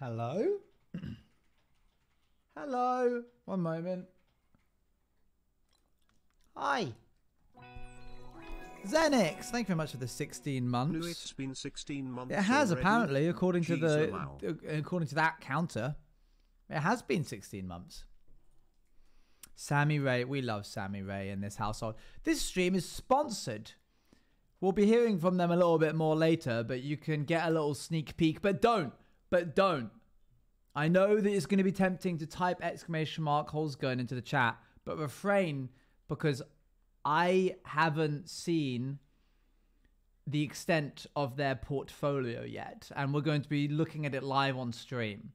Hello? Hello? One moment. Hi. Xenix, thank you very much for the 16 months. No, it's been 16 months. It has already. apparently, according to Jeez, according to that counter. It has been 16 months. Sammy Ray, we love Sammy Ray in this household. This stream is sponsored. We'll be hearing from them a little bit more later, but you can get a little sneak peek. But don't. I know that it's going to be tempting to type !Holzgun into the chat, but refrain, because I haven't seen the extent of their portfolio yet, and we're going to be looking at it live on stream.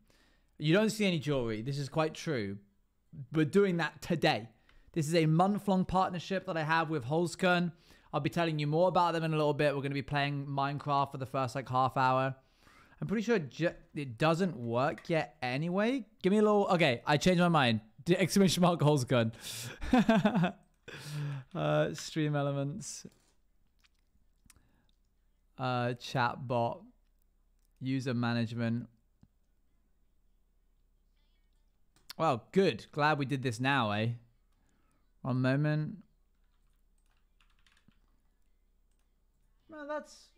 You don't see any jewelry. This is quite true. We're doing that today. This is a month-long partnership that I have with Holzgun. I'll be telling you more about them in a little bit. We're going to be playing Minecraft for the first half hour. I'm pretty sure it doesn't work yet anyway. Give me a little... Okay, I changed my mind. !Holzgun. Stream elements. Chat bot. User management. Well, good. Glad we did this now, eh? One moment. Well, that's...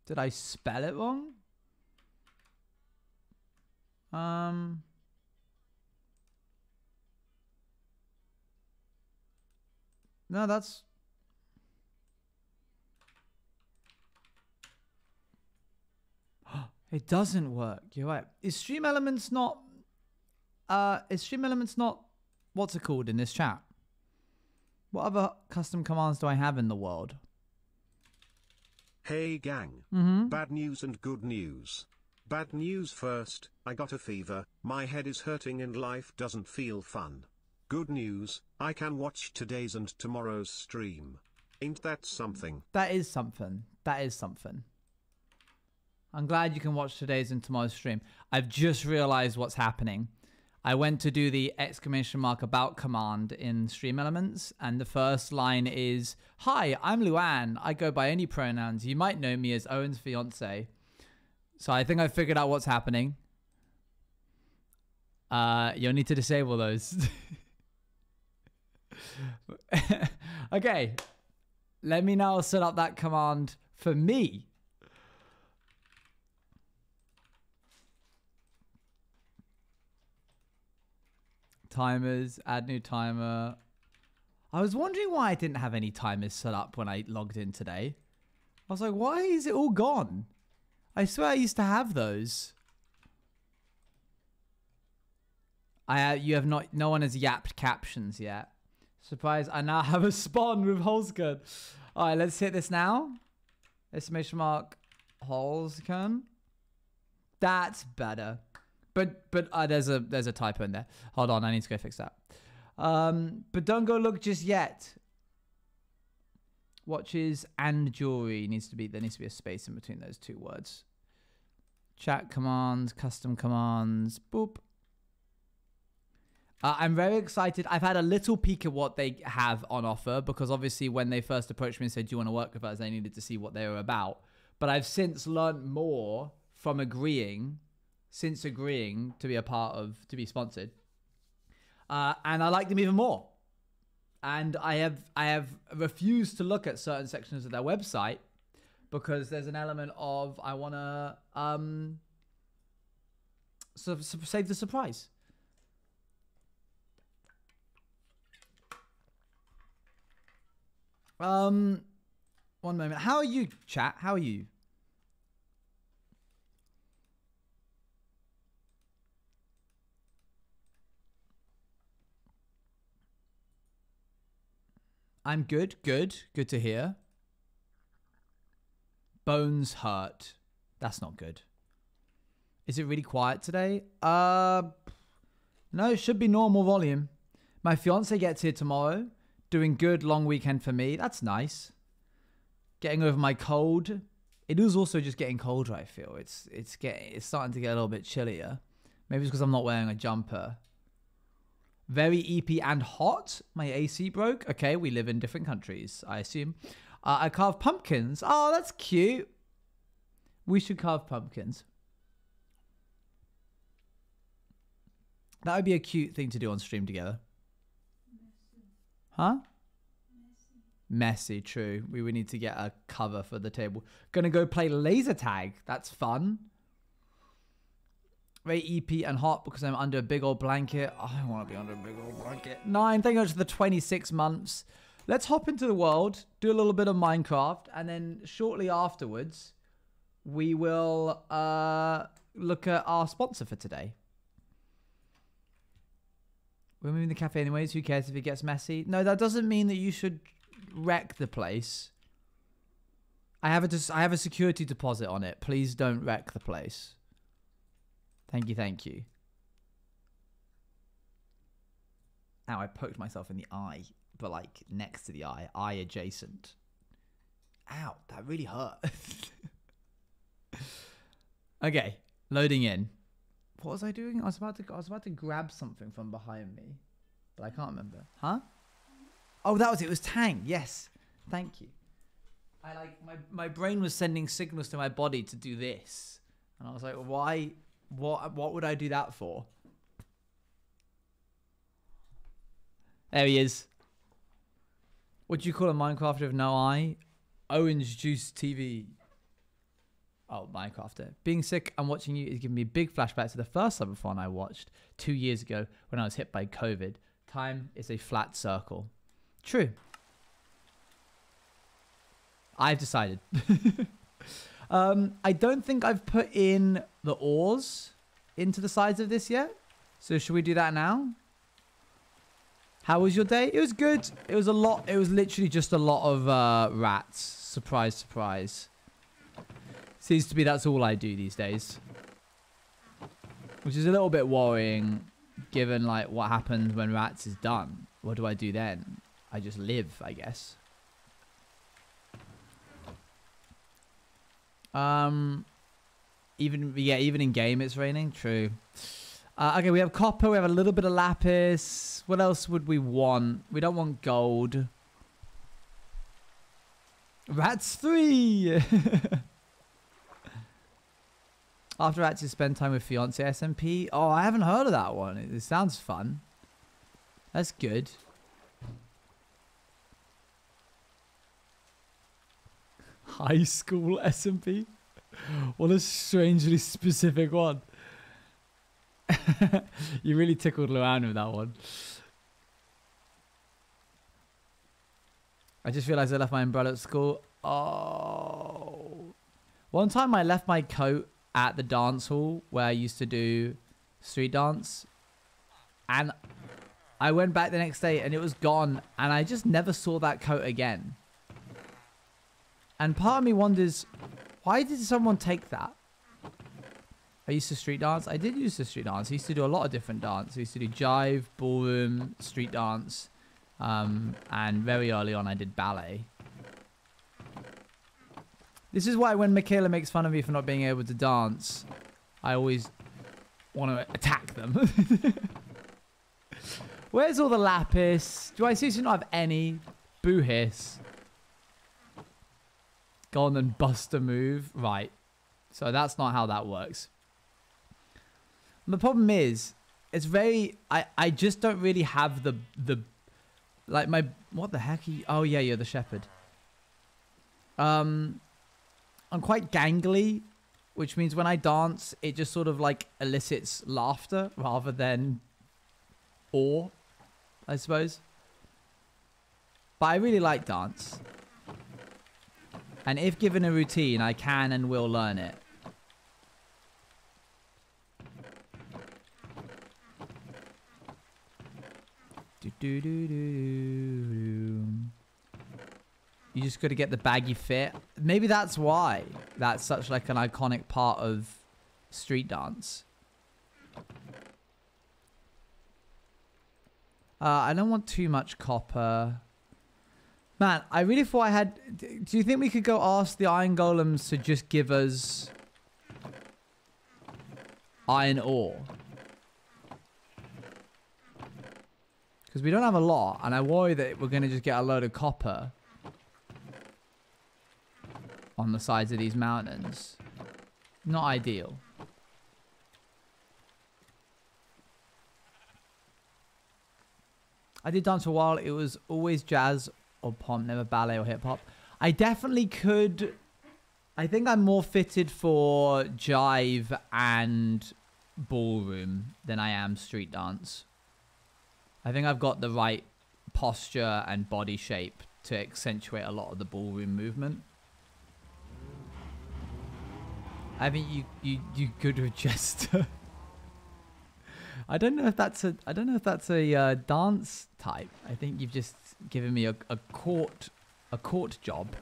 Did I spell it wrong? No, that's... It doesn't work. You're right. Is Stream Elements not... What's it called in this chat? What other custom commands do I have in the world? Hey gang. Bad news and good news. Bad news first, I got a fever, my head is hurting and life doesn't feel fun. Good news, I can watch today's and tomorrow's stream. Ain't that something? That is something. That is something. I'm glad you can watch today's and tomorrow's stream. I've just realized what's happening. I went to do the !about command in Stream Elements, and the first line is, "Hi, I'm Luann. I go by any pronouns. You might know me as Owen's fiance." So I think I figured out what's happening. You'll need to disable those. Okay. Let me now set up that command for me. Timers, add new timer. I was wondering why I didn't have any timers set up when I logged in today. I was like, why is it all gone? I swear I used to have those. No one has yapped captions yet. Surprise, I now have a spawn with Holzgun. All right, let's hit this now. !Holzgun. That's better. But there's a typo in there. Hold on, I need to go fix that. But don't go look just yet. Watches and jewelry there needs to be a space in between those two words. Chat commands, custom commands, boop. I'm very excited. I've had a little peek at what they have on offer, because obviously when they first approached me and said, "Do you want to work with us?" I needed to see what they were about. But I've since learned more from agreeing to be to be sponsored. And I like them even more. And I have refused to look at certain sections of their website because there's an element of I want to save the surprise. One moment. How are you, chat? How are you? I'm good. Good to hear. Bones hurt. That's not good. Is it really quiet today? No, it should be normal volume. My fiance gets here tomorrow. Doing good, long weekend for me. That's nice. Getting over my cold. It is also just getting colder, I feel. It's starting to get a little bit chillier. Maybe it's because I'm not wearing a jumper. Very EP and hot. My AC broke. Okay, we live in different countries, I assume. I carved pumpkins. Oh, that's cute. We should carve pumpkins. That would be a cute thing to do on stream together. Huh? Messy, true. We would need to get a cover for the table. Gonna go play laser tag. That's fun. Very EP and hot because I'm under a big old blanket. I don't want to be under a big old blanket. 9, thank you for the 26 months. Let's hop into the world, do a little bit of Minecraft, and then shortly afterwards, we will look at our sponsor for today. We're moving the cafe anyways. Who cares if it gets messy? No, that doesn't mean that you should wreck the place. I have a security deposit on it. Please don't wreck the place. Thank you, thank you. Ow, I poked myself in the eye, but like next to the eye adjacent. Ow, that really hurt. Okay, loading in. What was I doing? I was about to grab something from behind me, but I can't remember. Huh? Oh, that was it. It was Tang. Yes. Thank you. I like my brain was sending signals to my body to do this, and I was like, why? What would I do that for? There he is. What do you call a Minecrafter with no eye? Owen's Juice TV. Oh, Minecrafter. Being sick and watching you is giving me big flashbacks to the first Cyberfun I watched 2 years ago when I was hit by COVID. Time is a flat circle. True. I've decided. I don't think I've put in the ores into the sides of this yet. So should we do that now? How was your day? It was good. It was a lot. It was literally just a lot of rats. Surprise, surprise. Seems to be that's all I do these days. Which is a little bit worrying given like what happens when rats is done. What do I do then? I just live, I guess. Even in game it's raining. True. Okay, we have copper. We have a little bit of lapis. What else would we want? We don't want gold. Rats 3. After rats, you spend time with fiance SMP. Oh, I haven't heard of that one. It sounds fun. That's good. High school SMP. What a strangely specific one. You really tickled around with that one. I just realized I left my umbrella at school. Oh. One time I left my coat at the dance hall where I used to do street dance. And I went back the next day and it was gone. And I just never saw that coat again. And part of me wonders, why did someone take that? I used to street dance. I did used to street dance. I used to do a lot of different dance. I used to do jive, ballroom, street dance. And very early on I did ballet. This is why when Michaela makes fun of me for not being able to dance, I always want to attack them. Where's all the lapis? Do I seriously not have any? Boo hiss. Go on and bust a move. Right. So that's not how that works. The problem is, it's very... I just don't really have the like my... What the heck? Oh yeah, you're the shepherd. I'm quite gangly, which means when I dance, it just sort of like elicits laughter rather than awe, I suppose. But I really like dance. And if given a routine, I can and will learn it. You just got to get the baggy fit. Maybe that's why that's such like an iconic part of street dance. I don't want too much copper. Man, I really thought I had... Do you think we could go ask the iron golems to just give us iron ore? Because we don't have a lot, and I worry that we're going to just get a load of copper on the sides of these mountains. Not ideal. I did dance for a while. It was always jazz or pop, never ballet or hip hop. I definitely could. I think I'm more fitted for jive and ballroom than I am street dance. I think I've got the right posture and body shape to accentuate a lot of the ballroom movement. I think you could have just. I don't know if that's a dance type. I think you've just given me a court job.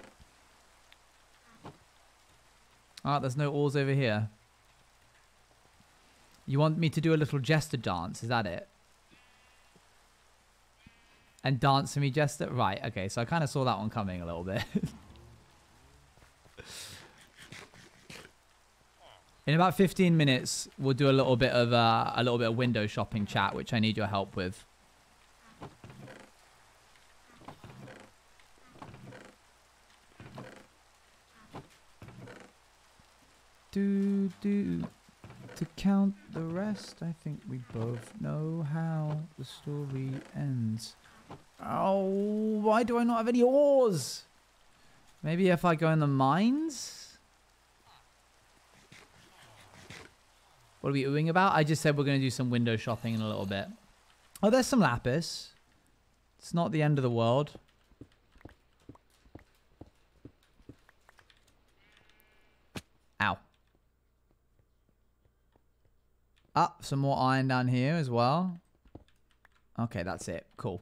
Ah, there's no oars over here. You want me to do a little jester dance? Is that it? And dance for me, jester? Right. Okay. So I kind of saw that one coming a little bit. In about 15 minutes, we'll do a little bit of window shopping chat, which I need your help with. To count the rest, I think we both know how the story ends. Oh, why do I not have any oars? Maybe if I go in the mines? What are we oohing about? I just said we're going to do some window shopping in a little bit. Oh, there's some lapis. It's not the end of the world. Ow. Ah, some more iron down here as well. Okay, that's it. Cool.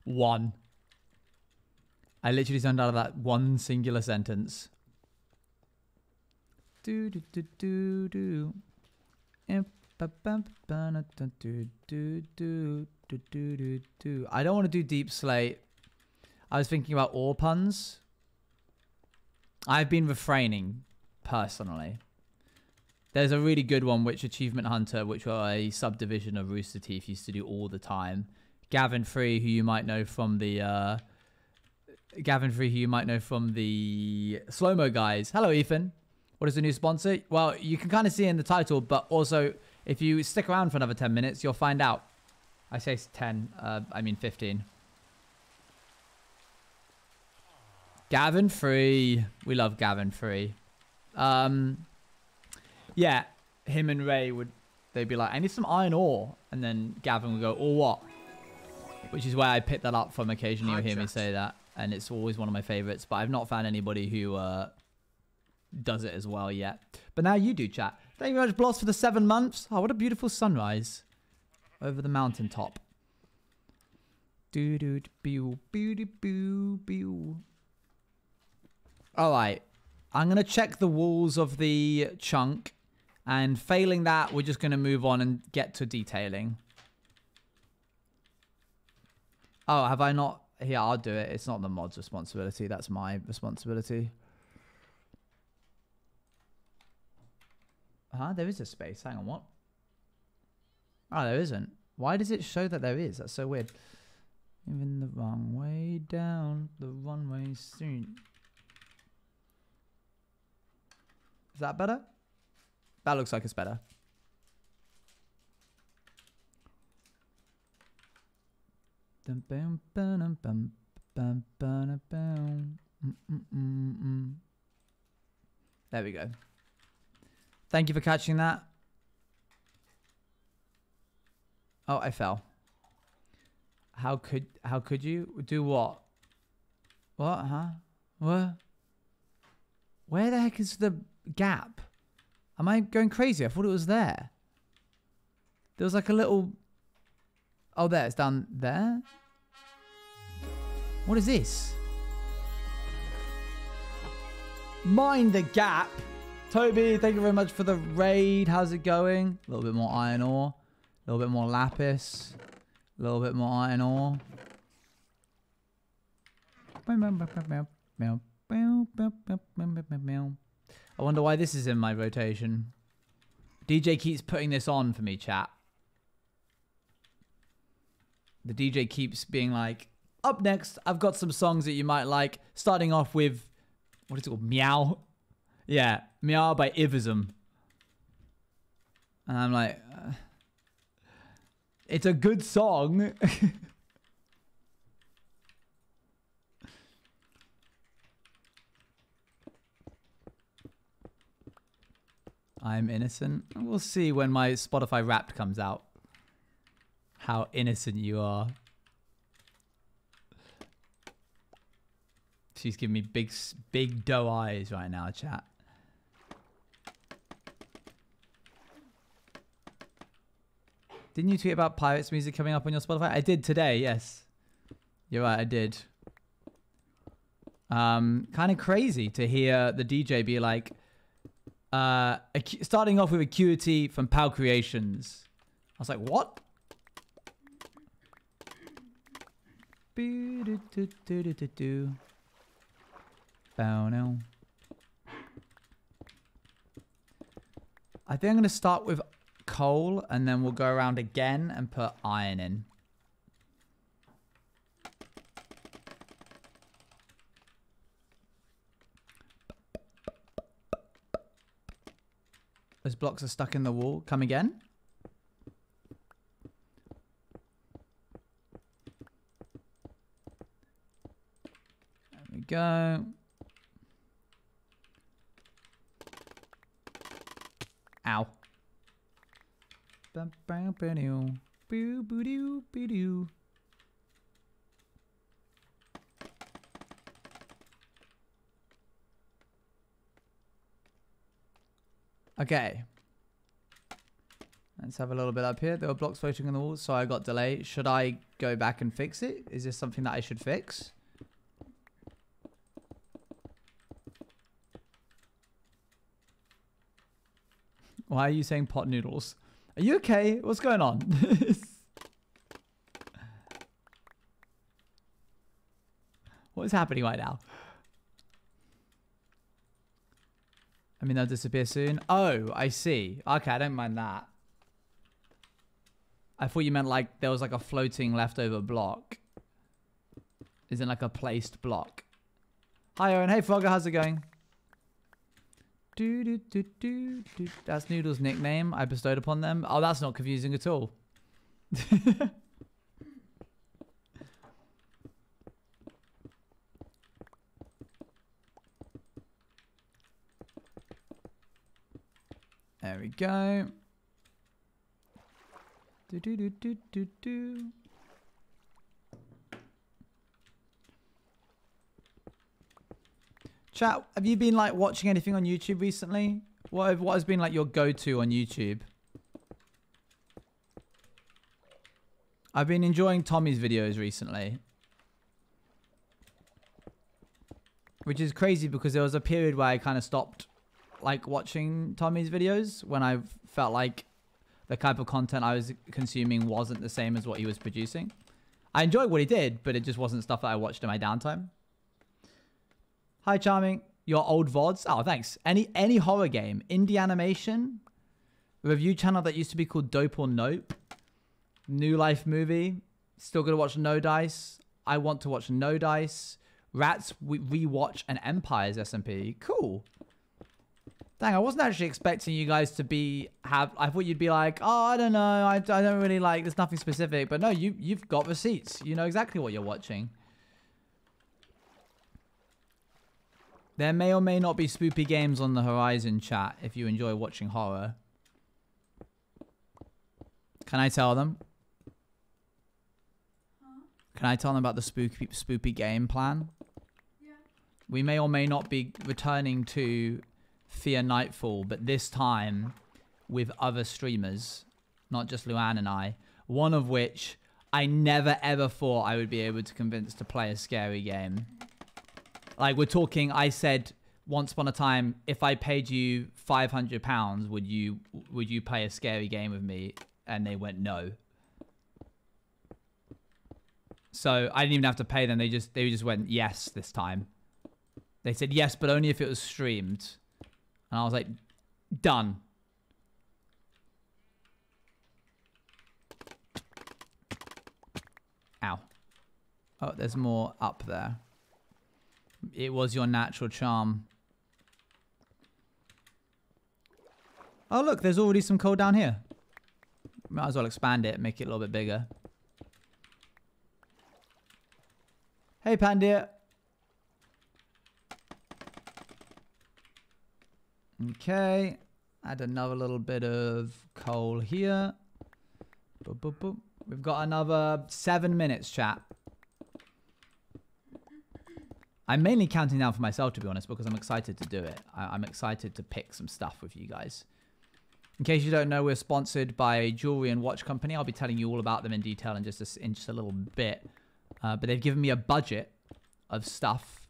1. I literally zoned out of that one singular sentence. Do do do do do. I don't want to do deep slate. I was thinking about ore puns. I've been refraining personally. There's a really good one which Achievement Hunter, which were a subdivision of Rooster Teeth, used to do all the time. Gavin Free, who you might know from the slow-mo guys. Hello, Ethan. What is the new sponsor? Well, you can kind of see in the title, but also if you stick around for another 10 minutes, you'll find out. I say 10, I mean 15. Gavin Free. We love Gavin Free. Yeah, him and Ray they'd be like, I need some iron ore. And then Gavin would go, or what? Which is why I picked that up from occasionally you hear me say that. And it's always one of my favorites, but I've not found anybody who does it as well yet. But now you do, chat. Thank you very much, Bloss, for the 7 months. Oh, what a beautiful sunrise over the mountaintop. All right. I'm going to check the walls of the chunk. And failing that, we're just going to move on and get to detailing. Oh, have I not? Here, I'll do it. It's not the mod's responsibility. That's my responsibility. Huh? There is a space. Hang on, what? Oh, there isn't. Why does it show that there is? That's so weird. Even the wrong way down the runway street. Is that better? That looks like it's better. There we go. Thank you for catching that. Oh, I fell. How could you do what? What? Huh? What? Where the heck is the gap? Am I going crazy? I thought it was there. There was like a little... Oh, there. It's down there. What is this? Mind the gap. Toby, thank you very much for the raid. How's it going? A little bit more iron ore. A little bit more lapis. A little bit more iron ore. I wonder why this is in my rotation. DJ keeps putting this on for me, chat. The DJ keeps being like, up next, I've got some songs that you might like. Starting off with, what is it called? Meow. Yeah, Meow by Ivism. And I'm like, it's a good song. I'm innocent. We'll see when my Spotify Wrapped comes out. How innocent you are. She's giving me big doe eyes right now, chat. Didn't you tweet about Pirates music coming up on your Spotify? I did today, yes. You're right, I did. Kind of crazy to hear the DJ be like, starting off with Acuity from Pal Creations. I was like, what? I think I'm going to start with coal and then we'll go around again and put iron in. Those blocks are stuck in the wall. Come again. There we go. Ow. Okay. Let's have a little bit up here. There were blocks floating on the wall, so I got delay. Should I go back and fix it? Is this something that I should fix? Why are you saying pot noodles? Are you okay? What's going on? What is happening right now? I mean, they'll disappear soon. Oh, I see. Okay, I don't mind that. I thought you meant like there was like a floating leftover block. Isn't like a placed block. Hi, Owen. Hey, Fogger. How's it going? That's Noodle's nickname I bestowed upon them. Oh, that's not confusing at all. There we go. Chat, have you been like watching anything on YouTube recently? What has been like your go-to on YouTube? I've been enjoying Tommy's videos recently. Which is crazy because there was a period where I kind of stopped like watching Tommy's videos when I felt like the type of content I was consuming wasn't the same as what he was producing. I enjoyed what he did, but it just wasn't stuff that I watched in my downtime. Hi, Charming. Your old VODs. Oh, thanks. Any horror game. Indie animation. Review channel that used to be called Dope or Nope. New Life movie. Still gonna watch No Dice. I want to watch No Dice. Rats rewatch and Empire's SMP. Cool. Dang, I wasn't actually expecting you guys to I thought you'd be like, oh, I don't know, I don't really like, there's nothing specific. But no, you've got receipts. You know exactly what you're watching. There may or may not be spoopy games on the horizon, chat, if you enjoy watching horror. Can I tell them? Huh? Can I tell them about the spoopy game plan? Yeah. We may or may not be returning to Fear Nightfall, but this time with other streamers, not just Luan and I, one of which I never ever thought I would be able to convince to play a scary game. Like, we're talking, I said once upon a time, if I paid you £500, would you play a scary game with me? And they went no. So I didn't even have to pay them. They just went yes this time. They said yes, but only if it was streamed. And I was like, done. Ow. Oh, there's more up there. It was your natural charm. Oh, look, there's already some coal down here. Might as well expand it, make it a little bit bigger. Hey, Pandia. Okay. Add another little bit of coal here. Boop, boop, boop. We've got another 7 minutes, chat. I'm mainly counting down for myself, to be honest, because I'm excited to do it. I'm excited to pick some stuff with you guys. In case you don't know, we're sponsored by a jewelry and watch company. I'll be telling you all about them in detail in just a little bit. But they've given me a budget of stuff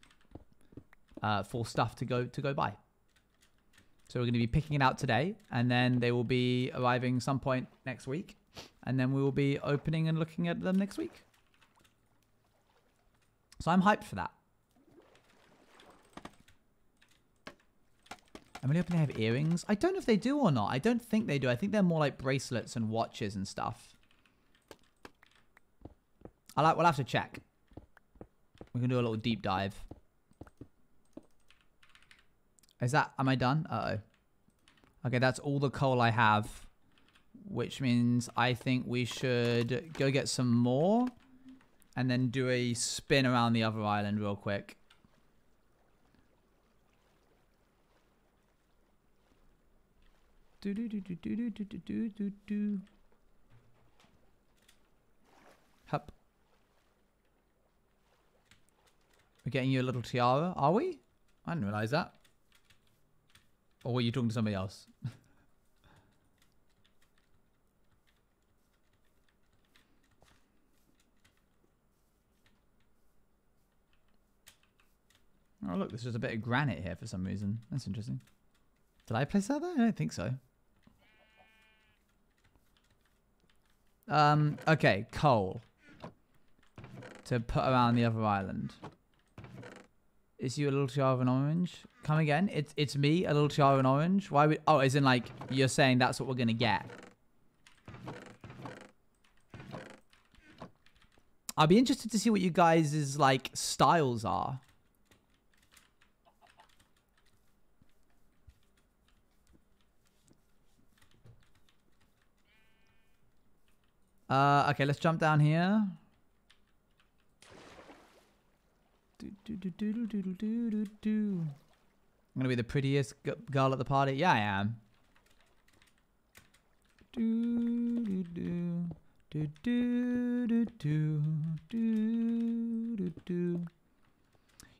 for stuff to go buy. So we're going to be picking it out today, and then they will be arriving some point next week, and then we will be opening and looking at them next week. So I'm hyped for that. I'm really hoping they have earrings. I don't know if they do or not. I don't think they do. I think they're more like bracelets and watches and stuff. We'll have to check. We can do a little deep dive. Am I done? Uh-oh. Okay, that's all the coal I have. Which means I think we should go get some more. And then do a spin around the other island real quick. Hup. We're getting you a little tiara, are we? I didn't realize that. Or were you talking to somebody else? Oh, look, there's just a bit of granite here for some reason. That's interesting. Did I place that there? I don't think so. Okay, coal. To put around the other island. Is you a little tiara of an orange? Come again? It's me, a little tiara of an orange? Why would... Oh, as in like, you're saying that's what we're gonna get. I'll be interested to see what you guys' like styles are. Okay, let's jump down here. I'm gonna be the prettiest girl at the party. Yeah, I am. You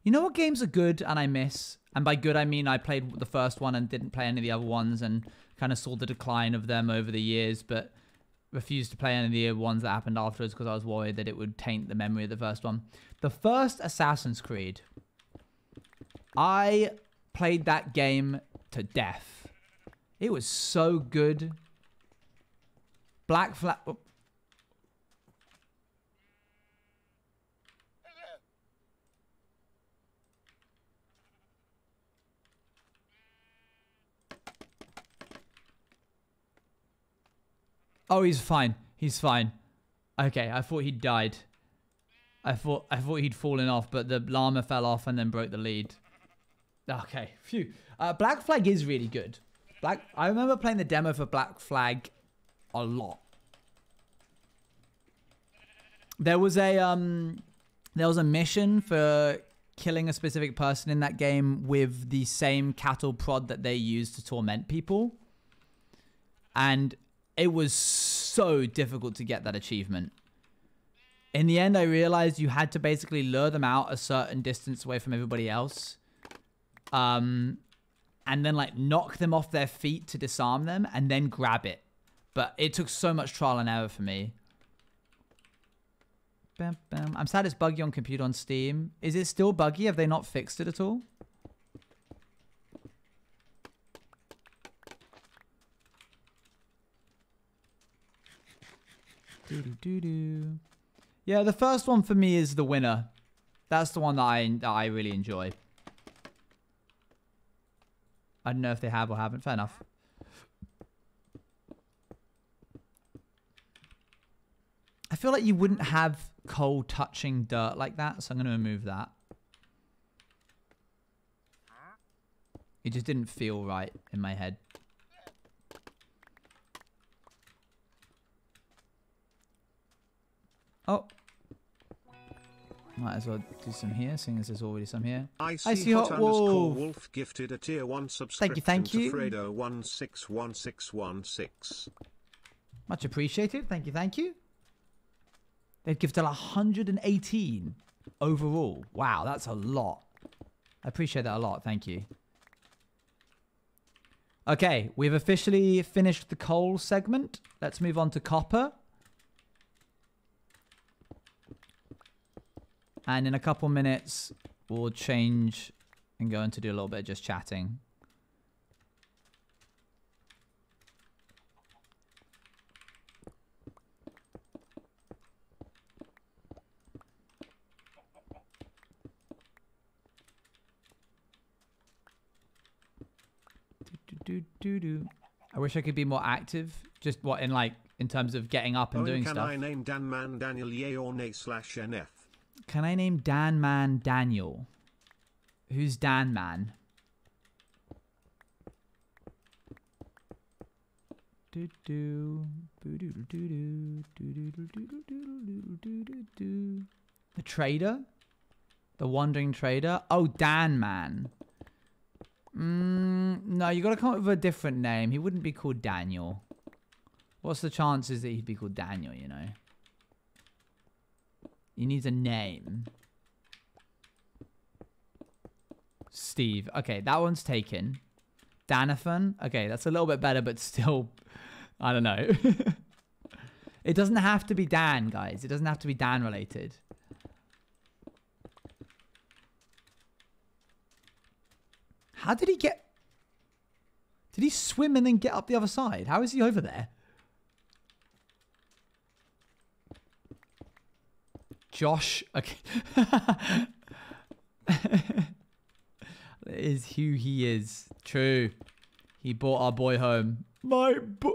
know what games are good and I miss? And by good, I mean I played the first one and didn't play any of the other ones and kind of saw the decline of them over the years, but refused to play any of the ones that happened afterwards because I was worried that it would taint the memory of the first one. The first Assassin's Creed. I played that game to death. It was so good. Black Flag... Oh, he's fine. He's fine. Okay, I thought he'd died. I thought he'd fallen off, but the llama fell off and then broke the lead. Okay, phew. Black Flag is really good. I remember playing the demo for Black Flag a lot. There was a mission for killing a specific person in that game with the same cattle prod that they use to torment people. And it was so difficult to get that achievement. In the end, I realized you had to basically lure them out a certain distance away from everybody else. And then like knock them off their feet to disarm them and then grab it. But it took so much trial and error for me. Bam, bam. I'm sad it's buggy on computer on Steam. Is it still buggy? Have they not fixed it at all? Doo-doo-doo-doo. Yeah, the first one for me is the winner. That's the one that I really enjoy. I don't know if they have or haven't. Fair enough. I feel like you wouldn't have coal touching dirt like that, so I'm going to remove that. It just didn't feel right in my head. Oh. Might as well do some here, seeing as there's already some here. I see hot wolf. Wolf gifted a tier 1 subscription Thank you. to Fredo161616. Much appreciated. Thank you. They've gifted 118 overall. Wow, that's a lot. I appreciate that a lot. Thank you. Okay, we've officially finished the coal segment. Let's move on to copper. And in a couple minutes, we'll change and go into do a little bit of just chatting. I wish I could be more active. Just what in terms of getting up and doing can stuff. Can I name Dan Man Daniel Ye or Nay/NF? Can I name Dan Man Daniel? Who's Dan Man? The trader? The wandering trader? Oh, Dan Man. No, you gotta come up with a different name. He wouldn't be called Daniel. What's the chances that he'd be called Daniel, you know? He needs a name. Steve. Okay, that one's taken. Danathan. Okay, that's a little bit better, but still, I don't know. It doesn't have to be Dan, guys. It doesn't have to be Dan related. How did he get... Did he swim and then get up the other side? How is he over there? Josh. Okay. That is who he is. True. He brought our boy home. My boy.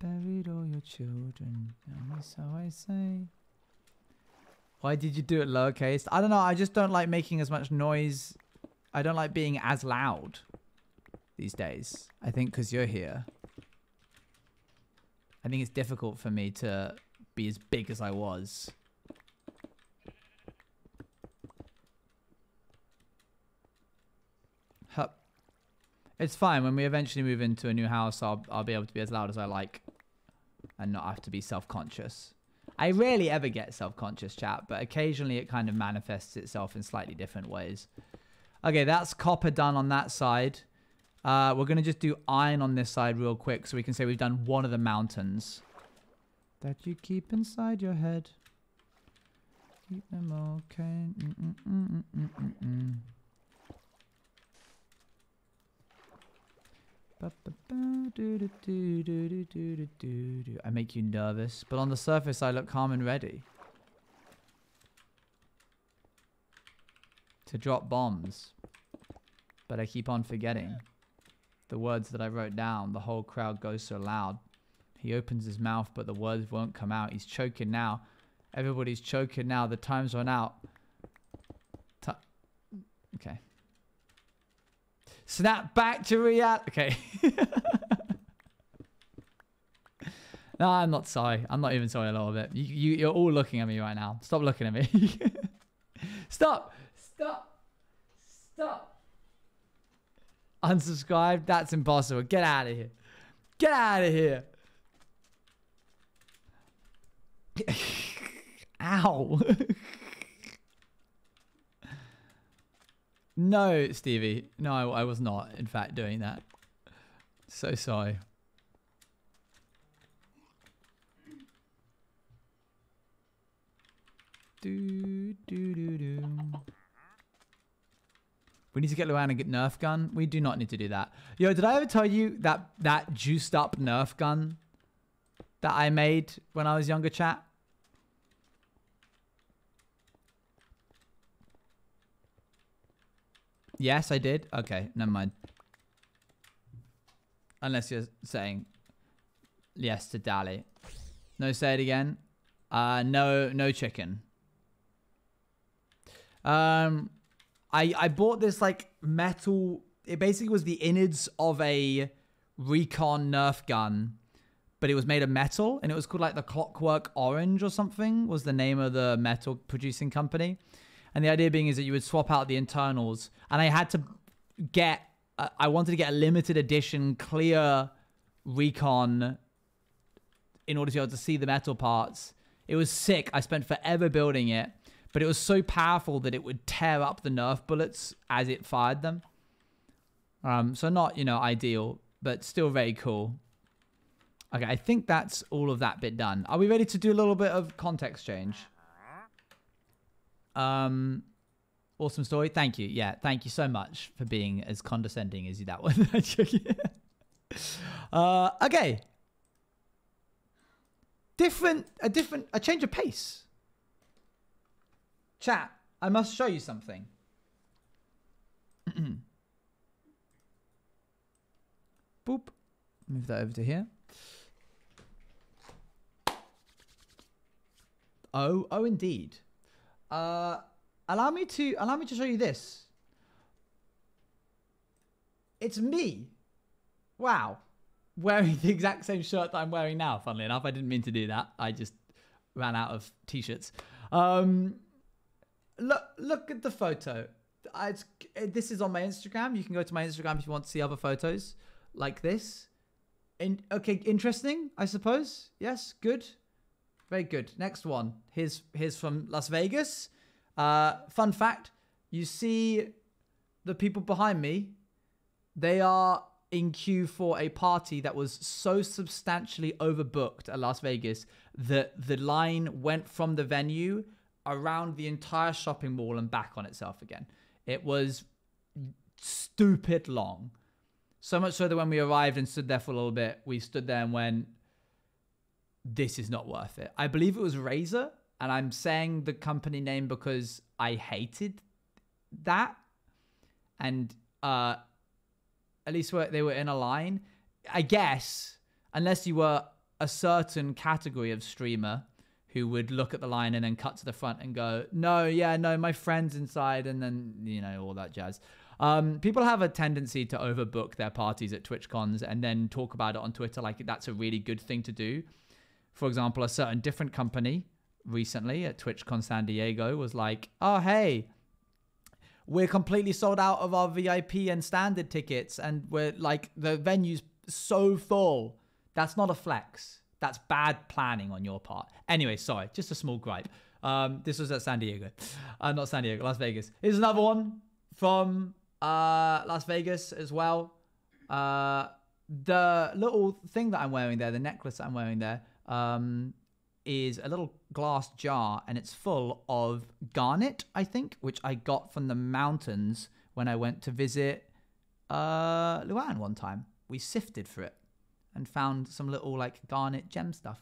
Buried all your children, so I say. Why did you do it lowercase? I don't know, I just don't like making as much noise. I don't like being as loud these days. I think because you're here. I think it's difficult for me to be as big as I was. Hup. It's fine. When we eventually move into a new house, I'll be able to be as loud as I like. And not have to be self-conscious. I rarely ever get self-conscious, chat, but occasionally it kind of manifests itself in slightly different ways. Okay, that's copper done on that side. We're going to just do iron on this side real quick so we can say we've done one of the mountains. That you keep inside your head. Keep them okay. I make you nervous, but on the surface I look calm and ready to drop bombs. But I keep on forgetting the words that I wrote down. The whole crowd goes so loud. He opens his mouth, but the words won't come out. He's choking now. Everybody's choking now. The time's run out. Okay. Snap back to reality. Okay. No, I'm not sorry. I'm not even sorry a little bit. You're all looking at me right now. Stop looking at me. Stop. Stop. Stop. Unsubscribe. That's impossible. Get out of here. Get out of here. Ow. No, Stevie. No, I was not, in fact, doing that. So sorry. We need to get Luan a Nerf gun. We do not need to do that. Yo, did I ever tell you that juiced up Nerf gun that I made when I was younger, chat? Yes, I did. Okay, never mind. Unless you're saying yes to Dali. No, say it again. No chicken. I I bought this like metal. It basically was the innards of a Recon Nerf gun, but it was made of metal, and it was called like the Clockwork Orange or something was the name of the metal producing company. And the idea being is that you would swap out the internals, and I had to get, I wanted to get a limited edition clear Recon in order to be able to see the metal parts. It was sick. I spent forever building it, but it was so powerful that it would tear up the Nerf bullets as it fired them. So not, you know, ideal, but still very cool. Okay, I think that's all of that bit done. Are we ready to do a little bit of context change? Awesome story. Thank you. Yeah, thank you so much for being as condescending as you that was. Okay. A change of pace. Chat, I must show you something. Boop. Move that over to here. Oh, indeed. Allow me to show you this. It's me. Wow. Wearing the exact same shirt that I'm wearing now, funnily enough. I didn't mean to do that. I just ran out of t-shirts. Look at the photo. This is on my Instagram. You can go to my Instagram if you want to see other photos like this. Okay, interesting, I suppose. Yes, good. Very good. Next one. Here's from Las Vegas. Fun fact, you see the people behind me, they are in queue for a party that was so substantially overbooked at Las Vegas that the line went from the venue around the entire shopping mall and back on itself again. It was stupid long. So much so that when we arrived and stood there for a little bit, we stood there and went, this is not worth it. I believe it was Razer, and I'm saying the company name because I hated that. And at least they were in a line. I guess, unless you were a certain category of streamer who would look at the line and then cut to the front and go, no, my friend's inside, and then, you know, all that jazz. People have a tendency to overbook their parties at TwitchCons and then talk about it on Twitter like that's a really good thing to do. For example, a certain different company recently at TwitchCon San Diego was like, oh, hey, we're completely sold out of our VIP and standard tickets, and we're like, the venue's so full. That's not a flex. That's bad planning on your part. Anyway, sorry, just a small gripe. This was at San Diego. Not San Diego, Las Vegas. Here's another one from Las Vegas as well. The little thing that I'm wearing there, the necklace that I'm wearing there, is a little glass jar, and it's full of garnet, I think, which I got from the mountains when I went to visit Luan one time. We sifted for it and found some little like garnet gem stuff,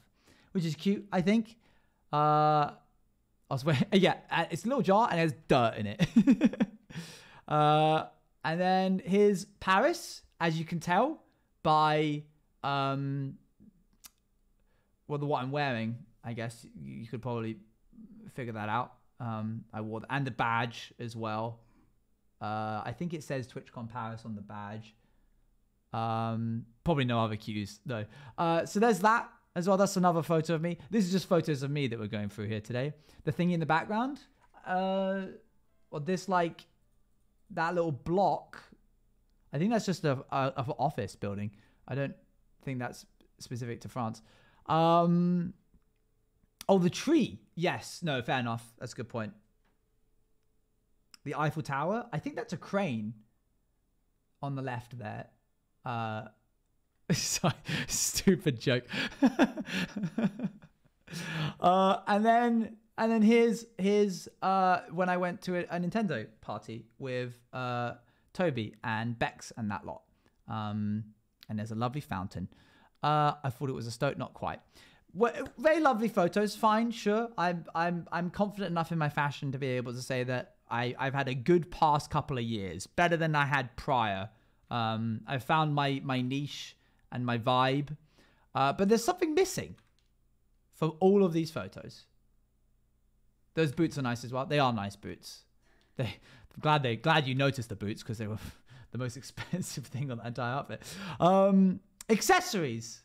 which is cute, I think. I was wearing, yeah, it's a little jar and there's dirt in it. And then here's Paris, as you can tell by what I'm wearing. I guess you could probably figure that out. I wore that, and the badge as well. I think it says TwitchCon Paris on the badge. Probably no other cues though. So there's that as well. That's another photo of me. This is just photos of me that we're going through here today. The thing in the background, or this like that little block. I think that's just a office building. I don't think that's specific to France. Oh, the tree. Yes. No, fair enough. That's a good point. The Eiffel Tower. I think that's a crane on the left there. Sorry, stupid joke. And then here's when I went to a Nintendo party with Toby and Bex and that lot. And there's a lovely fountain. I thought it was a Stoke, not quite. Well, very lovely photos. Fine, sure. I'm confident enough in my fashion to be able to say that I've had a good past couple of years, better than I had prior. I found my niche and my vibe, but there's something missing from all of these photos. Those boots are nice as well. They are nice boots. Glad you noticed the boots because they were the most expensive thing on the entire outfit. Accessories.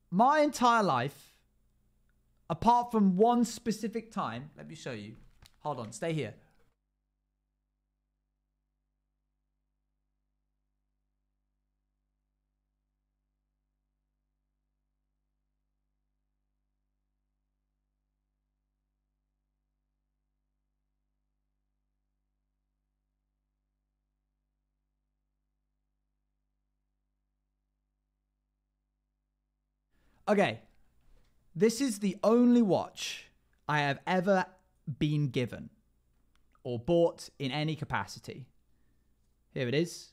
My entire life, apart from one specific time, let me show you. Hold on, stay here. Okay, this is the only watch I have ever been given or bought in any capacity. Here it is.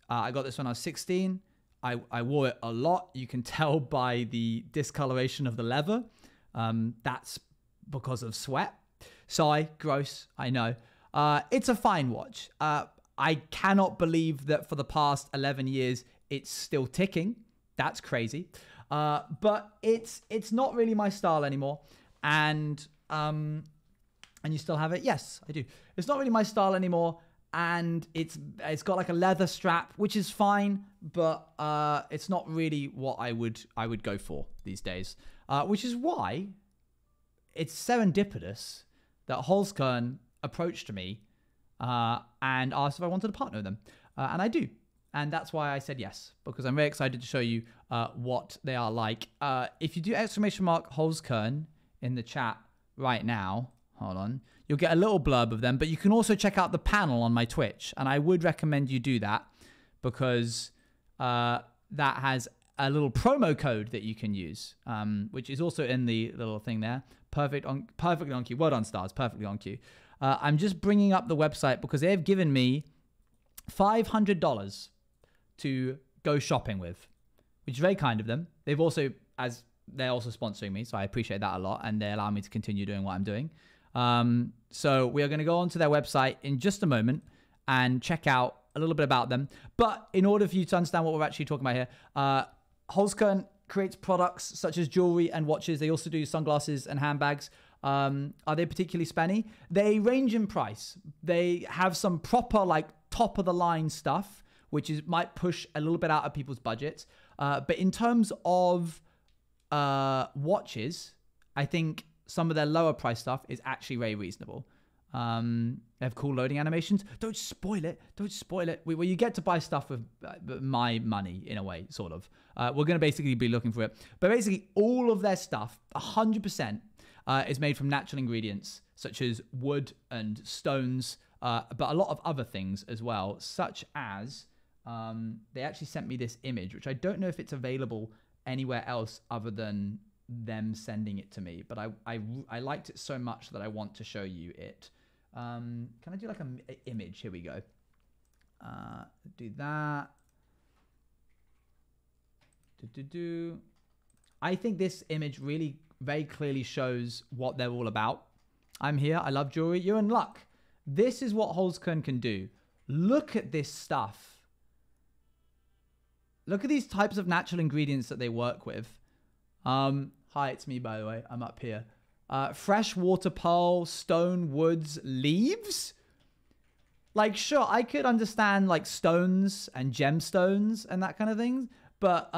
I got this when I was 16. I wore it a lot. You can tell by the discoloration of the leather. That's because of sweat. Sigh, gross, I know. It's a fine watch. I cannot believe that for the past 11 years, it's still ticking. That's crazy. But it's not really my style anymore. And you still have it? Yes, I do. It's not really my style anymore. And it's got like a leather strap, which is fine, but it's not really what I would go for these days. Which is why it's serendipitous that Holzkern approached me and asked if I wanted to partner with them. And I do. And that's why I said yes, because I'm very excited to show you what they are like. If you do ! Holzkern in the chat right now, hold on, you'll get a little blurb of them, but you can also check out the panel on my Twitch. And I would recommend you do that because that has a little promo code that you can use, which is also in the little thing there. Perfectly on cue. Well done, stars. Perfectly on cue. I'm just bringing up the website because they've given me $500 to go shopping with, which is very kind of them. They're also sponsoring me, so I appreciate that a lot, and they allow me to continue doing what I'm doing. So we are going to go onto their website in just a moment and check out a little bit about them. But in order for you to understand what we're actually talking about here, Holzkern creates products such as jewelry and watches. They also do sunglasses and handbags. Are they particularly spenny? They range in price. They have some proper, like, top of the line stuff, which might push a little bit out of people's budgets. But in terms of watches, I think some of their lower price stuff is actually very reasonable. They have cool loading animations. Don't spoil it. Don't spoil it. Well, you get to buy stuff with my money, in a way, sort of. We're going to basically be looking for it. But basically, all of their stuff, 100%, is made from natural ingredients, such as wood and stones, but a lot of other things as well, such as... they actually sent me this image, which I don't know if it's available anywhere else other than them sending it to me. But I liked it so much that I want to show you it. Can I do like an image? Here we go. Do that. I think this image really very clearly shows what they're all about. I'm here. I love jewelry. You're in luck. This is what Holzkern can do. Look at this stuff. Look at these types of natural ingredients that they work with. Hi, it's me, by the way. I'm up here. Freshwater pearl, stone, woods, leaves? Like, sure, I could understand, like, stones and gemstones and that kind of thing. But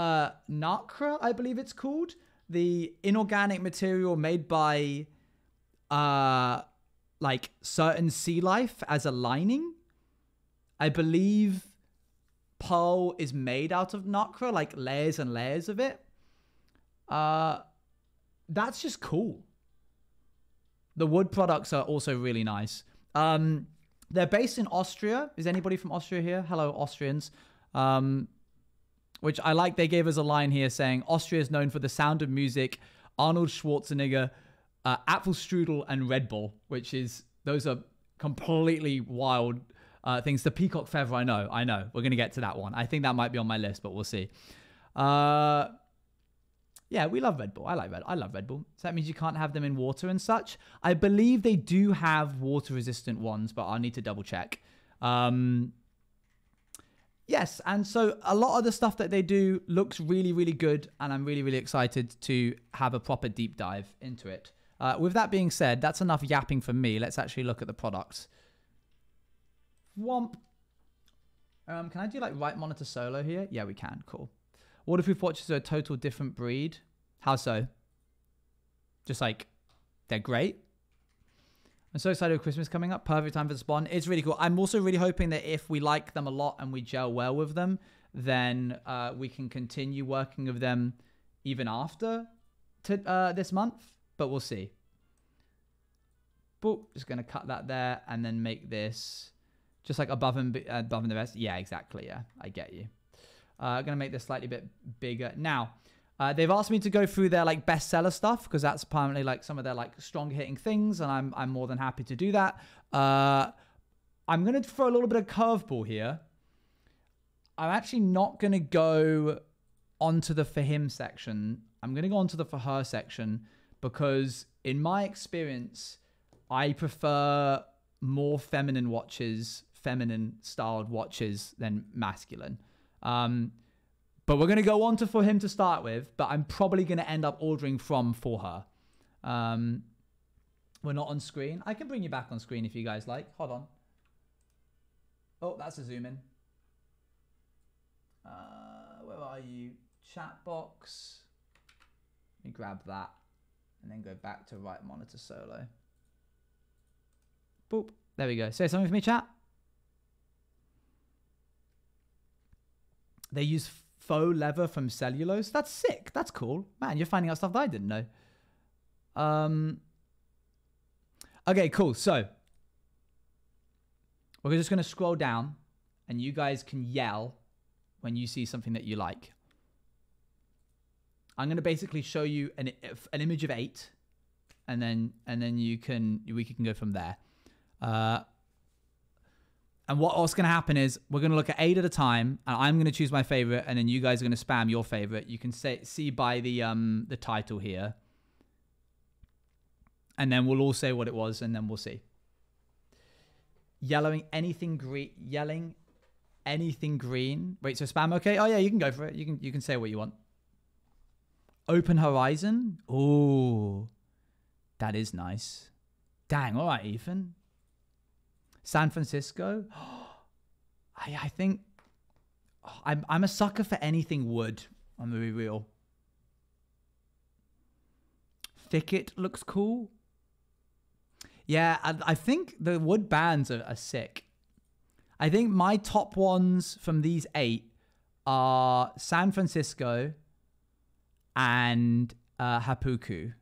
nacre, I believe it's called. The inorganic material made by, like, certain sea life as a lining. I believe... pearl is made out of nacre, like layers and layers of it. That's just cool. The wood products are also really nice. They're based in Austria. Is anybody from Austria here? Hello, Austrians. Which I like. They gave us a line here saying, Austria is known for the Sound of Music, Arnold Schwarzenegger, Apfelstrudel, and Red Bull, which is, those are completely wild things. The peacock feather, I know. We're going to get to that one. I think that might be on my list, but we'll see. Yeah, we love Red Bull. I love Red Bull. So that means you can't have them in water and such. I believe they do have water-resistant ones, but I'll need to double-check. Yes, and so a lot of the stuff that they do looks really, really good, and I'm really, really excited to have a proper deep dive into it. With that being said, that's enough yapping for me. Let's actually look at the products. Swamp. Can I do like right monitor solo here? Yeah, we can. Cool. What if we watches a total different breed? How so? Just like, they're great. I'm so excited with Christmas coming up. Perfect time for the spawn. It's really cool. I'm also really hoping that if we like them a lot and we gel well with them, then we can continue working with them even after this month. But we'll see. Boop. Just going to cut that there and then make this just like above and the rest. Yeah, exactly. Yeah, I get you. I'm going to make this slightly bit bigger. Now, they've asked me to go through their like bestseller stuff because that's apparently like some of their like strong hitting things, and I'm more than happy to do that. I'm going to throw a little bit of curveball here. I'm actually not going to go onto the for him section. I'm going to go onto the for her section because in my experience, I prefer more feminine watches, feminine styled watches than masculine. But we're going to go on to for him to start with, but I'm probably going to end up ordering from for her. We're not on screen. I can bring you back on screen if you guys like. Hold on. Oh, that's a zoom in. Where are you? Chat box. Let me grab that and then go back to right monitor solo. Boop. There we go. Say something for me, chat. They use faux leather from cellulose. That's sick. That's cool. Man, you're finding out stuff that I didn't know. Okay, cool. So we're just going to scroll down and you guys can yell when you see something that you like. I'm going to basically show you an image of 8 and then we can go from there. And what's going to happen is we're going to look at 8 at a time, and I'm going to choose my favorite, and then you guys are going to spam your favorite. You can see by the title here. And then we'll all say what it was, and then we'll see. Yelling anything green. Wait, so spam, okay? Oh, yeah, you can go for it. You can say what you want. Open Horizon. Oh, that is nice. Dang, all right, Ethan. San Francisco. I think I'm a sucker for anything wood. I'm gonna be real. Thicket looks cool. Yeah, I think the wood bands are sick. I think my top ones from these 8 are San Francisco and Hapuku,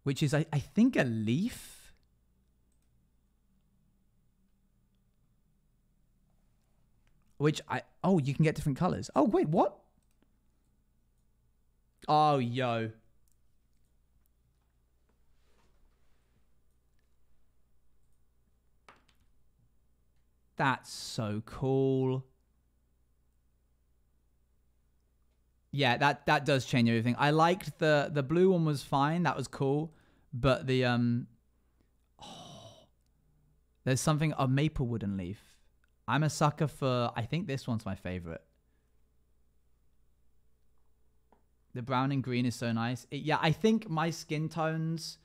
which is I think a leaf. Which oh, you can get different colors. Oh, wait, what? Oh, yo. That's so cool. Yeah, that does change everything. I liked the blue one was fine. That was cool. But the, there's something, a maple wooden leaf. I'm a sucker for, I think this one's my favorite. The brown and green is so nice. Yeah, I think my skin tones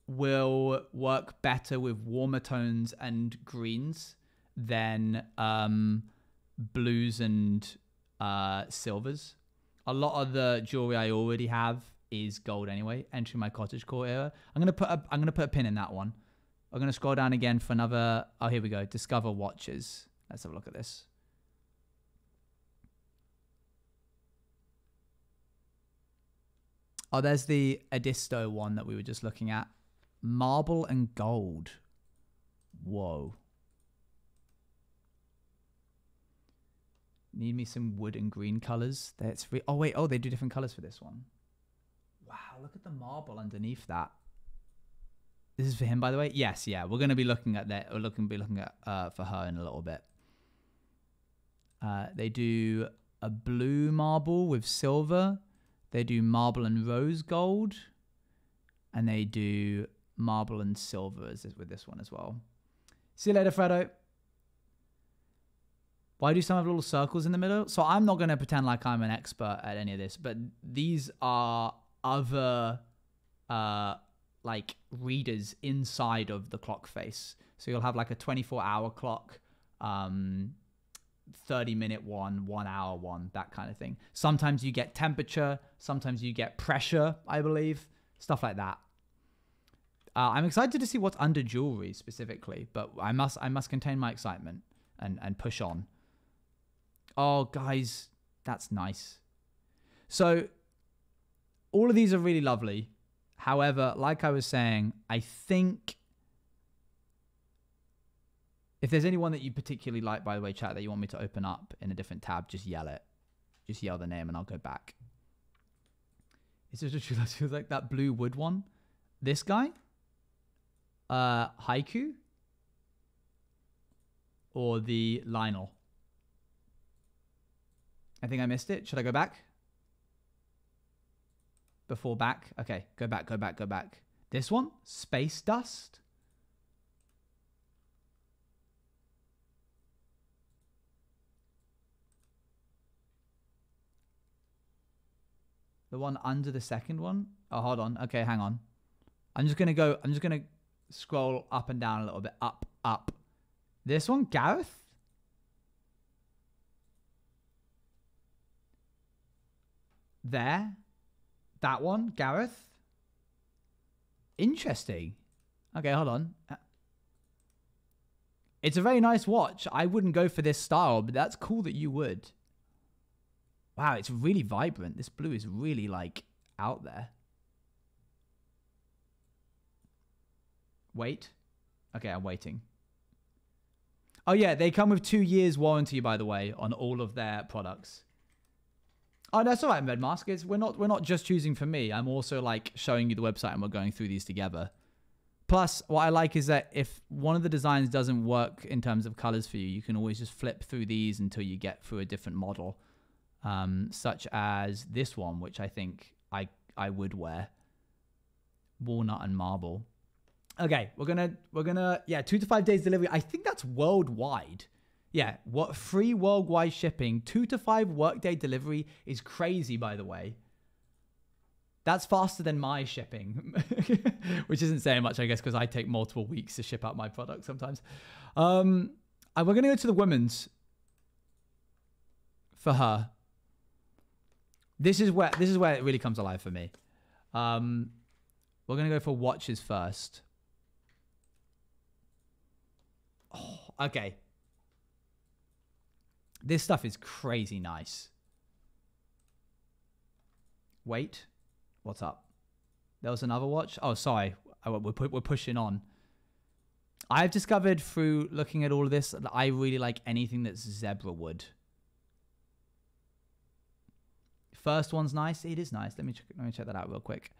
will work better with warmer tones and greens than blues and silvers. A lot of the jewelry I already have is gold anyway. Entering my cottagecore era. I'm gonna put a pin in that one. I'm gonna scroll down again for another. Oh, here we go. Discover watches. Let's have a look at this. Oh, there's the Edisto one that we were just looking at. Marble and gold. Whoa. Need me some wood and green colors. That's free. Oh, wait. Oh, they do different colors for this one. Wow, look at the marble underneath that. This is for him, by the way. Yes, yeah. We're going to be looking at that. We're be looking at for her in a little bit. They do a blue marble with silver. They do marble and rose gold. And they do marble and silver with this one as well. See you later, Fredo. Why do some have little circles in the middle? So I'm not going to pretend like I'm an expert at any of this, but these are other like readers inside of the clock face. So you'll have like a 24-hour clock, 30-minute one, 1 hour one, that kind of thing. Sometimes you get temperature, sometimes you get pressure, I believe, stuff like that. I'm excited to see what's under jewelry specifically, but I must contain my excitement and push on. Oh, guys, that's nice. So all of these are really lovely. However, like I was saying, I think if there's anyone that you particularly like, by the way, chat, that you want me to open up in a different tab, just yell it. Just yell the name and I'll go back. Is it just like that blue wood one? This guy? Haiku? Or the Lionel? I think I missed it. Should I go back? Before back? Okay, go back, go back, go back. This one? Space Dust? The one under the second one? Oh, hold on. Okay, hang on. I'm just going to scroll up and down a little bit. Up, up. This one? Gareth? There. That one? Gareth? Interesting. Okay, hold on. It's a very nice watch. I wouldn't go for this style, but that's cool that you would. Wow, it's really vibrant. This blue is really, like, out there. Wait. Okay, I'm waiting. Oh, yeah, they come with 2 years warranty, by the way, on all of their products. Oh, that's all right, Medmask. We're not just choosing for me. I'm also, like, showing you the website and we're going through these together. Plus, what I like is that if one of the designs doesn't work in terms of colors for you, you can always just flip through these until you get through a different model. Such as this one, which I think I would wear. Walnut and marble. Okay, we're gonna yeah, 2 to 5 days delivery. I think that's worldwide. Yeah, what free worldwide shipping, 2 to 5 workday delivery is crazy, by the way. That's faster than my shipping, which isn't saying much, I guess, because I take multiple weeks to ship out my product sometimes. And we're gonna go to the women's for her. This is where it really comes alive for me. We're gonna go for watches first. Oh, okay. This stuff is crazy nice. Wait, what's up? There was another watch. Oh, sorry, we're pushing on. I've discovered through looking at all of this that I really like anything that's zebra wood. First one's nice. It is nice. Let me check that out real quick.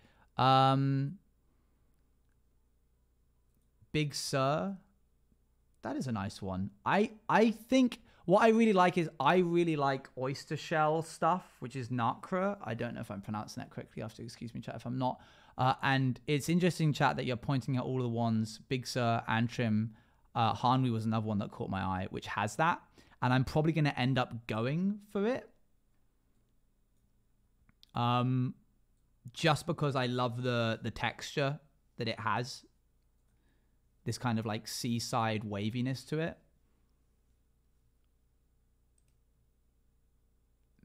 Big Sur. That is a nice one. I think what I really like is I really like oyster shell stuff, which is nacre. I don't know if I'm pronouncing that correctly. You have to excuse me, chat, if I'm not. And it's interesting, chat, that you're pointing out all of the ones. Big Sur, Antrim, Hanwi was another one that caught my eye, which has that. And I'm probably going to end up going for it. Just because I love the texture that it has. This kind of like seaside waviness to it.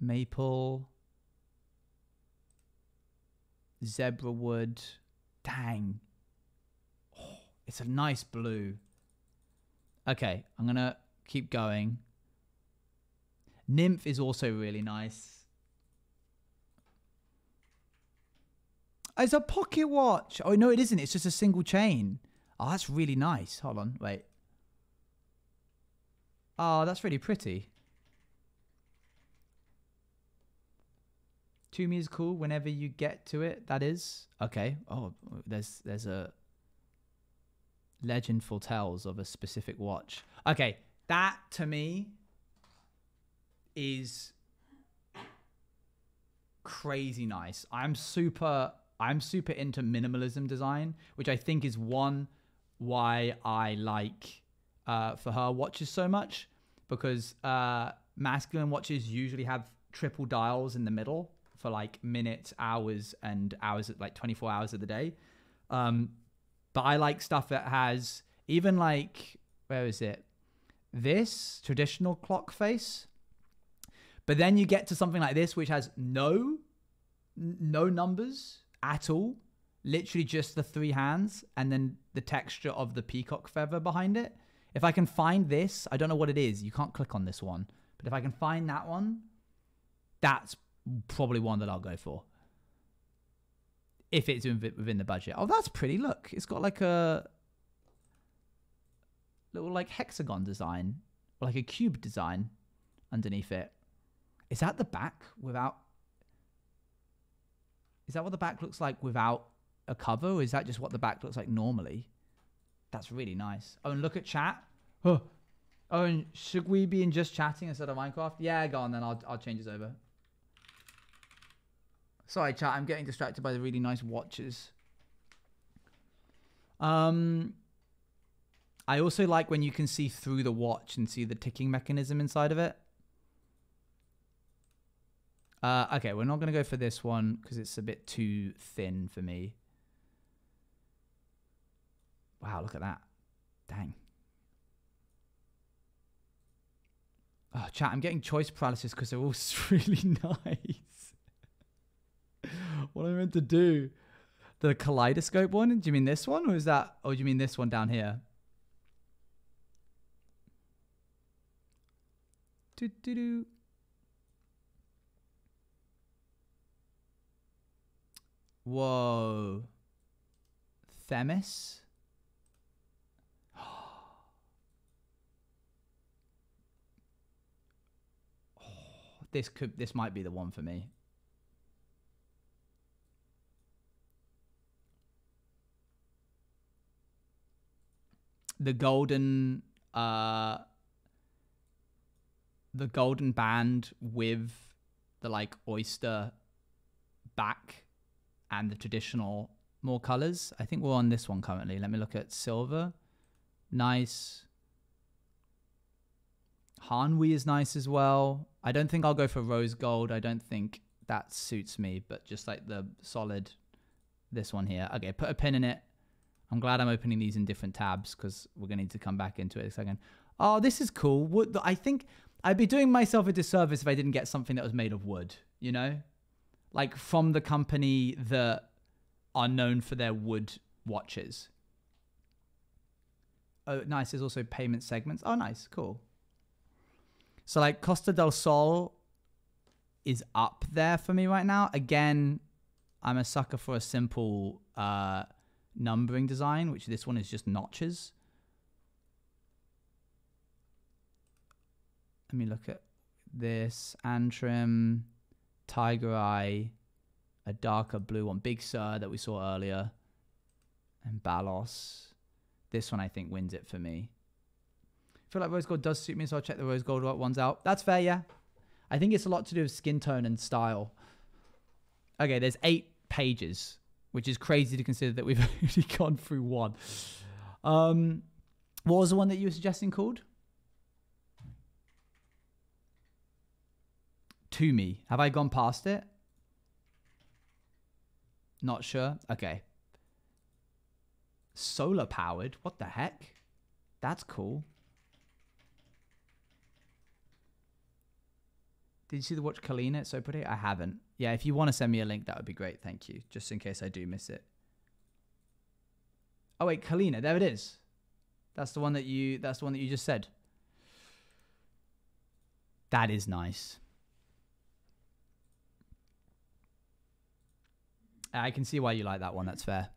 Maple. Zebra wood. Dang. Oh, it's a nice blue. Okay, I'm going to keep going. Nymph is also really nice. It's a pocket watch. Oh, no, it isn't. It's just a single chain. Oh, that's really nice. Hold on, wait. Oh, that's really pretty. 2 meters cool whenever you get to it, that is. Okay. Oh, there's a legend foretells of a specific watch. Okay, that to me is crazy nice. I'm super into minimalism design, which I think is one why I like for her watches so much, because masculine watches usually have triple dials in the middle for like minutes, hours, and hours at like 24 hours of the day. But I like stuff that has Even like, where is it? This traditional clock face. But then you get to something like this, which has no numbers at all. Literally just the 3 hands and then the texture of the peacock feather behind it. If I can find this, I don't know what it is. You can't click on this one. But if I can find that one, that's probably one that I'll go for. If it's within the budget. Oh, that's pretty. Look, it's got like a little like hexagon design. Or like a cube design underneath it. Is that the back without... Is that what the back looks like without a cover? Or is that just what the back looks like normally? That's really nice. Oh, and look at chat. Oh, and should we be in just chatting instead of Minecraft? Yeah, go on then. I'll change this over. Sorry, chat. I'm getting distracted by the really nice watches. I also like when you can see through the watch and see the ticking mechanism inside of it. Okay, we're not going to go for this one because it's a bit too thin for me. Wow, look at that. Dang. Oh, chat, I'm getting choice paralysis because they're all really nice. What am I meant to do? The kaleidoscope one? Do you mean this one? Or is that... Or do you mean this one down here? Do-do-do. Whoa. Themis? This might be the one for me. The golden band with the like oyster back and the traditional more colors. I think we're on this one currently. Let me look at silver. Nice. Hanwi is nice as well. I don't think I'll go for rose gold. I don't think that suits me, but just like the solid, this one here. Okay, put a pin in it. I'm glad I'm opening these in different tabs because we're going to need to come back into it in a second. Oh, this is cool. I think I'd be doing myself a disservice if I didn't get something that was made of wood, you know? Like from the company that are known for their wood watches. Oh, nice. There's also payment segments. Oh, nice. Cool. So like Costa del Sol is up there for me right now. Again, I'm a sucker for a simple numbering design, which this one is just notches. Let me look at this. Antrim, Tiger Eye, a darker blue one. Big Sur that we saw earlier. And Balos. This one I think wins it for me. I feel like rose gold does suit me, so I'll check the rose gold ones out. That's fair, yeah. I think it's a lot to do with skin tone and style. Okay, there's 8 pages, which is crazy to consider that we've only gone through one. What was the one that you were suggesting called? To Me. Have I gone past it? Not sure. Okay. Solar powered. What the heck? That's cool. Did you see the watch Kalina? It's so pretty. I haven't. Yeah, if you want to send me a link, that would be great. Thank you. Just in case I do miss it. Oh wait, Kalina. There it is. That's the one that you just said. That is nice. I can see why you like that one. That's fair.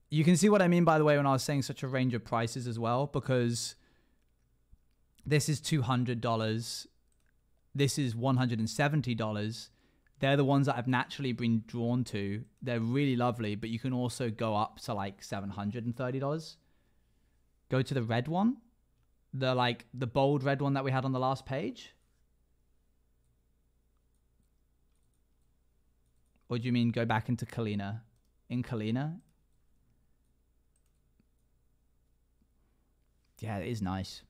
You can see what I mean, by the way, when I was saying such a range of prices as well, because this is $200. This is $170. They're the ones that I've naturally been drawn to. They're really lovely, but you can also go up to like $730. Go to the red one. The bold red one that we had on the last page. Or do you mean go back into Kalina? In Kalina? Yeah, it is nice.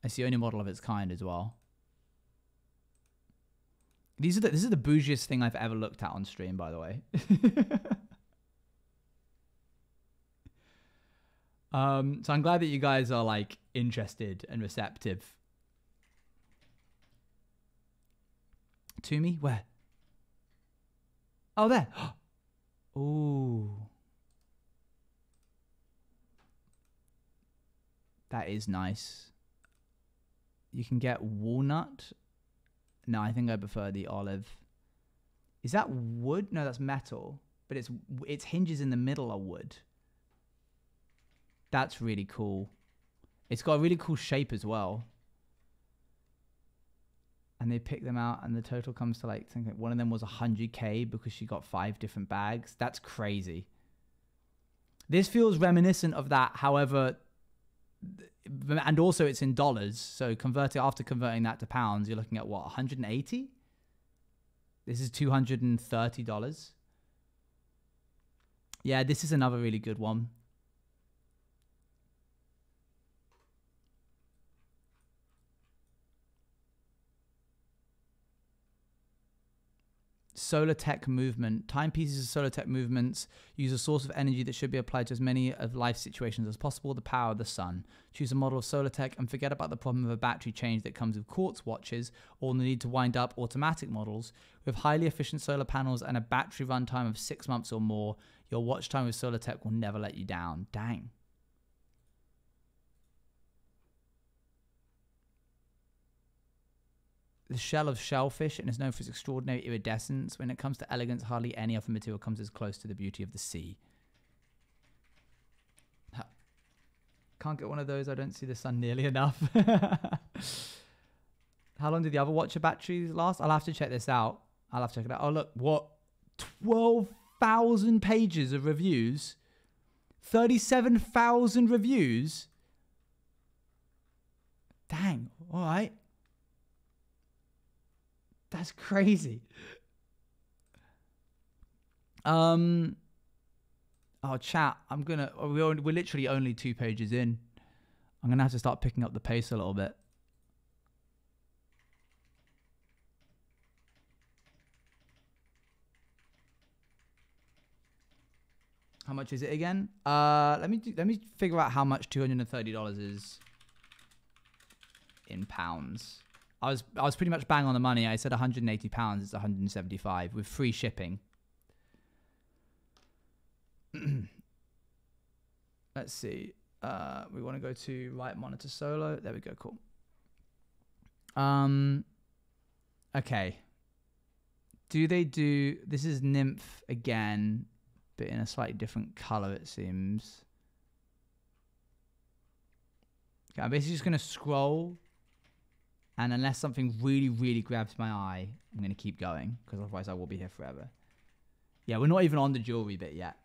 It's the only model of its kind as well. This is the bougiest thing I've ever looked at on stream, by the way. So I'm glad that you guys are like interested and receptive. To me? Where? Oh, there. Ooh. That is nice. You can get walnut. No, I think I prefer the olive. Is that wood? No, that's metal. But its hinges in the middle are wood. That's really cool. It's got a really cool shape as well. And they pick them out and the total comes to like, one of them was 100K because she got 5 different bags. That's crazy. This feels reminiscent of that. However, and also it's in dollars. So after converting that to pounds, you're looking at what, 180? This is $230. Yeah, this is another really good one. Solar tech movement. Timepieces of solar tech movements use a source of energy that should be applied to as many of life situations as possible, the power of the sun. Choose a model of solar tech and forget about the problem of a battery change that comes with quartz watches or the need to wind up automatic models. With highly efficient solar panels and a battery runtime of 6 months or more, your watch time with solar tech will never let you down. Dang. The shell of shellfish and is known for its extraordinary iridescence. When it comes to elegance, hardly any other material comes as close to the beauty of the sea. Can't get one of those. I don't see the sun nearly enough. How long did the other watcher batteries last? I'll have to check this out. I'll have to check it out. Oh, look. What? 12,000 pages of reviews? 37,000 reviews? Dang. All right. That's crazy. Oh, chat. We're literally only 2 pages in. I'm gonna have to start picking up the pace a little bit. How much is it again? Let me figure out how much $230 is in pounds. I was pretty much bang on the money. I said 180 pounds. It's 175 with free shipping. Let's see. We want to go to right monitor solo. There we go. Cool. Okay. This is nymph again, but in a slightly different color, it seems. Okay, I'm basically just going to scroll. And unless something really, really grabs my eye, I'm going to keep going. Because otherwise I will be here forever. Yeah, we're not even on the jewelry bit yet.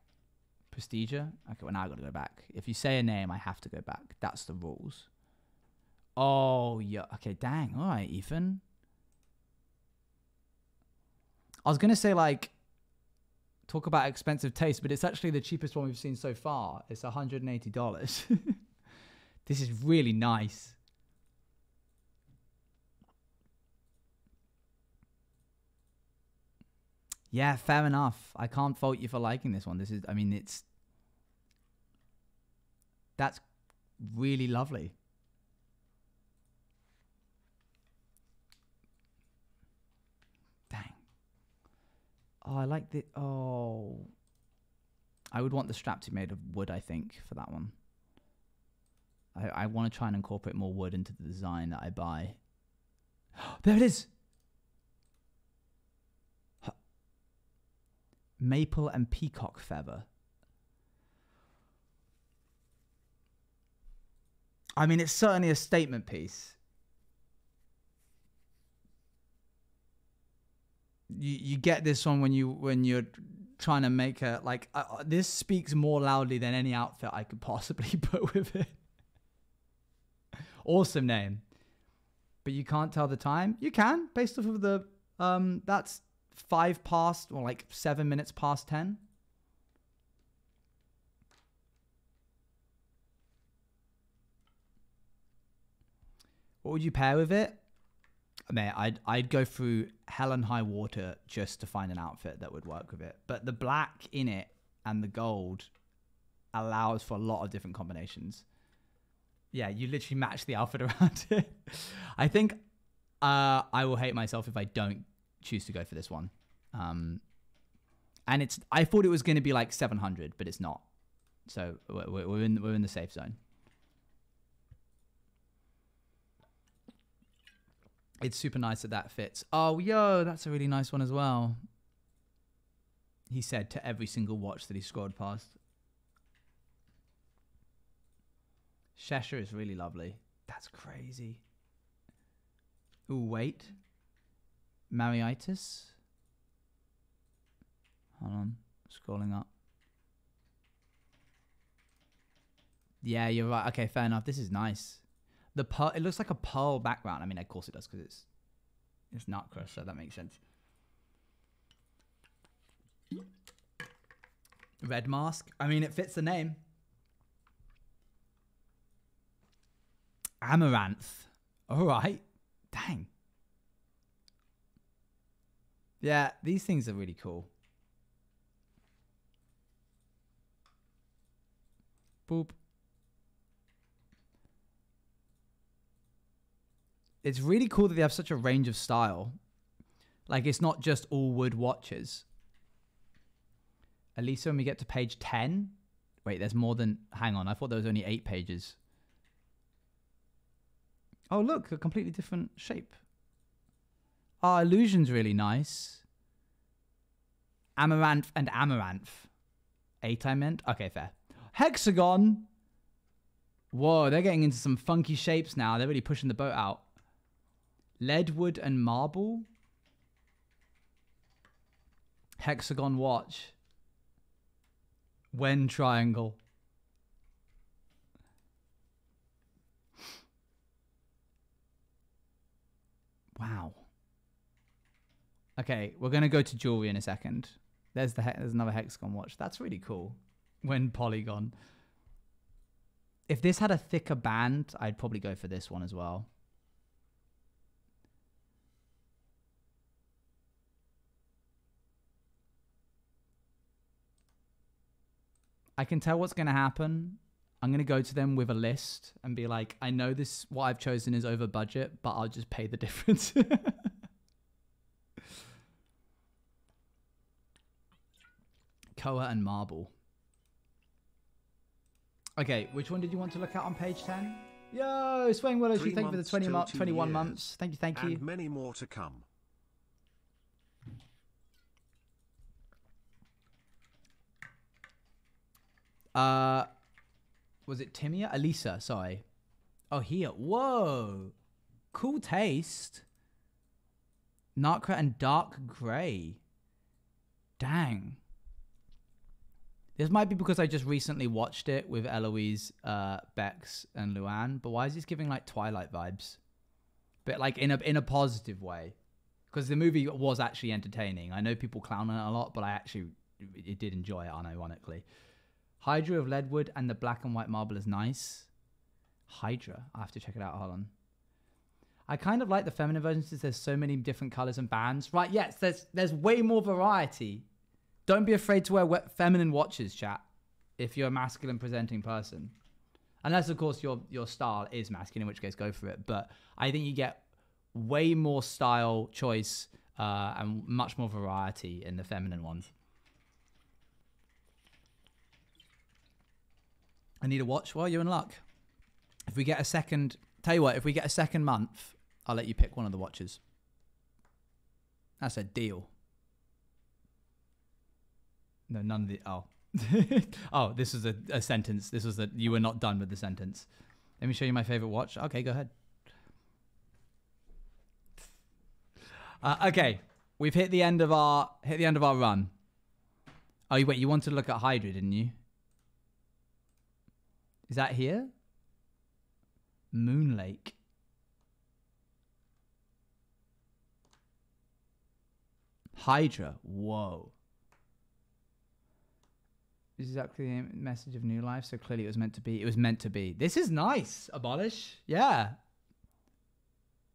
Prestigia? Okay, well now I've got to go back. If you say a name, I have to go back. That's the rules. Oh, yeah. Okay, dang. All right, Ethan. I was going to say, like, talk about expensive taste, but it's actually the cheapest one we've seen so far. It's $180. This is really nice. Yeah, fair enough. I can't fault you for liking this one. That's really lovely. Dang. Oh, I like the, oh. I would want the strap to be made of wood, I think, for that one. I want to try and incorporate more wood into the design that I buy. There it is. Maple and peacock feather. I mean, it's certainly a statement piece. You get this one when you're trying to make a, like, this speaks more loudly than any outfit I could possibly put with it. Awesome name. But you can't tell the time. You can, based off of the that's 5 past, or like 7 minutes past 10. What would you pair with it? I mean, I'd go through hell and high water just to find an outfit that would work with it. But the black in it and the gold, allows for a lot of different combinations. Yeah, you literally match the outfit around it. I think I will hate myself if I don't choose to go for this one. And I thought it was going to be like 700, but it's not. So we're in the safe zone. It's super nice that fits. Oh, yo, that's a really nice one as well. He said to every single watch that he scrolled past. Cheshire is really lovely. That's crazy. Ooh, wait. Mariitis. Hold on. Scrolling up. Yeah, you're right. Okay, fair enough. This is nice. The pearl, it looks like a pearl background. I mean, of course it does because it's nutcracker, so that makes sense. Red mask. I mean, it fits the name. Amaranth. All right. Dang. Yeah, these things are really cool. Boop. It's really cool that they have such a range of style. Like, it's not just all wood watches. Elisa, when we get to page 10... Wait, there's more than... Hang on, I thought there was only 8 pages. Oh, look, a completely different shape. Oh, Illusion's really nice. Amaranth and Amaranth. 8, I meant? Okay, fair. Hexagon! Whoa, they're getting into some funky shapes now. They're really pushing the boat out. Leadwood and marble. Hexagon watch. When triangle. Wow. Okay, we're going to go to jewelry in a second. There's another hexagon watch. That's really cool. When polygon. If this had a thicker band, I'd probably go for this one as well. I can tell what's going to happen. I'm going to go to them with a list and be like, I know this, what I've chosen is over budget, but I'll just pay the difference. Koa and marble. Okay, which one did you want to look at on page 10? Yo, Swaying Willow, thank you for the 21 months. Thank you. And many more to come. Was it Timia? Elisa, sorry. Oh, here. Whoa. Cool taste. Nutcracker and dark grey. Dang. This might be because I just recently watched it with Eloise, Bex, and Luann. But why is this giving like Twilight vibes? But like in a positive way. Because the movie was actually entertaining. I know people clown on it a lot, but I did enjoy it unironically. Hydra of Leadwood and the black and white marble is nice. Hydra. I have to check it out. Hold on. I kind of like the feminine version since there's so many different colors and bands. Right, yes, there's way more variety. Don't be afraid to wear feminine watches, chat, if you're a masculine presenting person. Unless, of course, your style is masculine, in which case go for it. But I think you get way more style choice and much more variety in the feminine ones. I need a watch. Well, you're in luck. If we get a second... Tell you what, if we get a second month, I'll let you pick one of the watches. That's a deal. No, none of the... Oh. Oh, this was a sentence. This was a... You were not done with the sentence. Let me show you my favorite watch. Okay, go ahead. Okay. We've hit the end of our run. Oh, wait, you wanted to look at Hydra, didn't you? Is that here? Moon Lake. Hydra. Whoa. This is exactly the message of New Life. So clearly it was meant to be. It was meant to be. This is nice, Abolish. Yeah.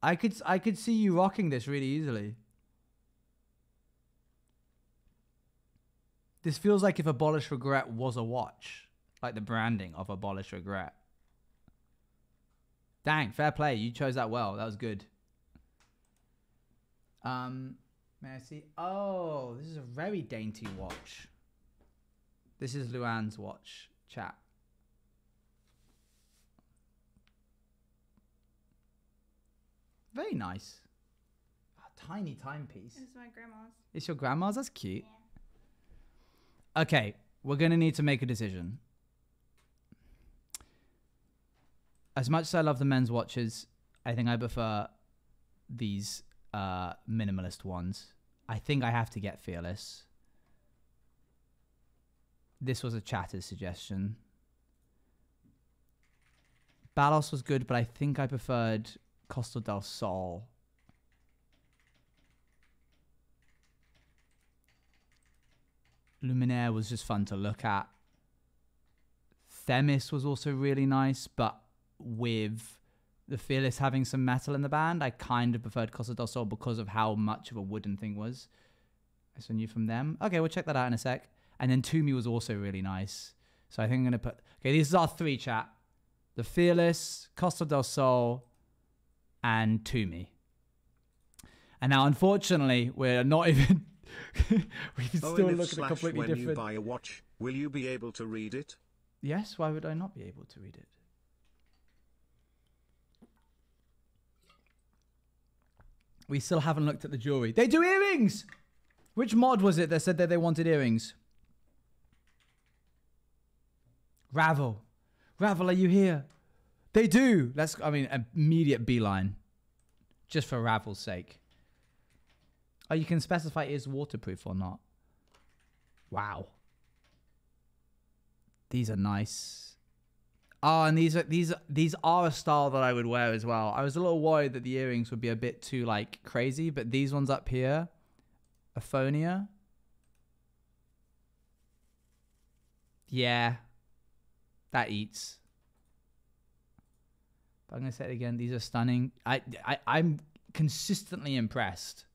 I could see you rocking this really easily. This feels like if Abolish Regret was a watch. Like the branding of Abolish Regret. Dang, fair play. You chose that well. That was good. May I see? Oh, this is a very dainty watch. This is Luann's watch, chat. Very nice. A tiny timepiece. It's my grandma's. It's your grandma's? That's cute. Yeah. Okay, we're going to need to make a decision. As much as I love the men's watches, I think I prefer these minimalist ones. I think I have to get Fearless. This was a chatter's suggestion. Balos was good, but I think I preferred Costa del Sol. Luminaire was just fun to look at. Themis was also really nice, but with the Fearless having some metal in the band, I kind of preferred Costa del Sol because of how much of a wooden thing was. I saw new from them. Okay, we'll check that out in a sec. And then Toomey was also really nice. So I think I'm going to put... Okay, these are our three, chat. The Fearless, Costa del Sol, and Toomey. And now, unfortunately, we're not even... we can still look at a completely when different... you buy a watch, will you be able to read it? Yes, why would I not be able to read it? We still haven't looked at the jewelry. They do earrings! Which mod was it that said that they wanted earrings? Ravel. Ravel, are you here? They do. Immediate beeline. Just for Ravel's sake. Oh, you can specify is waterproof or not. Wow. These are nice. Oh, and these are a style that I would wear as well. I was a little worried that the earrings would be a bit too like crazy, but these ones up here, Aphonia. Yeah. That eats. But I'm gonna say it again. These are stunning. I'm consistently impressed.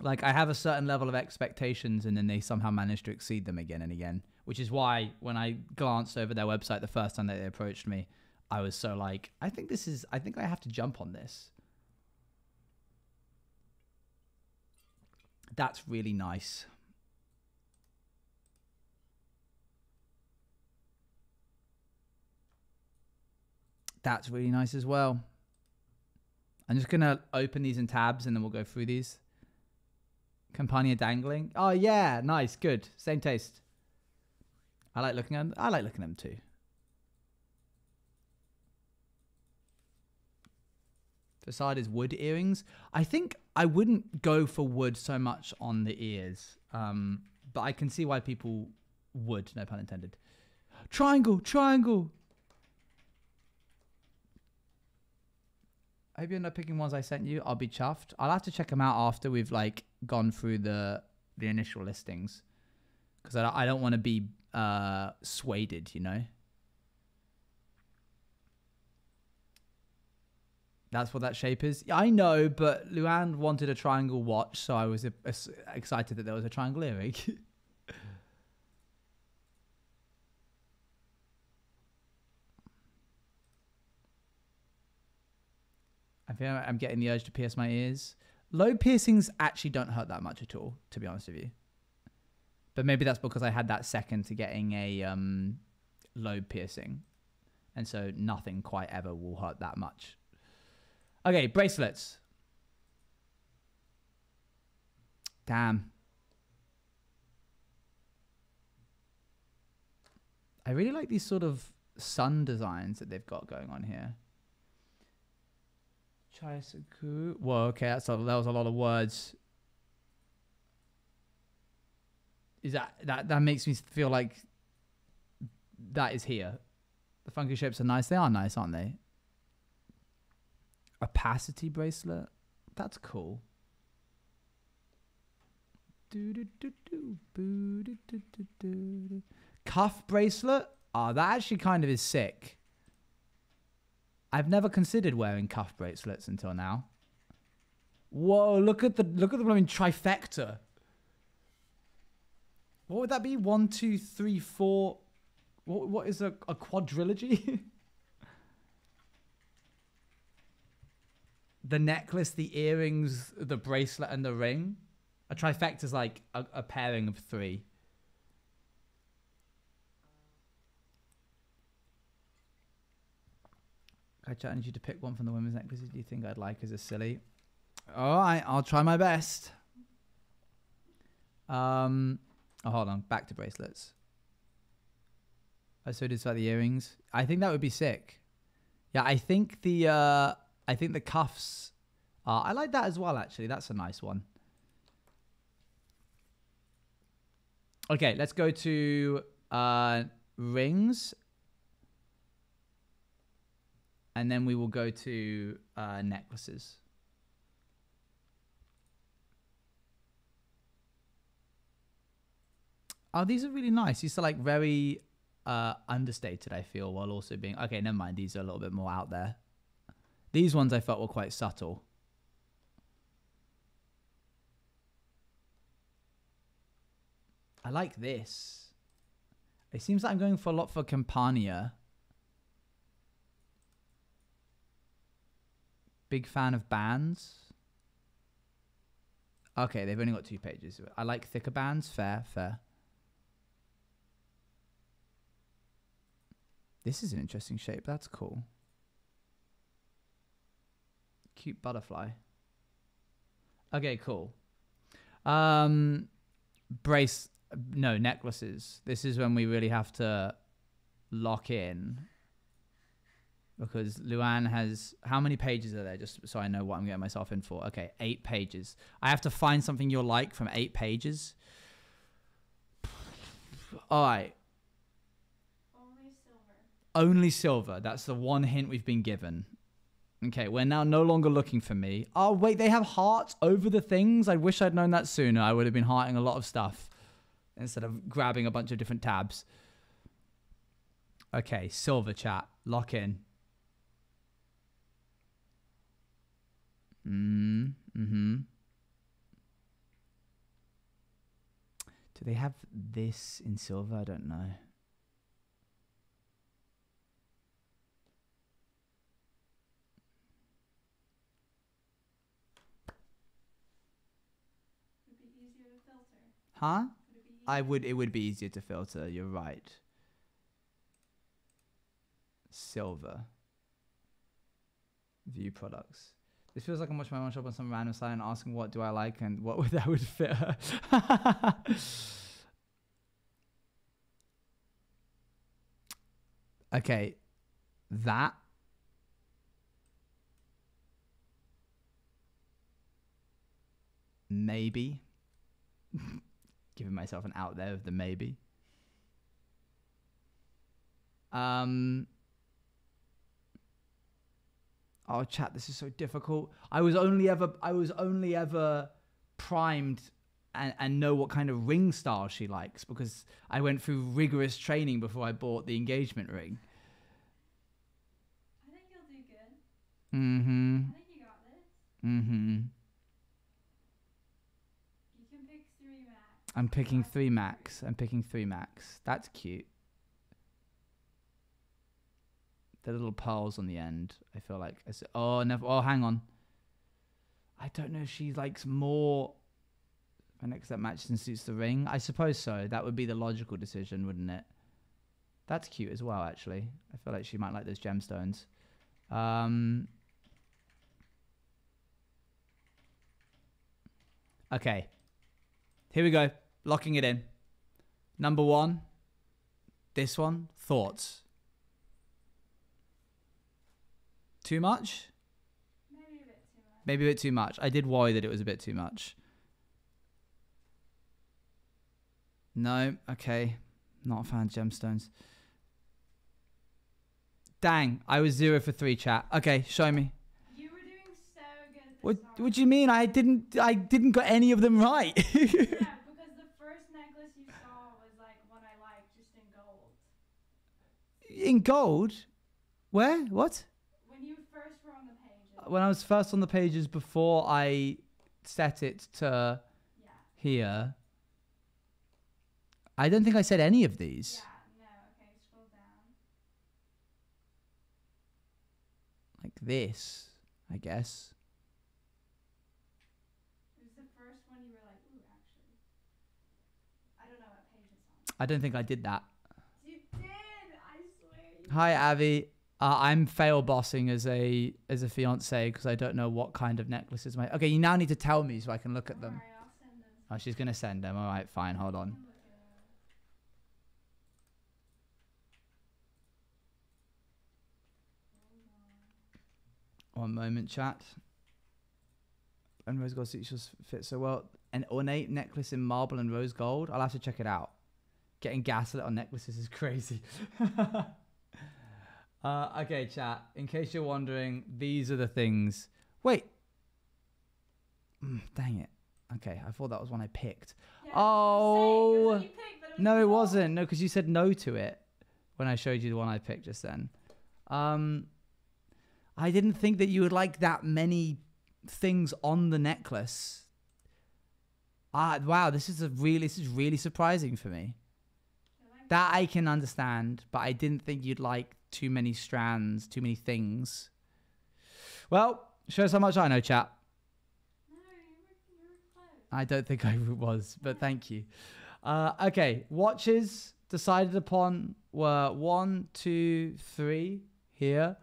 Like, I have a certain level of expectations, and then they somehow manage to exceed them again and again. Which is why, when I glanced over their website the first time that they approached me, I was so like, I think I have to jump on this. That's really nice. That's really nice as well. I'm just going to open these in tabs and then we'll go through these. Campania dangling. Oh, yeah. Nice. Good. Same taste. I like looking at them. I like looking at them too. Facade is wood earrings. I think I wouldn't go for wood so much on the ears. But I can see why people would. No pun intended. Triangle. Triangle. I hope you end up picking ones I sent you. I'll be chuffed. I'll have to check them out after we've like gone through the initial listings, because I don't want to be swayed, you know. That's what that shape is. I know, but Luann wanted a triangle watch, so I was excited that there was a triangle earring. I feel like I'm getting the urge to pierce my ears. Lobe piercings actually don't hurt that much at all, to be honest with you. But maybe that's because I had that second to getting a lobe piercing. And so nothing quite ever will hurt that much. Okay, bracelets. Damn. I really like these sort of sun designs that they've got going on here. Chaisaku. Whoa, okay, that was a lot of words. Is that makes me feel like that is here. The funky shapes are nice. They are nice, aren't they? Opacity bracelet. That's cool. Cuff bracelet. Oh, that actually kind of is sick. I've never considered wearing cuff bracelets until now. Whoa, look at the blooming trifecta. What would that be? 1, 2, 3, 4, What is a quadrilogy? The necklace, the earrings, the bracelet, and the ring. A trifecta is like a pairing of 3. I challenge you to pick one from the women's necklaces you think I'd like as a silly. All right, I'll try my best. Oh, hold on. Back to bracelets. Oh, so it is about the earrings. I think that would be sick. Yeah, I think the cuffs. I like that as well. Actually, that's a nice one. Okay, let's go to rings, and then we will go to necklaces. Oh, these are really nice. These are like very understated, I feel, while also being... Okay, never mind. These are a little bit more out there. These ones I felt were quite subtle. I like this. It seems like I'm going for a lot for Campania. Big fan of bands. Okay, they've only got 2 pages. I like thicker bands. Fair, fair. This is an interesting shape. That's cool. Cute butterfly. Okay, cool. Necklaces. This is when we really have to lock in. Because Luann has... How many pages are there? Just so I know what I'm getting myself in for. Okay, 8 pages. I have to find something you'll like from 8 pages. All right. Only silver. That's the one hint we've been given. Okay, we're now no longer looking for me. Oh, wait, they have hearts over the things? I wish I'd known that sooner. I would have been hearting a lot of stuff instead of grabbing a bunch of different tabs. Okay, silver chat. Lock in. Mm-hmm. Do they have this in silver? I don't know. Huh? It would be easier to filter. You're right. Silver. View products. This feels like I'm watching my one shop on some random site and asking what do I like and what that would fit her. Okay. That. Maybe. Giving myself an out there of the maybe. Oh, chat, this is so difficult. I was only ever primed and know what kind of ring style she likes because I went through rigorous training before I bought the engagement ring. I think you'll do good. Mm-hmm. I think you got this. Mm-hmm. You can pick 3 max. I'm picking 3 max. I'm picking 3 max. That's cute. The little pearls on the end, I feel like. Oh, never. Oh, hang on. I don't know if she likes more a necklace that matches and suits the ring. I suppose so. That would be the logical decision, wouldn't it? That's cute as well, actually. I feel like she might like those gemstones. Okay. Here we go. Locking it in. Number 1. This one. Thoughts. Too much? Maybe a bit too much. Maybe a bit too much. I did worry that it was a bit too much. No. Okay. Not a fan of gemstones. Dang. I was 0 for 3, chat. Okay. Show me. You were doing so good at this. What do you mean? I didn't got any of them right. Yeah, because the first necklace you saw was like one I liked, just in gold. In gold? Where? What? When I was first on the pages before I set it to here, I don't think I said any of these. Yeah, no, okay, scroll like this, I guess. It was the first one you were like, ooh, actually. I don't know what page it's on. I don't think I did that. You did! I swear you Hi, Avi. I'm fail bossing as a fiance because I don't know what kind of necklaces my. Okay, you now need to tell me so I can look at them. Alright, I'll send them. Oh, she's gonna send them. All right, fine. Hold on. Look it up. Hold on. One moment, chat. And rose gold suits fit so well. An ornate necklace in marble and rose gold. I'll have to check it out. Getting gaslit on necklaces is crazy. Okay, chat. In case you're wondering, these are the things. Wait. Dang it. Okay, I thought that was one I picked. Yeah, Oh. I was gonna say, it was what you picked, but it was No, it wrong. wasn't. No, because you said no to it when I showed you the one I picked just then. I didn't think that you would like that many things on the necklace. Wow, this is really surprising for me. I like That I can understand, but I didn't think you'd like too many strands, too many things. Well, shows how much I know, chat. No, you were close. I don't think I was, but thank you. Okay, watches decided upon were 1, 2, 3 here.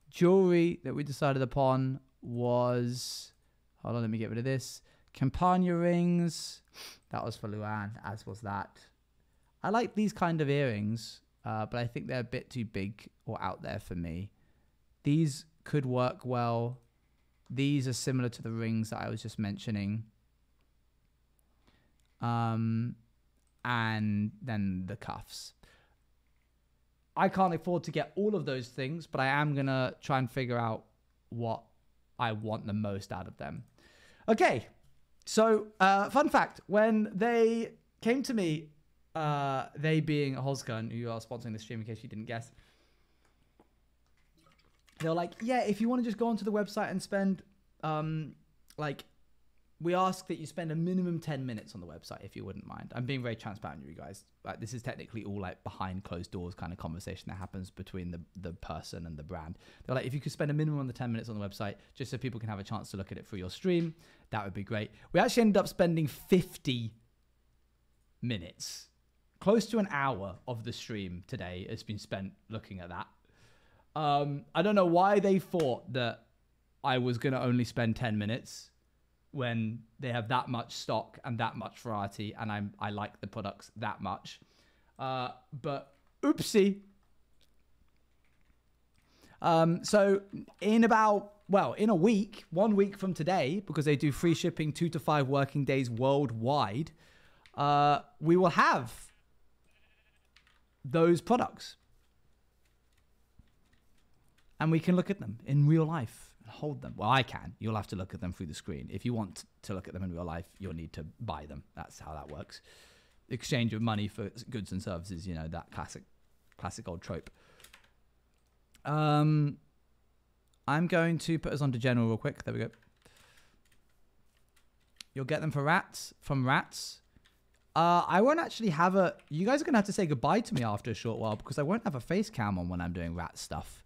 Jewelry that we decided upon was, hold on, let me get rid of this. Campania rings. That was for Luann, as was that. I like these kind of earrings, but I think they're a bit too big or out there for me. These could work well. These are similar to the rings that I was just mentioning. And then the cuffs. I can't afford to get all of those things, but I am going to try and figure out what I want the most out of them. Okay, so fun fact. When they came to me, they being Hoskan, who are sponsoring the stream in case you didn't guess, they were like, yeah, if you want to just go onto the website and spend, we ask that you spend a minimum 10 minutes on the website, if you wouldn't mind. I'm being very transparent with you guys. This is technically all like behind closed doors kind of conversation that happens between the person and the brand. They're like, if you could spend a minimum of the 10 minutes on the website, just so people can have a chance to look at it through your stream, that would be great. We actually ended up spending 50 minutes. Close to an hour of the stream today has been spent looking at that. I don't know why they thought that I was going to only spend 10 minutes when they have that much stock and that much variety, and I like the products that much. But oopsie. So in a week, 1 week from today, because they do free shipping 2 to 5 working days worldwide, we will have those products. And we can look at them in real life. Hold them. Well, I can. You'll have to look at them through the screen. If you want to look at them in real life, you'll need to buy them. That's how that works. Exchange of money for goods and services, you know, that classic old trope. I'm going to put us onto general real quick. There we go. You'll get them from Rats. I won't actually have you guys are going to have to say goodbye to me after a short while because I won't have a face cam on when I'm doing rat stuff.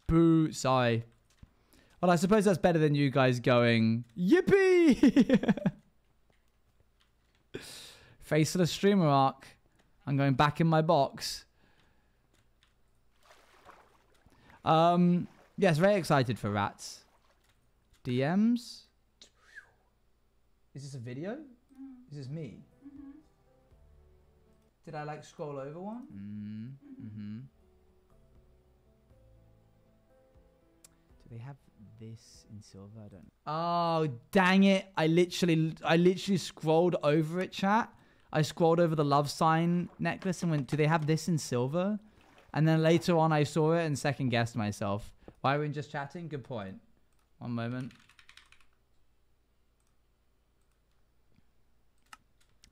Boo, sigh. Well, I suppose that's better than you guys going, yippee! Faceless streamer arc. I'm going back in my box. Yes, very excited for Rats. DMs? Is this a video? Is this me? Did I like scroll over one? Do they have this in silver? I don't know. Oh, dang it. I literally scrolled over it, chat. I scrolled over the love sign necklace and went, do they have this in silver? And then later on I saw it and second guessed myself. Why are we just chatting? Good point. One moment.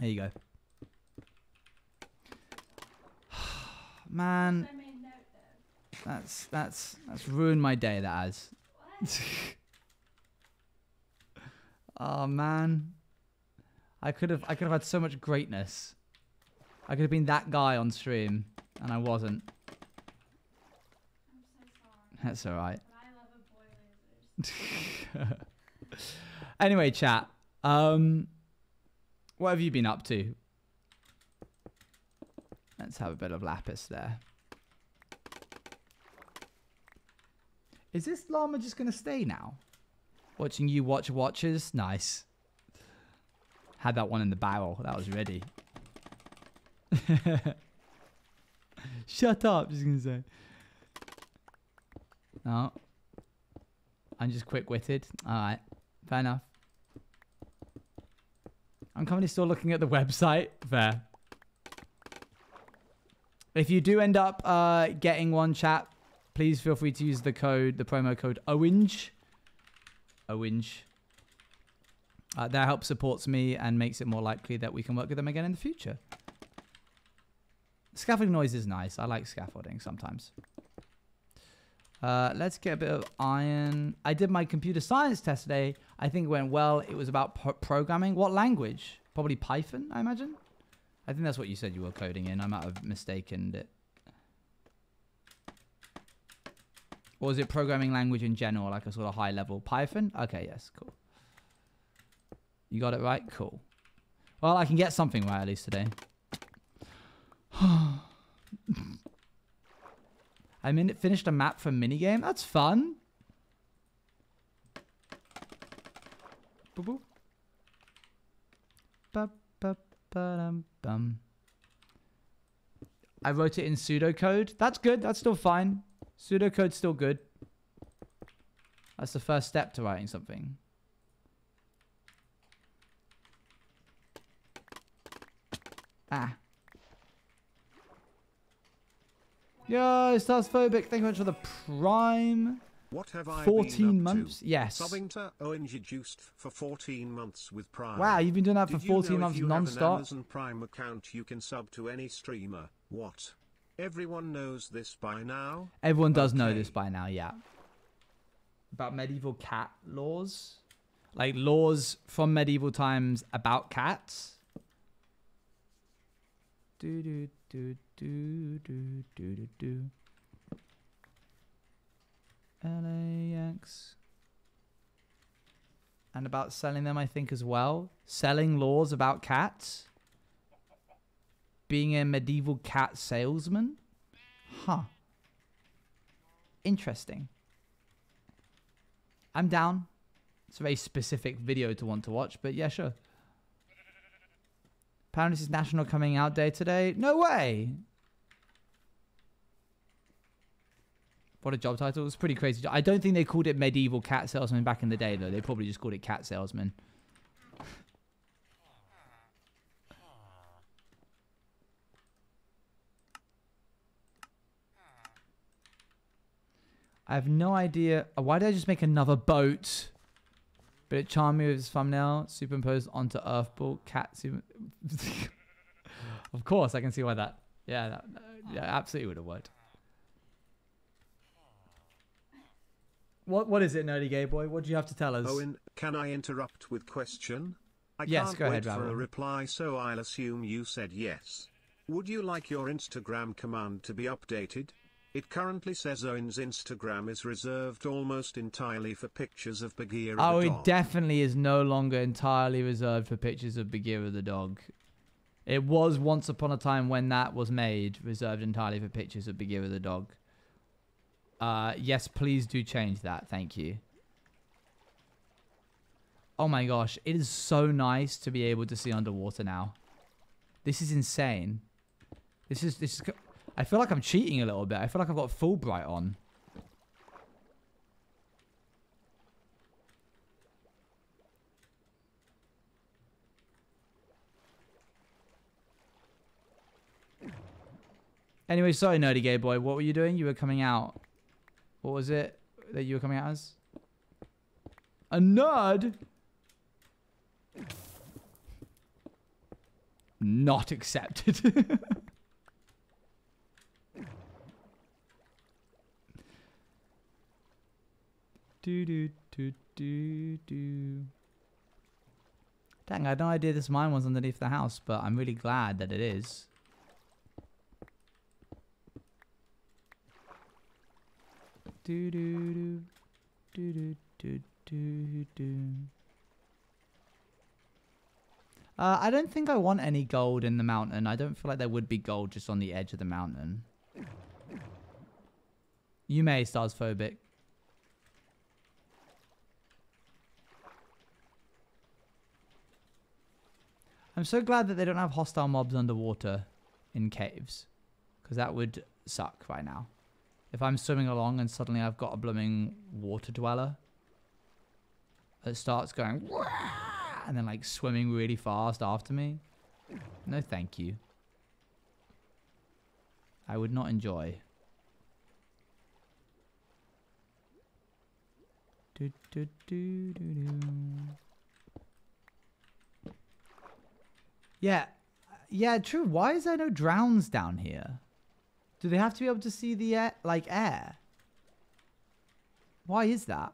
There you go. Man, I made note though. that's ruined my day. That has. What? Oh man, I could have had so much greatness. I could have been that guy on stream, and I wasn't. I'm so sorry. That's all right. But I love a boy losers. Anyway, chat. What have you been up to? Let's have a bit of lapis there. Is this llama just going to stay now? Watching you watch watches? Nice. Had that one in the barrel. That was ready. Shut up, just going to say. No. I'm just quick-witted. Alright. Fair enough. I'm currently still looking at the website. Fair. If you do end up getting one, chat, please feel free to use the promo code OWENGE. OWENGE. That helps supports me and makes it more likely that we can work with them again in the future. Scaffolding noise is nice. I like scaffolding sometimes. Let's get a bit of iron. I did my computer science test today. I think it went well. It was about programming. What language? Probably Python, I imagine. I think that's what you said you were coding in. I might have mistaken it. Or is it programming language in general, like a sort of high level? Python? Okay, yes, cool. You got it right? Cool. Well, I can get something right at least today. I finished a map for minigame. That's fun. Boop, boop. Ba, ba, ba, dum, bum. I wrote it in pseudocode. That's good. That's still fine. Pseudocode's still good. That's the first step to writing something. Ah. Yo, Stars Phobic, thank you much for the prime. What have I 14 been up months? To? Yes. Subbing to Owen juiced for 14 months with Prime. Wow, you've been doing that for Did 14 you know months if you have an non-stop? Amazon Prime account, you can sub to any streamer. What? Everyone knows this by now? Everyone does know this by now, yeah. About medieval cat laws. Like laws from medieval times about cats. Do do do do do do do do. LAX. And about selling them, I think, as well. Selling laws about cats. Being a medieval cat salesman. Huh. Interesting. I'm down. It's a very specific video to want to watch, but yeah, sure. Apparently this is National Coming Out Day today. No way! What a job title. It's pretty crazy. I don't think they called it medieval cat salesman back in the day, though. They probably just called it cat salesman. I have no idea. Why did I just make another boat? But it charmed me with his thumbnail. Superimposed onto Earthball. Cat super... Of course, I can see why that... Yeah, yeah, absolutely would have worked. What is it, Nerdy Gay Boy? What do you have to tell us? Owen, can I interrupt with question? I Yes, can't go ahead, wait for Ravel. a reply, so I'll assume you said yes. Would you like your Instagram command to be updated? It currently says Owen's Instagram is reserved almost entirely for pictures of Bagheera the Oh, dog. it definitely is no longer entirely reserved for pictures of Bagheera the dog. It was once upon a time when that was made, reserved entirely for pictures of Bagheera the dog. Yes, please do change that. Thank you. Oh my gosh, it is so nice to be able to see underwater now. This is insane. This is. I feel like I'm cheating a little bit. I feel like I've got Fulbright on. Anyway, sorry, Nerdy Gay Boy. What were you doing? You were coming out. What was it that you were coming out as? A nerd? Not accepted. do do do do do. Dang, I had no idea this mine was underneath the house, but I'm really glad that it is. Do do do do do do do. I don't think I want any gold in the mountain. I don't feel like there would be gold just on the edge of the mountain. You may, Stars Phobic. I'm so glad that they don't have hostile mobs underwater in caves. Because that would suck right now. If I'm swimming along and suddenly I've got a blooming water dweller that starts going Wah! And then like swimming really fast after me. No thank you. I would not enjoy. Do, do, do, do, do. Yeah. Yeah, true. Why is there no drowns down here? Do they have to be able to see the air, like air? Why is that?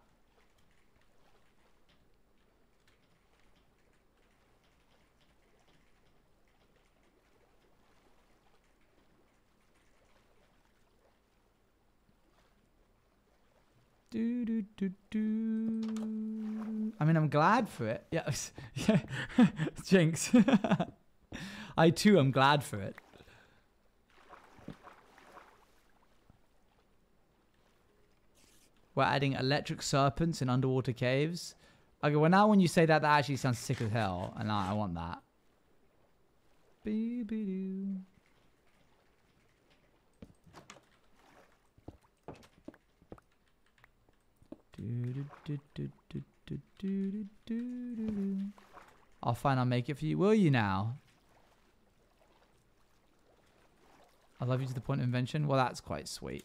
Do, do, do, do. I mean, I'm glad for it. Yeah, yeah. Jinx. I too am glad for it. We're adding electric serpents in underwater caves. Okay, well now when you say that, that actually sounds sick as hell, and I want that. Bee-bee-doo. I'll find I'll make it for you. Will you now? I love you to the point of invention. Well, that's quite sweet.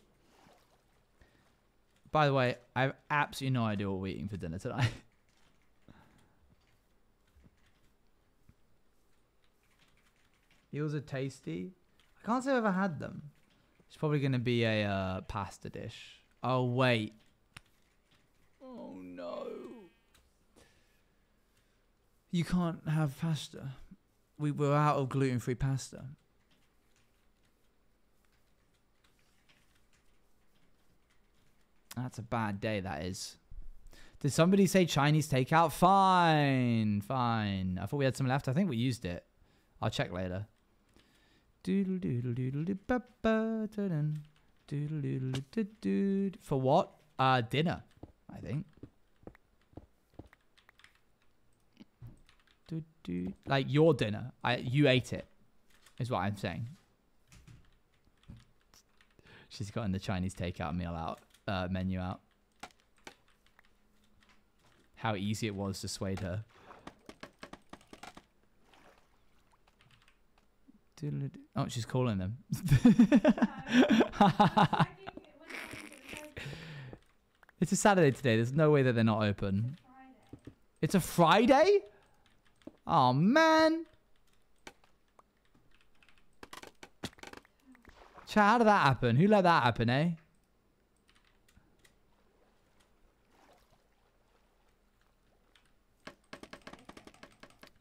By the way, I have absolutely no idea what we're eating for dinner tonight. Eels are tasty. I can't say I've ever had them. It's probably going to be a pasta dish. Oh, wait. Oh, no. You can't have pasta. We were out of gluten-free pasta. That's a bad day, that is. Did somebody say Chinese takeout? Fine, fine. I thought we had some left. I think we used it. I'll check later. For what? Dinner, I think. Like your dinner. You ate it, is what I'm saying. She's gotten the Chinese takeout meal out. Menu out. How easy it was to sway her. Oh, she's calling them. It's a Saturday today. There's no way that they're not open. It's a Friday? Oh, man. Chat, how did that happen? Who let that happen, eh?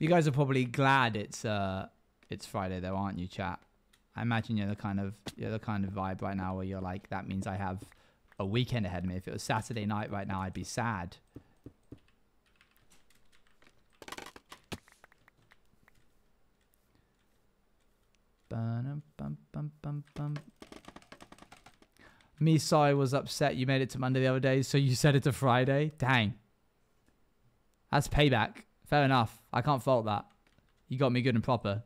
You guys are probably glad it's Friday though, aren't you, chat? I imagine you're the kind of vibe right now where you're like, that means I have a weekend ahead of me. If it was Saturday night right now, I'd be sad. Misai was upset you made it to Monday the other day, so you said it's a Friday? Dang. That's payback. Fair enough. I can't fault that. You got me good and proper.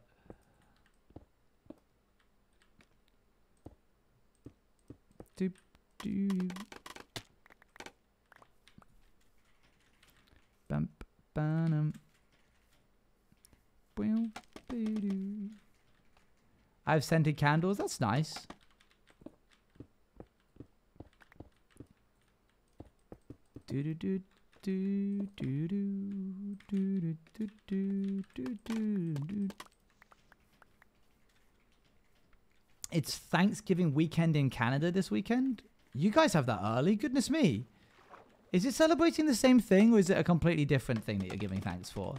Doop, doop. Bump, banum. I have scented candles. That's nice. Do do do. It's Thanksgiving weekend in Canada this weekend. You guys have that early? Goodness me. Is it celebrating the same thing or is it a completely different thing that you're giving thanks for?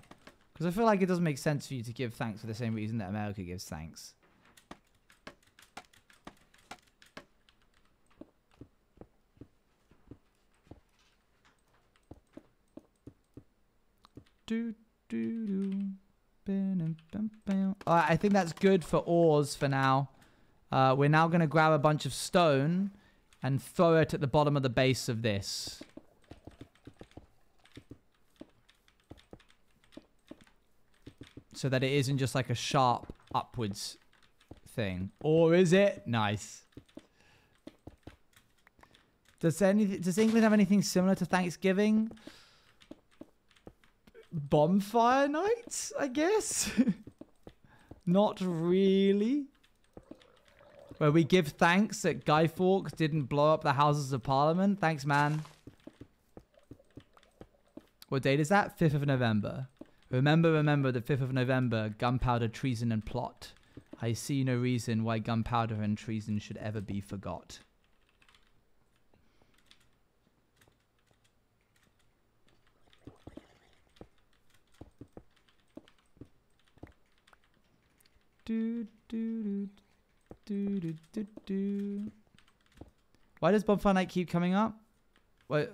Because I feel like it doesn't make sense for you to give thanks for the same reason that America gives thanks. I think that's good for ores for now. We're now going to grab a bunch of stone and throw it at the bottom of the base of this. So that it isn't just like a sharp upwards thing. Or is it? Nice. Does England have anything similar to Thanksgiving? Bonfire nights, I guess? Not really. Where we give thanks that Guy Fawkes didn't blow up the Houses of Parliament. Thanks, man. What date is that? 5th of November. Remember the 5th of November, gunpowder, treason, and plot. I see no reason why gunpowder and treason should ever be forgot. Why does Bonfire Night keep coming up? Well,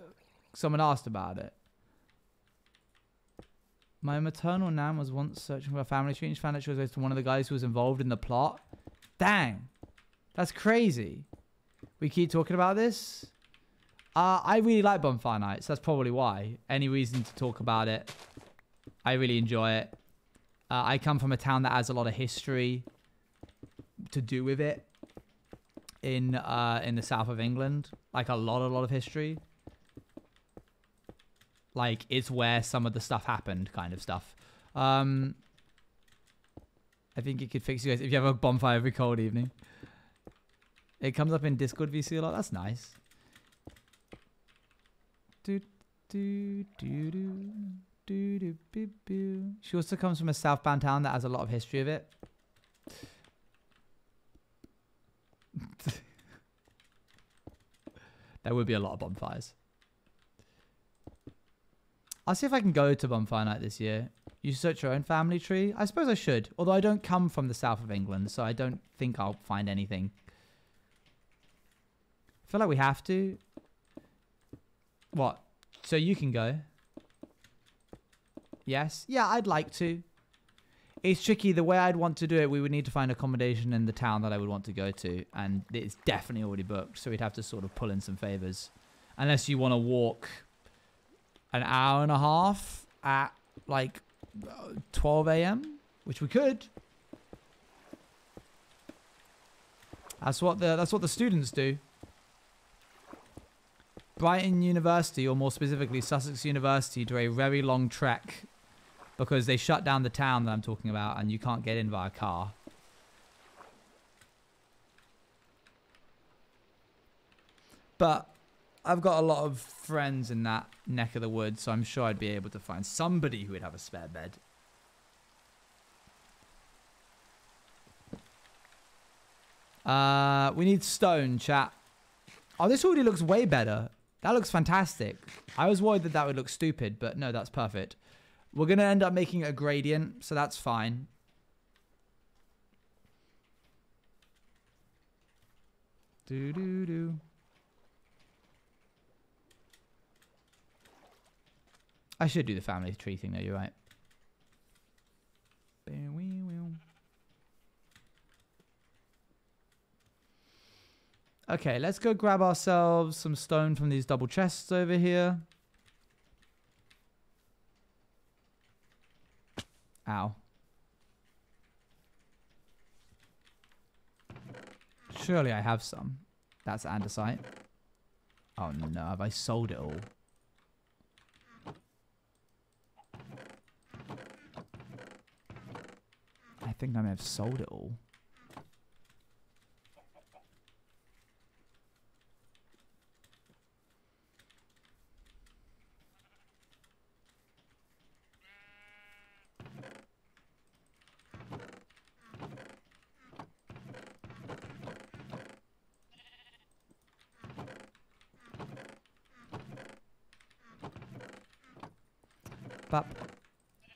someone asked about it. My maternal nan was once searching for a family tree and she found out she was to one of the guys who was involved in the plot. Dang. That's crazy. We keep talking about this. I really like Bonfire Nights. That's probably why. Any reason to talk about it. I really enjoy it. I come from a town that has a lot of history to do with it in the south of England. Like a lot of history. Like, it's where some of the stuff happened, kind of stuff. I think it could fix you guys if you have a bonfire every cold evening. It comes up in Discord VC a lot. That's nice. She also comes from a southbound town that has a lot of history of it. There would be a lot of bonfires. I'll see if I can go to Bonfire Night this year. You search your own family tree? I suppose I should. Although I don't come from the south of England, so I don't think I'll find anything. I feel like we have to. What? So you can go? Yes? Yeah, I'd like to. It's tricky. The way I'd want to do it, we would need to find accommodation in the town that I would want to go to. And it's definitely already booked, so we'd have to sort of pull in some favors. Unless you want to walk an hour and a half at like 12 a.m., which we could. That's what the students do. Brighton University, or more specifically Sussex University, do a very long trek because they shut down the town that I'm talking about and you can't get in via car. But I've got a lot of friends in that neck of the woods, so I'm sure I'd be able to find somebody who would have a spare bed. We need stone, chat. Oh, this already looks way better. That looks fantastic. I was worried that that would look stupid, but no, that's perfect. We're going to end up making a gradient, so that's fine. Do-do-do. I should do the family tree thing though, you're right. Okay, let's go grab ourselves some stone from these double chests over here. Ow. Surely I have some. That's andesite. Oh no, have I sold it all? I think I may have sold it all.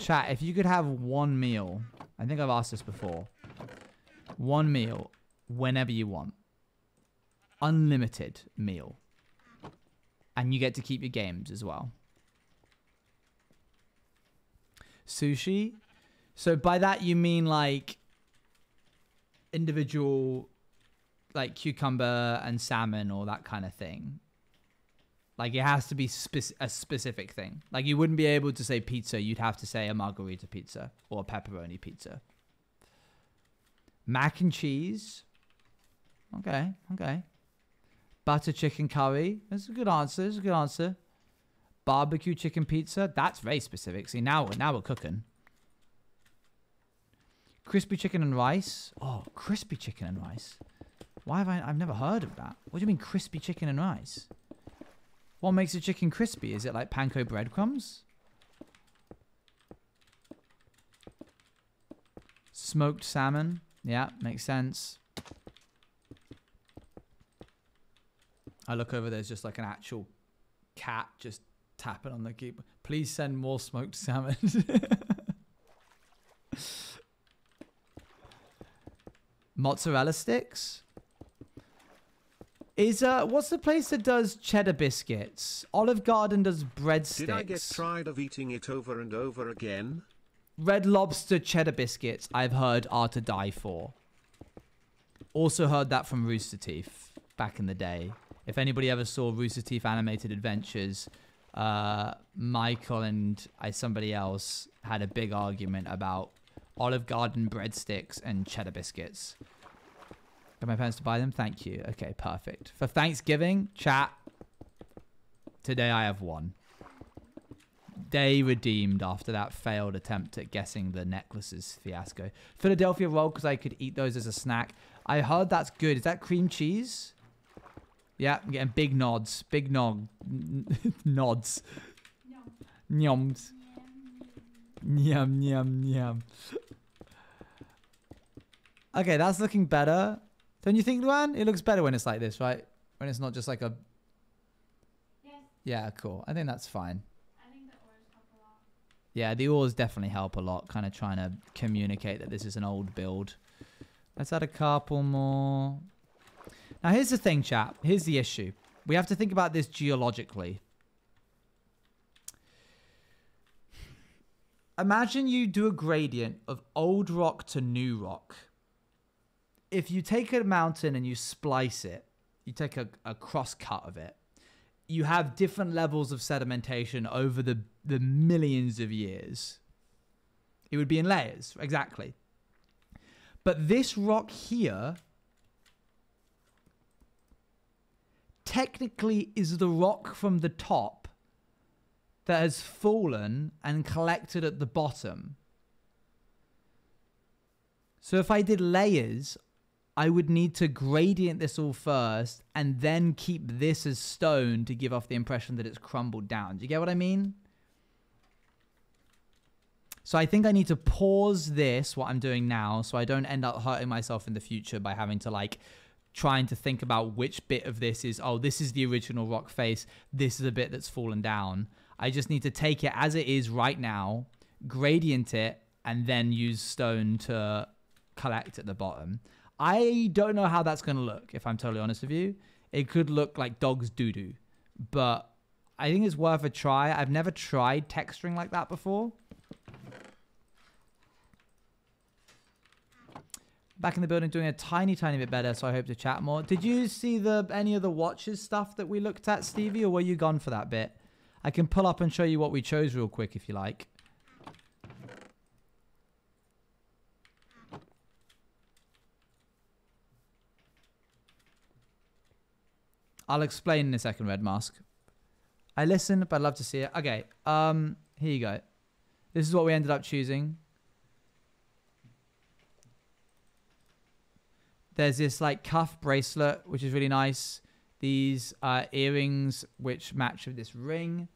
Chat, if you could have one meal, I think I've asked this before. One meal whenever you want. Unlimited meal. And you get to keep your games as well. Sushi? So by that you mean like individual like cucumber and salmon or that kind of thing? Like it has to be a specific thing. Like you wouldn't be able to say pizza. You'd have to say a margarita pizza or a pepperoni pizza. Mac and cheese. Okay, okay. Butter chicken curry. That's a good answer. That's a good answer. Barbecue chicken pizza. That's very specific. See, now we're cooking. Crispy chicken and rice. Oh, crispy chicken and rice. Why have I've never heard of that. What do you mean crispy chicken and rice? What makes a chicken crispy? Is it like panko breadcrumbs? Smoked salmon. Yeah, makes sense. I look over, there's just like an actual cat just tapping on the keyboard. Please send more smoked salmon. Mozzarella sticks. Is what's the place that does cheddar biscuits? Olive Garden does breadsticks. Did I get tired of eating it over and over again? Red Lobster cheddar biscuits, I've heard, are to die for. Also heard that from Rooster Teeth back in the day. If anybody ever saw Rooster Teeth Animated Adventures, Michael and somebody else had a big argument about Olive Garden breadsticks and cheddar biscuits. Got my parents to buy them? Thank you. Okay, perfect. For Thanksgiving, chat, today I have one. Day redeemed after that failed attempt at guessing the necklaces fiasco. Philadelphia roll, because I could eat those as a snack. I heard that's good. Is that cream cheese? Yeah, I'm getting big nods. Big nods. Nyoms. Nyam, nyam, nyam. Okay, that's looking better. Don't you think, Luan? It looks better when it's like this, right? When it's not just like a... Yes. Yeah, cool. I think that's fine. I think the oars help a lot. Yeah, the oars definitely help a lot. Kind of trying to communicate that this is an old build. Let's add a couple more. Now, here's the thing, chat. Here's the issue. We have to think about this geologically. Imagine you do a gradient of old rock to new rock. If you take a mountain and you splice it, you take a cross cut of it, you have different levels of sedimentation over the millions of years. It would be in layers, exactly. But this rock here technically is the rock from the top that has fallen and collected at the bottom. So if I did layers, I would need to gradient this all first and then keep this as stone to give off the impression that it's crumbled down. Do you get what I mean? So I think I need to pause this, what I'm doing now, so I don't end up hurting myself in the future by having to like trying to think about which bit of this is, oh, this is the original rock face, this is a bit that's fallen down. I just need to take it as it is right now, gradient it, and then use stone to collect at the bottom. I don't know how that's going to look, if I'm totally honest with you. It could look like dog's doo-doo, but I think it's worth a try. I've never tried texturing like that before. Back in the building doing a tiny bit better, so I hope to chat more. Did you see any of the watches stuff that we looked at, Stevie, or were you gone for that bit? I can pull up and show you what we chose real quick if you like. I'll explain in a second, Red Mask. I listened, but I'd love to see it. Okay, here you go. This is what we ended up choosing. There's this like cuff bracelet, which is really nice. These earrings, which match with this ring.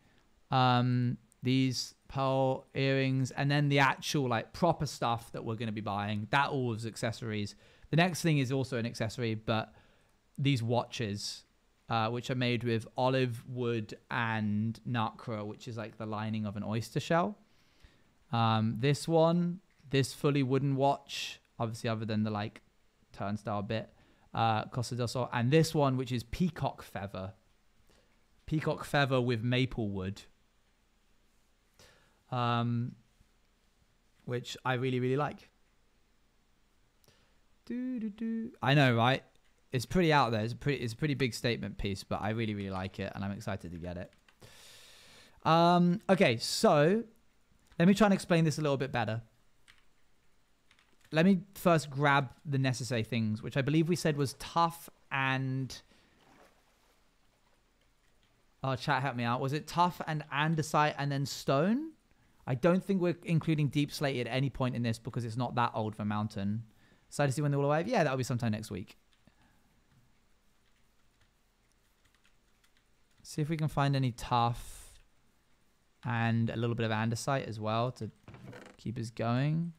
These pearl earrings. And then the actual like proper stuff that we're going to be buying. That all is accessories. The next thing is also an accessory, but these watches, which are made with olive wood and nacre, which is like the lining of an oyster shell. This one, this fully wooden watch, obviously other than the like turnstile bit, Costa del Sol, and this one, which is peacock feather with maple wood, which I really, really like. I know, right? It's pretty out there. It's a pretty big statement piece, but I really, really like it, and I'm excited to get it. Okay, so let me try and explain this a little bit better. Let me first grab the necessary things, which I believe we said was tough and... Oh, chat, help me out. Was it tough and andesite and then stone? I don't think we're including deep slate at any point in this because it's not that old of a mountain. Excited to see when they will arrive? Yeah, that'll be sometime next week. See if we can find any tough and a little bit of andesite as well to keep us going.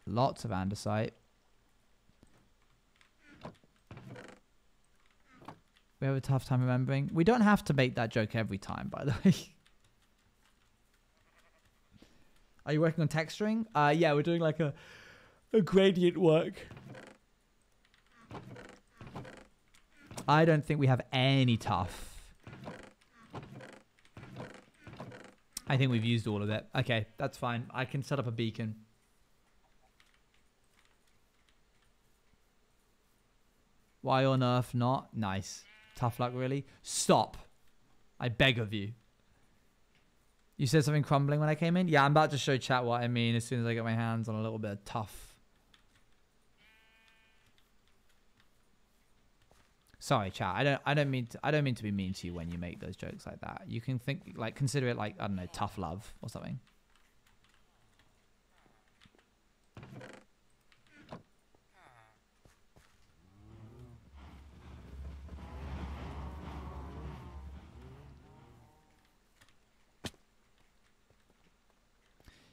Lots of andesite. We have a tough time remembering. We don't have to make that joke every time, by the way. Are you working on texturing? Yeah, we're doing like a gradient work. I don't think we have any tough. I think we've used all of it. Okay, that's fine. I can set up a beacon. Why on earth not? Nice. Tough luck, really? Stop. I beg of you. You said something crumbling when I came in? Yeah, I'm about to show chat what I mean as soon as I get my hands on a little bit of tough. Sorry, chat. I don't mean to be mean to you when you make those jokes like that. You can think like consider it like, I don't know, tough love or something.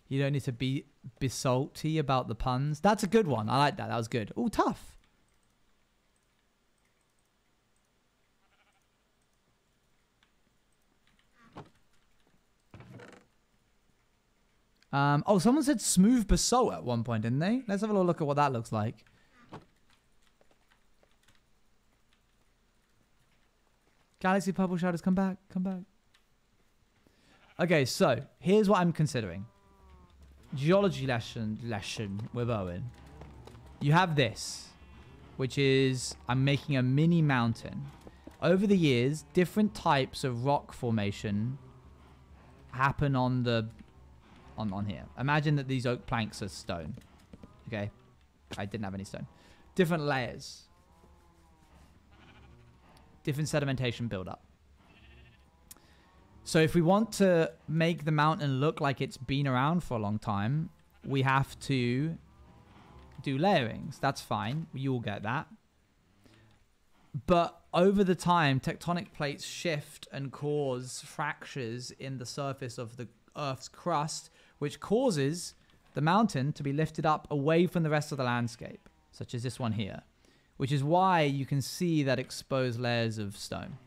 You don't need to be salty about the puns. That's a good one. I like that. That was good. Oh, tough. Oh, someone said smooth basalt at one point, didn't they? Let's have a little look at what that looks like. Galaxy Purple Shadows, come back. Come back. Okay, so here's what I'm considering. Geology lesson with Owen. You have this, which is I'm making a mini mountain. Over the years, different types of rock formation happen on the on here. Imagine that these oak planks are stone. Okay, I didn't have any stone. Different layers, different sedimentation buildup. So if we want to make the mountain look like it's been around for a long time, we have to do layerings. That's fine. You'll get that. But over the time, tectonic plates shift and cause fractures in the surface of the Earth's crust, which causes the mountain to be lifted up away from the rest of the landscape, such as this one here, which is why you can see that exposed layers of stone.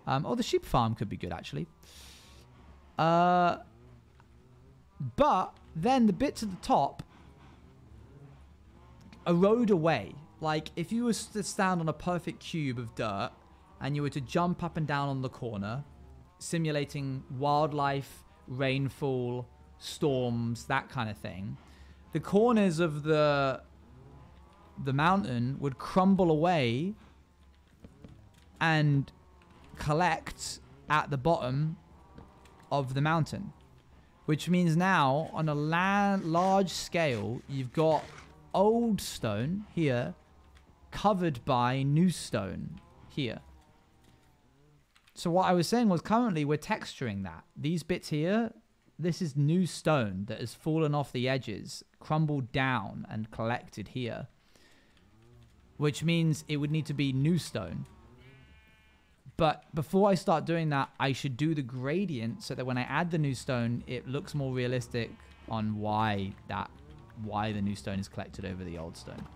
Oh, the sheep farm could be good, actually. But then the bits at the top erode away. Like, if you were to stand on a perfect cube of dirt and you were to jump up and down on the corner, simulating wildlife, rainfall, storms, that kind of thing, the corners of the mountain would crumble away and collect at the bottom of the mountain, which means now on a large scale you've got old stone here covered by new stone here. So what I was saying was currently we're texturing that. These bits here, this is new stone that has fallen off the edges, crumbled down and collected here, which means it would need to be new stone. But before I start doing that, I should do the gradient so that when I add the new stone, it looks more realistic on why the new stone is collected over the old stone.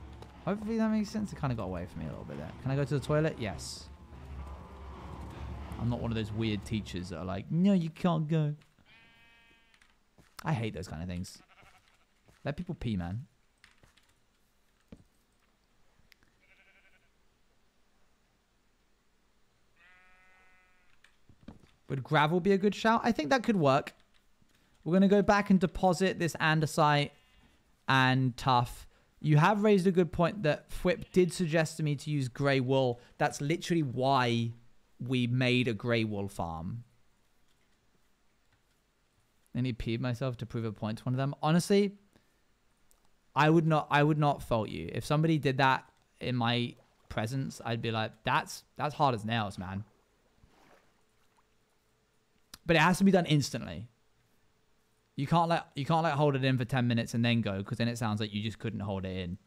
Hopefully that makes sense. It kind of got away from me a little bit there. Can I go to the toilet? Yes. I'm not one of those weird teachers that are like, no, you can't go. I hate those kind of things. Let people pee, man. Would gravel be a good shout? I think that could work. We're going to go back and deposit this andesite and tuff. You have raised a good point that Fwip did suggest to me to use grey wool. That's literally why we made a grey wool farm. I need peed myself to prove a point to one of them. Honestly, I would not fault you. If somebody did that in my presence, I'd be like, that's hard as nails, man. But it has to be done instantly. You can't hold it in for 10 minutes and then go, because then it sounds like you just couldn't hold it in.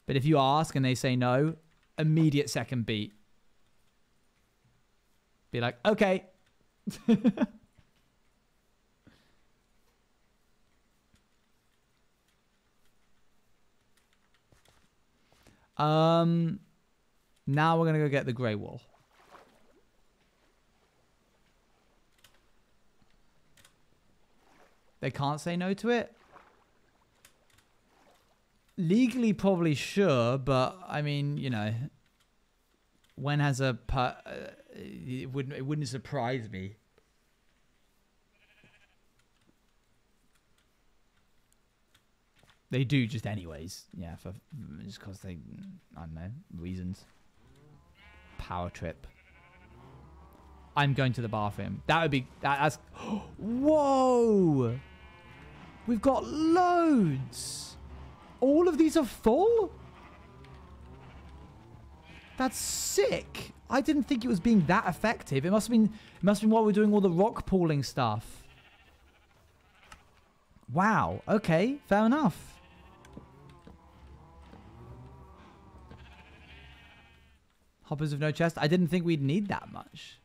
But if you ask and they say no, immediate second beat. Be like, okay. Now we're gonna go get the grey wool. They can't say no to it. Legally, probably sure, but I mean, you know, when has a it wouldn't surprise me. They do just anyways, yeah, just because they, I don't know, reasons. Power trip. I'm going to the bathroom. That would be that's. Whoa! We've got loads. All of these are full? That's sick. I didn't think it was being that effective. It must have been while we're doing all the rock pooling stuff. Wow. Okay, fair enough. Hoppers with no chest. I didn't think we'd need that much.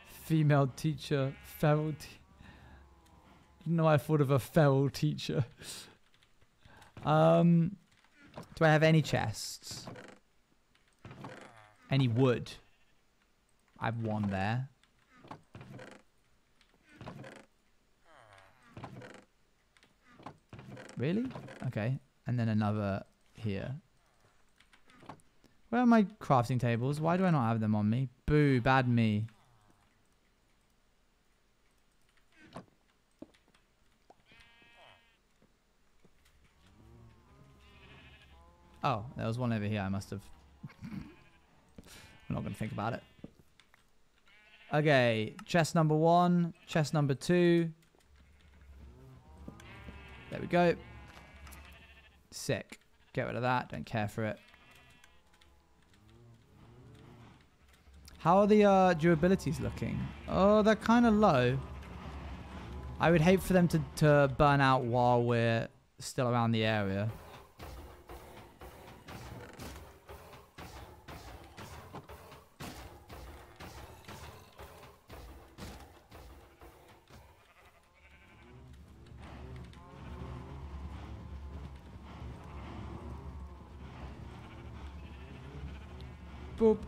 Female teacher, feral No, I thought of a feral teacher. Do I have any chests? Any wood? I have one there. Really? Okay. And then another here. Where are my crafting tables? Why do I not have them on me? Boo, bad me. Oh, there was one over here. I must have. I'm not going to think about it. Okay, chest number 1, chest number 2. There we go. Sick. Get rid of that. Don't care for it. How are the durabilities looking? Oh, they're kind of low. I would hate for them to burn out while we're still around the area. Boop.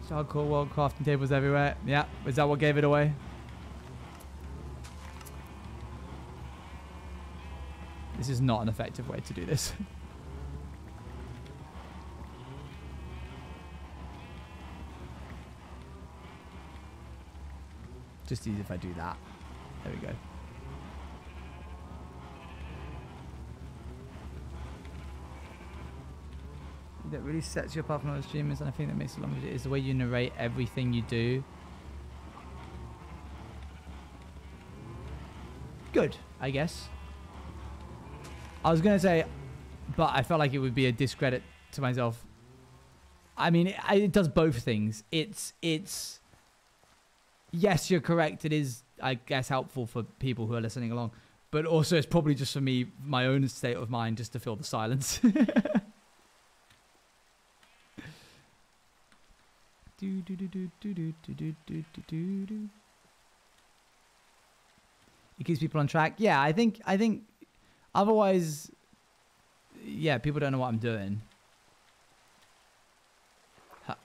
Hardcore world crafting tables everywhere. Yeah, is that what gave it away? This is not an effective way to do this. Just easy if I do that. There we go. That really sets you apart from other streamers, and I think that makes it long is the way you narrate everything you do. Good, I guess. I was gonna say, but I felt like it would be a discredit to myself. I mean, it does both things. It's yes, you're correct. It is, I guess, helpful for people who are listening along, but also it's probably just for me, my own state of mind, just to fill the silence. It keeps people on track. Yeah, I think otherwise, yeah, people don't know what I'm doing. Huh.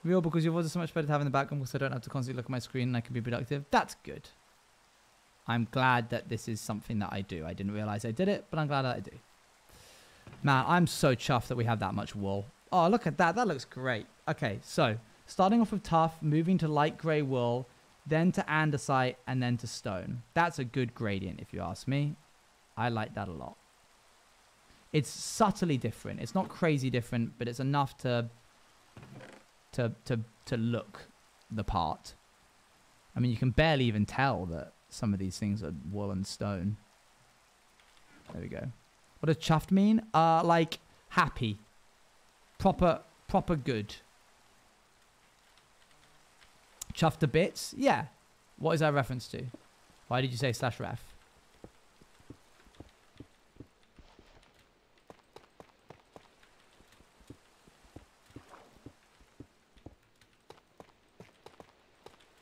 Real, because your voice is so much better to have in the background because I don't have to constantly look at my screen and I can be productive. That's good. I'm glad that this is something that I do. I didn't realize I did it, but I'm glad that I do. Man, I'm so chuffed that we have that much wool. Oh, look at that. That looks great. Okay, so starting off with tough, moving to light grey wool, then to andesite, and then to stone. That's a good gradient, if you ask me. I like that a lot. It's subtly different. It's not crazy different, but it's enough to look the part. I mean, you can barely even tell that some of these things are wool and stone. There we go. What does chuffed mean? Like happy. Proper good. Chuffed to bits? Yeah. What is that reference to? Why did you say /ref?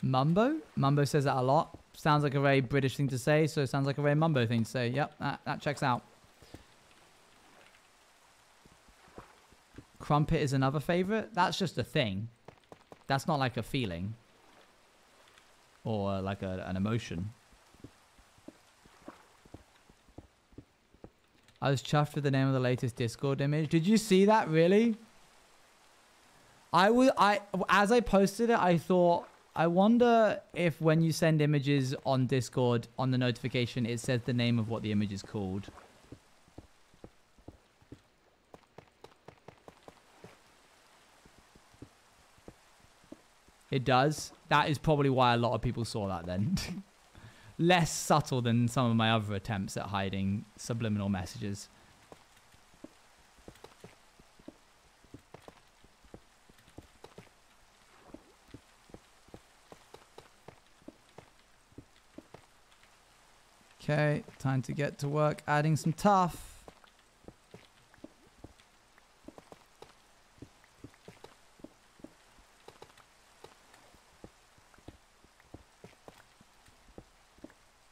Mumbo? Mumbo says that a lot. Sounds like a very British thing to say, so it sounds like a very Mumbo thing to say. Yep, that checks out. Crumpet is another favorite. That's just a thing. That's not like a feeling. Or like an emotion. I was chuffed with the name of the latest Discord image. Did you see that, really? As I posted it, I thought, I wonder if when you send images on Discord, on the notification, it says the name of what the image is called. It does. That is probably why a lot of people saw that then. Less subtle than some of my other attempts at hiding subliminal messages. Okay, time to get to work adding some tough.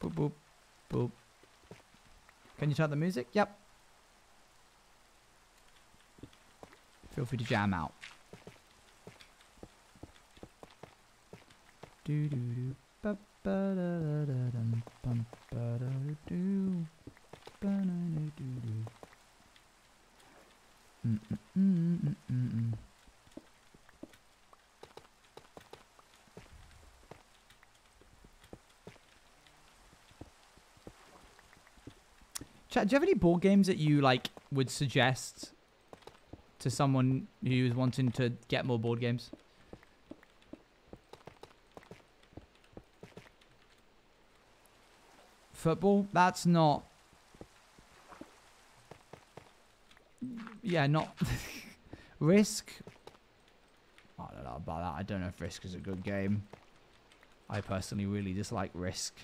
Boop, boop, boop. Can you turn the music? Yep. Feel free to jam out. Do do do. Ba ba da da da dum bum ba da do ba na do do. Chat, do you have any board games that you like would suggest to someone who is wanting to get more board games? Football? That's not... Yeah, not... Risk? I don't know about that. I don't know if Risk is a good game. I personally really dislike Risk.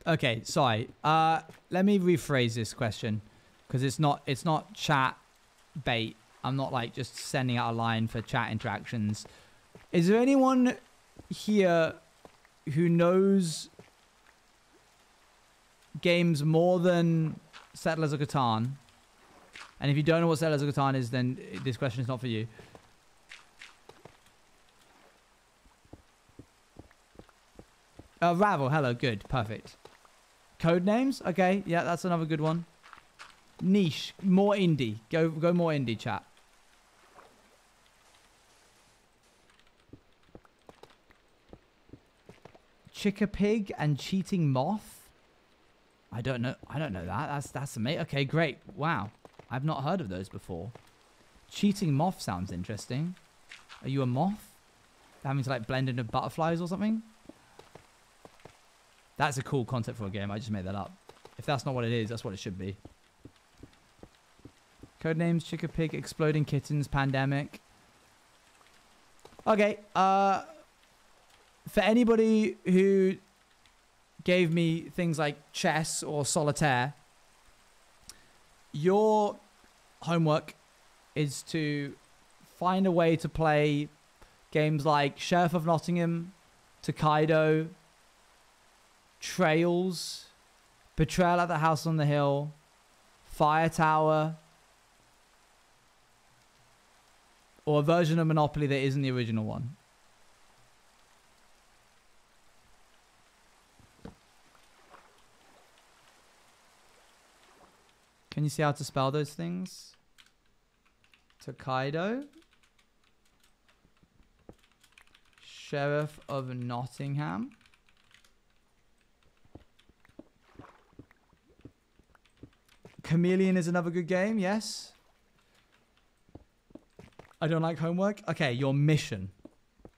Okay, sorry. Let me rephrase this question, because it's not chat bait. I'm not like just sending out a line for chat interactions. Is there anyone here who knows games more than Settlers of Catan? And if you don't know what Settlers of Catan is, then this question is not for you. Ravel, hello, good, perfect. Code names? Okay, yeah, that's another good one. Niche, more indie. Go more indie, chat. Chickapig and Cheating Moth? I don't know that. That's amazing. Okay, great. Wow. I've not heard of those before. Cheating Moth sounds interesting. Are you a moth? Having to like blend into butterflies or something? That's a cool concept for a game. I just made that up. If that's not what it is, that's what it should be. Codenames, Chickapig, Exploding Kittens, Pandemic. Okay. For anybody who gave me things like chess or solitaire, your homework is to find a way to play games like Sheriff of Nottingham, Tokaido, Trails, Betrayal at the House on the Hill, Fire Tower, or a version of Monopoly that isn't the original one. Can you see how to spell those things? Tokaido. Sheriff of Nottingham. Chameleon is another good game, yes. I don't like homework. Okay, your mission.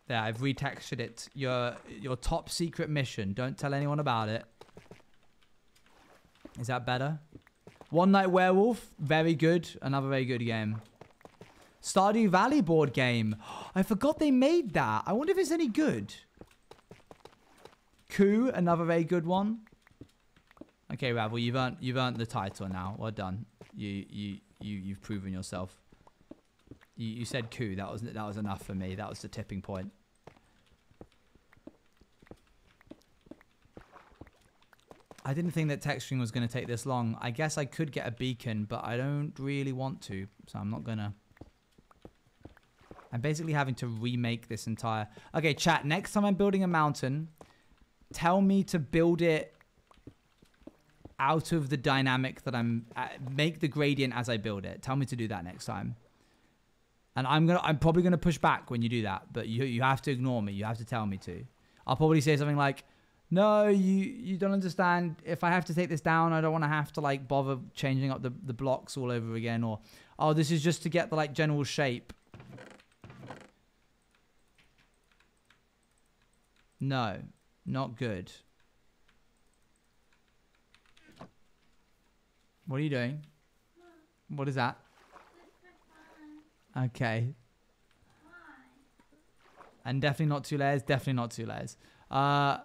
There, I've retextured it. Your top secret mission. Don't tell anyone about it. Is that better? One Night Werewolf, very good. Another very good game. Stardew Valley board game. I forgot they made that. I wonder if it's any good. Coup, another very good one. Okay, Ravel, you've earned the title now. Well done. You've proven yourself. You said coup. That was enough for me. That was the tipping point. I didn't think that texturing was going to take this long. I guess I could get a beacon, but I don't really want to, so I'm not gonna. I'm basically having to remake this entire... Okay, chat, next time I'm building a mountain, tell me to build it out of the dynamic that I'm... make the gradient as I build it. Tell me to do that next time. And I'm probably gonna push back when you do that, but you have to ignore me. You have to tell me to. I'll probably say something like, no, you don't understand. If I have to take this down, I don't want to have to like bother changing up the blocks all over again. Or, oh, this is just to get the like general shape. No, not good. What are you doing? What is that? Okay. And definitely not 2 layers. Definitely not 2 layers. I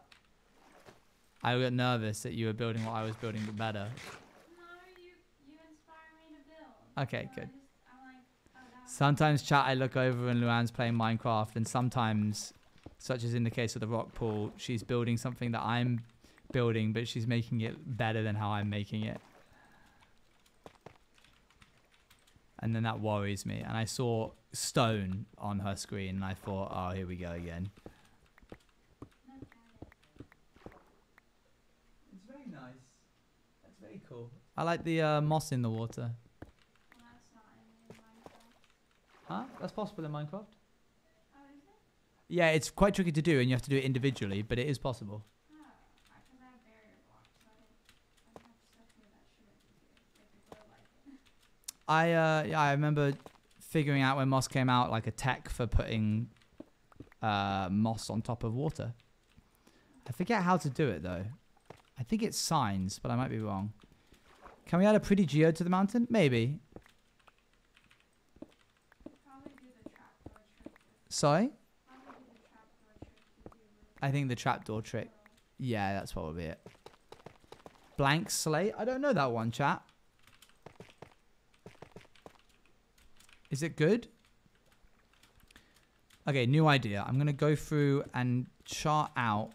got nervous that you were building what I was building, but better. No, you inspire me to build. Okay, So good. I'm like, oh, that Sometimes, chat, I look over and Luann's playing Minecraft, and sometimes, such as in the case of the rock pool, she's building something that I'm building, but she's making it better than how I'm making it. And then that worries me. And I saw stone on her screen, and I thought, oh, here we go again. It's very nice. That's very cool. I like the moss in the water. well, that's not in Minecraft. Huh? That's possible in Minecraft? Oh, is it? Yeah, it's quite tricky to do, and you have to do it individually, but it is possible. Oh, because I have barrier blocks, so I have stuff here that shouldn't be here. Like the glow light. I remember figuring out when moss came out, like a tech for putting moss on top of water. I forget how to do it though. I think it's signs, but I might be wrong. Can we add a pretty geode to the mountain? Maybe. Probably do the trapdoor trick. Sorry? Probably do the trapdoor trick to do with I think the trapdoor trick. Yeah, that's probably it. Blank slate? I don't know that one, chat. Is it good? Okay, new idea. I'm going to go through and chart out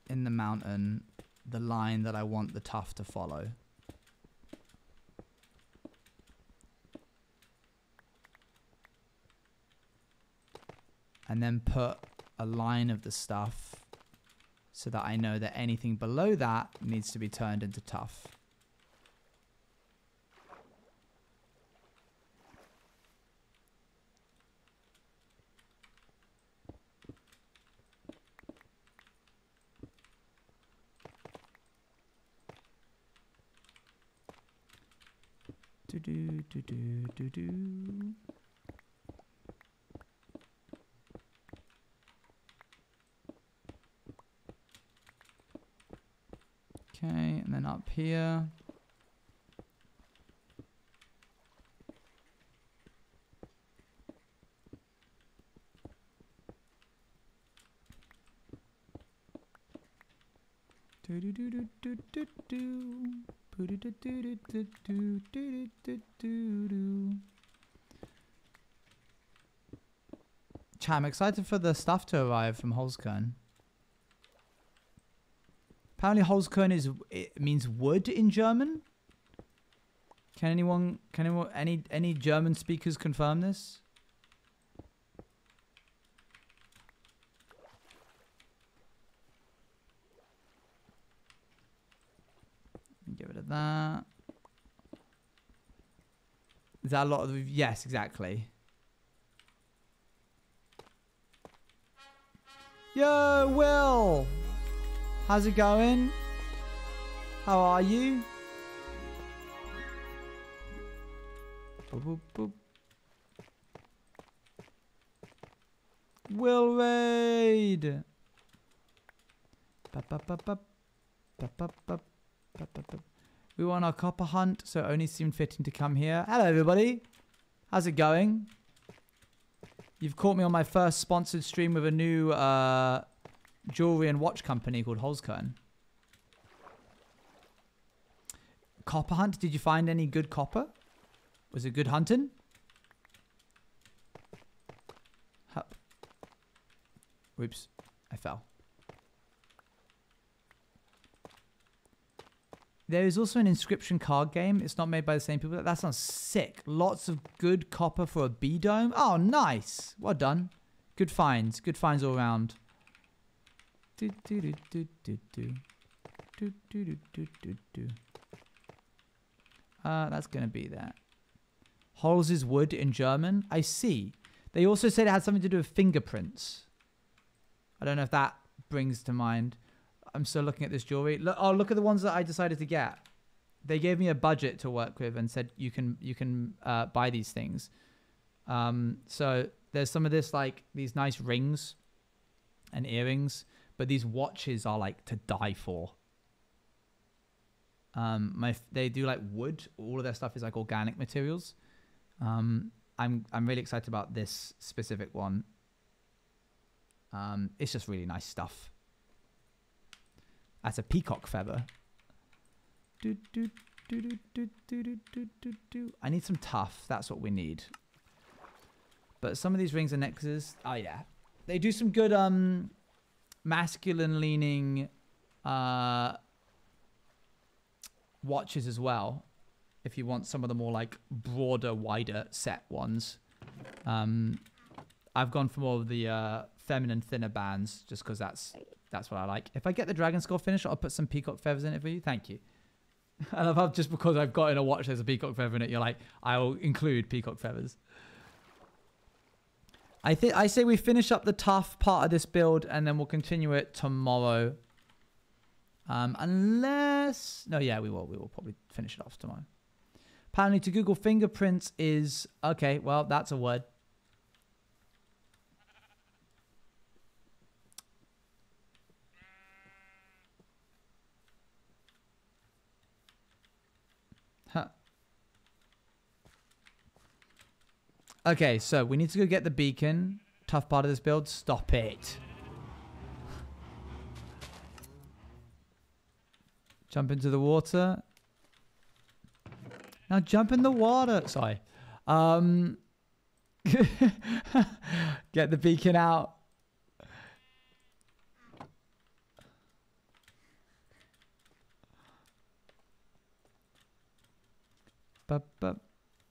in the mountain the line that I want the tuff to follow. And then put a line of the stuff so that I know that anything below that needs to be turned into tuff. Do do do do do do. Okay, and then up here. Do do do do do do do. Chat, I'm excited for the stuff to arrive from Holzkern. Apparently Holzkern means wood in German. Can anyone any German speakers confirm this? Get rid of that. Is that a lot of... Yes, exactly. Yo, Will! How's it going? How are you? Boop, boop, boop. Will raid! We were on our copper hunt, so it only seemed fitting to come here. Hello, everybody. How's it going? You've caught me on my first sponsored stream with a new jewelry and watch company called Holzkern. Copper hunt? Did you find any good copper? Was it good hunting? Hup. Whoops. I fell. There is also an inscription card game. It's not made by the same people. That sounds sick. Lots of good copper for a bee dome. Oh, nice. Well done. Good finds. Good finds all around. That's going to be that. Holes is wood in German. I see. They also said it had something to do with fingerprints. I don't know if that brings to mind. I'm still looking at this jewelry. Look, oh, look at the ones that I decided to get. They gave me a budget to work with and said you can buy these things. So there's some of this, like these nice rings and earrings, but these watches are like to die for. They do like wood. All of their stuff is like organic materials. I'm really excited about this specific one. It's just really nice stuff. That's a peacock feather. I need some tough. That's what we need. But some of these rings and necklaces, oh yeah, they do some good masculine leaning watches as well. If you want some of the more like broader, wider set ones. I've gone for more of the feminine, thinner bands just because that's what I like. If I get the dragon skull finish, I'll put some peacock feathers in it for you. Thank you. I love how just because I've got in a watch there's a peacock feather in it, you're like, I'll include peacock feathers. I say we finish up the tough part of this build and then we'll continue it tomorrow. Unless... No, yeah, we will. We will probably finish it off tomorrow. Apparently to Google fingerprints is... Okay, well, that's a word. Huh. Okay, so we need to go get the beacon. Tough part of this build. Stop it. Jump into the water. Now jump in the water. Sorry. Get the beacon out.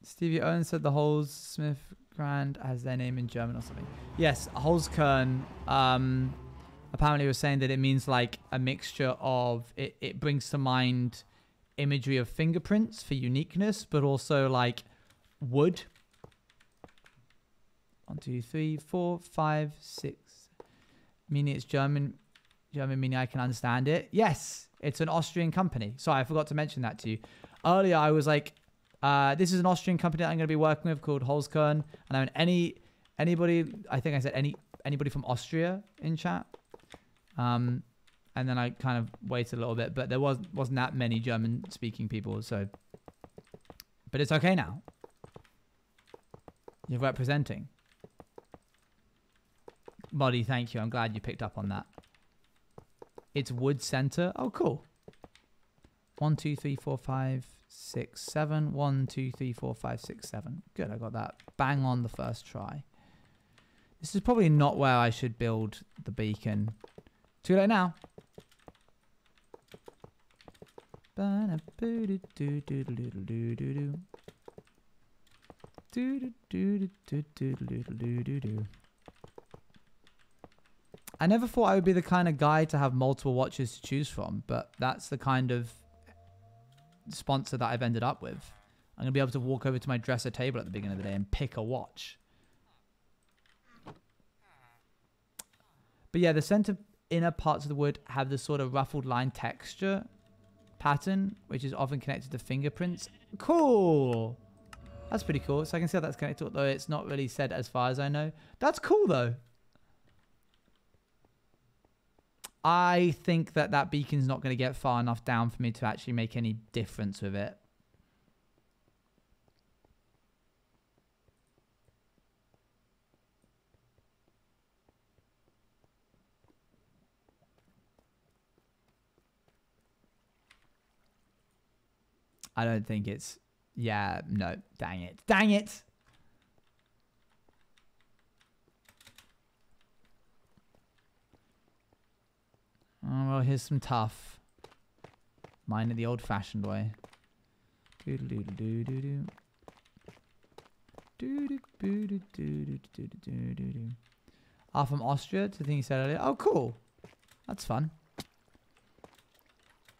Stevie Owen said the Holes Smith Grand has their name in German or something. Yes, Holzkern apparently was saying that it means like a mixture of, it brings to mind imagery of fingerprints for uniqueness, but also like wood. 1, 2, 3, 4, 5, 6. Meaning it's German meaning I can understand it. Yes, it's an Austrian company. Sorry, I forgot to mention that to you. Earlier I was like, this is an Austrian company that I'm going to be working with called Holzkern. And I mean, anybody, I think I said anybody from Austria in chat. And then I kind of waited a little bit, but there wasn't that many German speaking people. So, but it's okay now. You're representing. Buddy, thank you. I'm glad you picked up on that. It's Wood Center. Oh, cool. 1, 2, 3, 4, 5, 6, 7. 1, 2, 3, 4, 5, 6, 7. Good, I got that bang on the first try. This is probably not where I should build the beacon. Too late now. I never thought I would be the kind of guy to have multiple watches to choose from, but that's the kind of sponsor that I've ended up with. I'm going to be able to walk over to my dresser table at the beginning of the day and pick a watch. But yeah, the center inner parts of the wood have this sort of ruffled line texture pattern, which is often connected to fingerprints. Cool. That's pretty cool. So I can see how that's connected, although it's not really said as far as I know. That's cool, though. I think that that beacon's not going to get far enough down for me to actually make any difference with it. I don't think it's... Yeah, no. Dang it. Dang it! Oh, well, here's some tough. Mine are the old-fashioned way. Doodle-doodle-doo-doo-doo. Doodle-doodle-doo-doo-doo-doo-doo-doo. Ah, from Austria, to the thing you said earlier. Oh, cool. That's fun.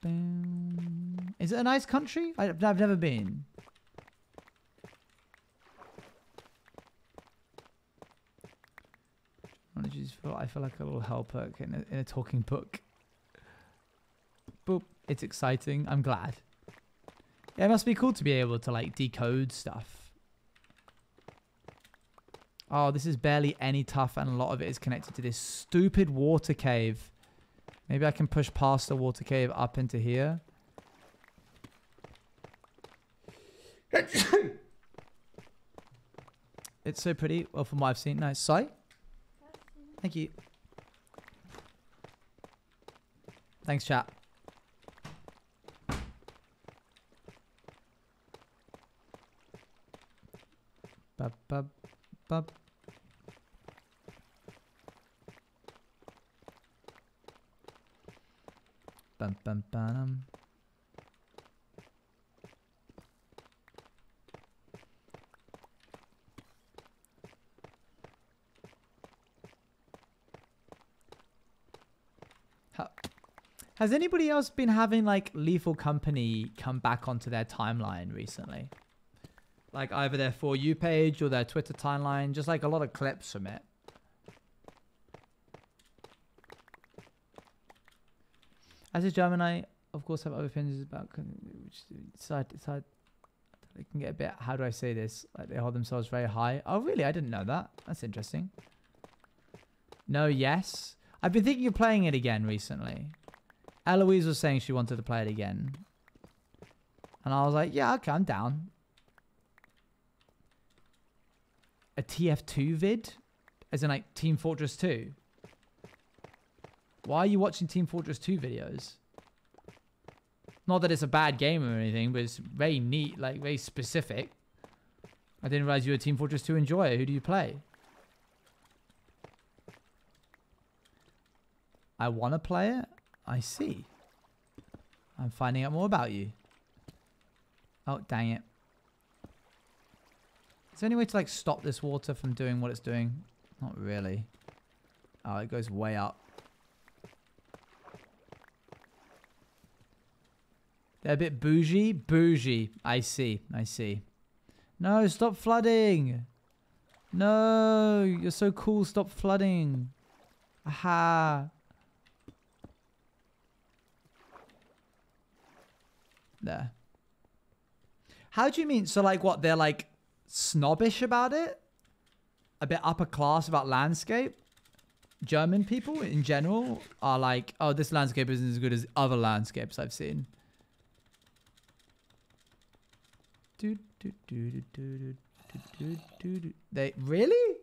Boom. Is it a nice country? I've never been. I feel like a little helper in a talking book. Boop. It's exciting. I'm glad. Yeah, it must be cool to be able to like decode stuff. Oh, this is barely any tough, and a lot of it is connected to this stupid water cave. Maybe I can push past the water cave up into here. It's so pretty. Well, from what I've seen. Nice. Sorry? Thank you. Thanks, chat. Bub, bub, bub. Bum, bum, bum. Has anybody else been having like Lethal Company come back onto their timeline recently? Like either their For You page or their Twitter timeline, just like a lot of clips from it. As a German, I of course have other opinions about which side. They can get a bit. How do I say this? Like they hold themselves very high. Oh, really? I didn't know that. That's interesting. No, yes. I've been thinking of playing it again recently. Eloise was saying she wanted to play it again, and I was like, yeah, okay, I'm down. A TF2 vid, as in like Team Fortress 2. Why are you watching Team Fortress 2 videos? Not that it's a bad game or anything, but it's very neat, like very specific. I didn't realize you were a Team Fortress 2 enjoyer. Who do you play? I want to play it? I see. I'm finding out more about you. Oh, dang it. Is there any way to like stop this water from doing what it's doing? Not really. Oh, it goes way up. They're a bit bougie. Bougie. I see. I see. No, stop flooding. No, you're so cool. Stop flooding. Aha. There. How do you mean? So like what? They're like snobbish about it? A bit upper class about landscape? German people in general are like, oh, this landscape isn't as good as other landscapes I've seen. They really?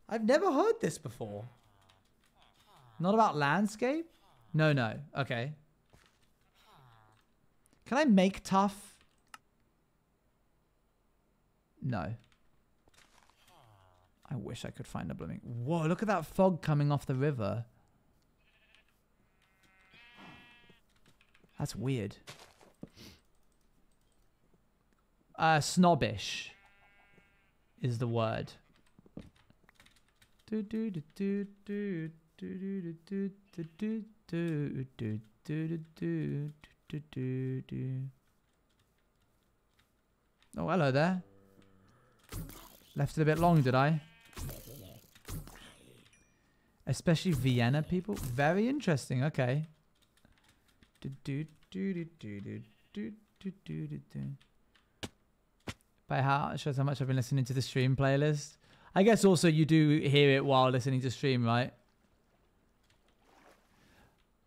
I've never heard this before. Not about landscape? No, no. Okay. Can I make tough? No. I wish I could find a blooming... Whoa, look at that fog coming off the river. That's weird. Snobbish is the word. Oh, hello there. Left it a bit long, did I? Especially Vienna people. Very interesting. Okay. By how shows how much I've been listening to the stream playlist. I guess also you do hear it while listening to stream, right?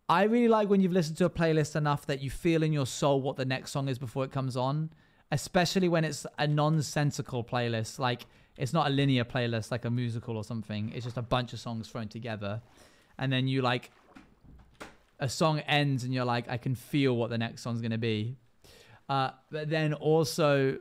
I really like when you've listened to a playlist enough that you feel in your soul what the next song is before it comes on. Especially when it's a nonsensical playlist. Like, it's not a linear playlist like a musical or something. It's just a bunch of songs thrown together. And then you like... A song ends and you're like, I can feel what the next song's going to be. But then also...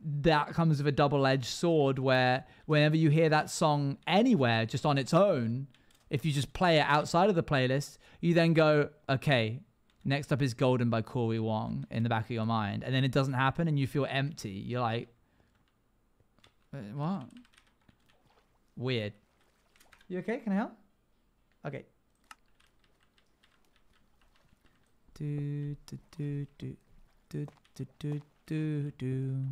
That comes with a double-edged sword where whenever you hear that song anywhere, just on its own, if you just play it outside of the playlist, you then go, okay, next up is Golden by Corey Wong in the back of your mind. And then it doesn't happen and you feel empty. You're like, what? Weird. You okay? Can I help? Okay. Do, do, do, do, do, do, do, do, do.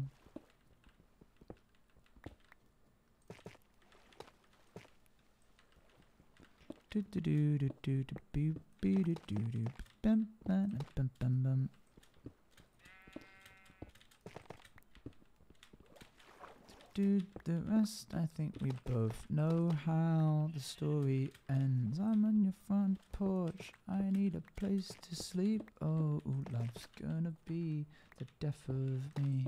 Do do do do do do do do do do bum bum bum bum bum. Do the rest. I think we both know how the story ends. I'm on your front porch. I need a place to sleep. Oh, love's gonna be the death of me.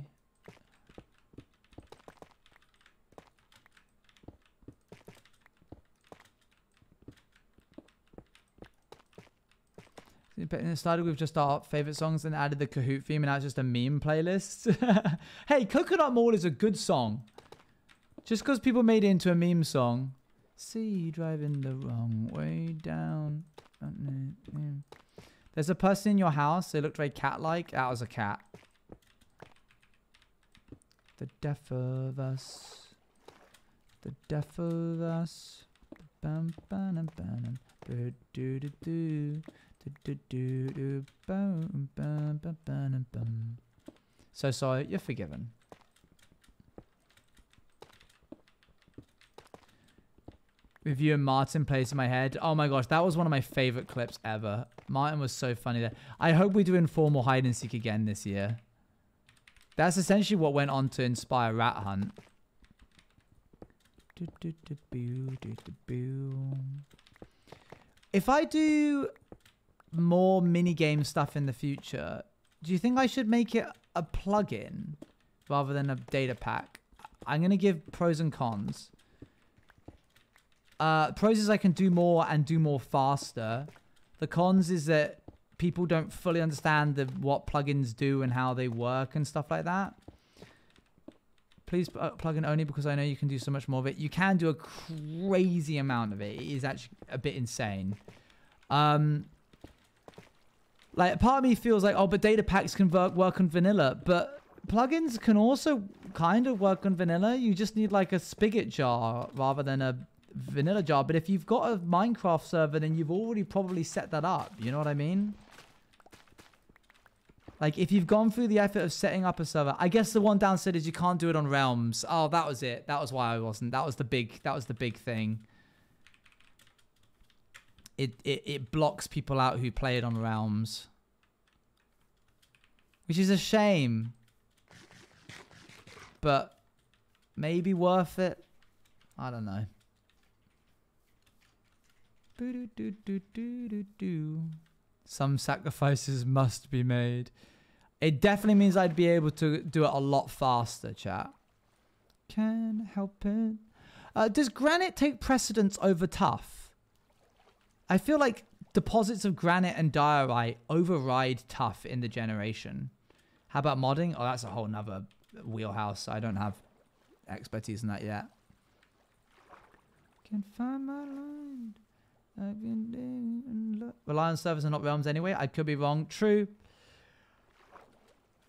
It started with just our favorite songs and added the Kahoot theme, and now it's just a meme playlist. Hey, Coconut Mall is a good song. Just because people made it into a meme song. See, driving the wrong way down. There's a person in your house. They looked very cat-like. That was a cat. The death of us. The death of us. Bam, bam, bam, bam. Do do do. So sorry, you're forgiven. With you and Martin plays in my head. Oh my gosh, that was one of my favorite clips ever. Martin was so funny there. I hope we do informal hide and seek again this year. That's essentially what went on to inspire Rat Hunt. If I do more minigame stuff in the future, do you think I should make it a plugin rather than a data pack? I'm going to give pros and cons. Pros is I can do more and do more faster. The cons is that people don't fully understand what plugins do and how they work and stuff like that. Please plugin only because I know you can do so much more of it. You can do a crazy amount of it. It is actually a bit insane. Like, part of me feels like, oh, but data packs can work on vanilla. But plugins can also kind of work on vanilla. You just need, like, a spigot jar rather than a vanilla jar. But if you've got a Minecraft server, then you've already probably set that up. You know what I mean? Like, if you've gone through the effort of setting up a server, I guess the one downside is you can't do it on Realms. Oh, that was it. That was why I wasn't. That was the big thing. It blocks people out who play it on Realms, which is a shame, but maybe worth it. I don't know. Some sacrifices must be made. It definitely means I'd be able to do it a lot faster, chat. Can't help it. Does granite take precedence over tough? I feel like deposits of granite and diorite override tough in the generation. How about modding? Oh, that's a whole nother wheelhouse. I don't have expertise in that yet. Can find my line. I've been doing. Rely on servers and not realms anyway. I could be wrong. True.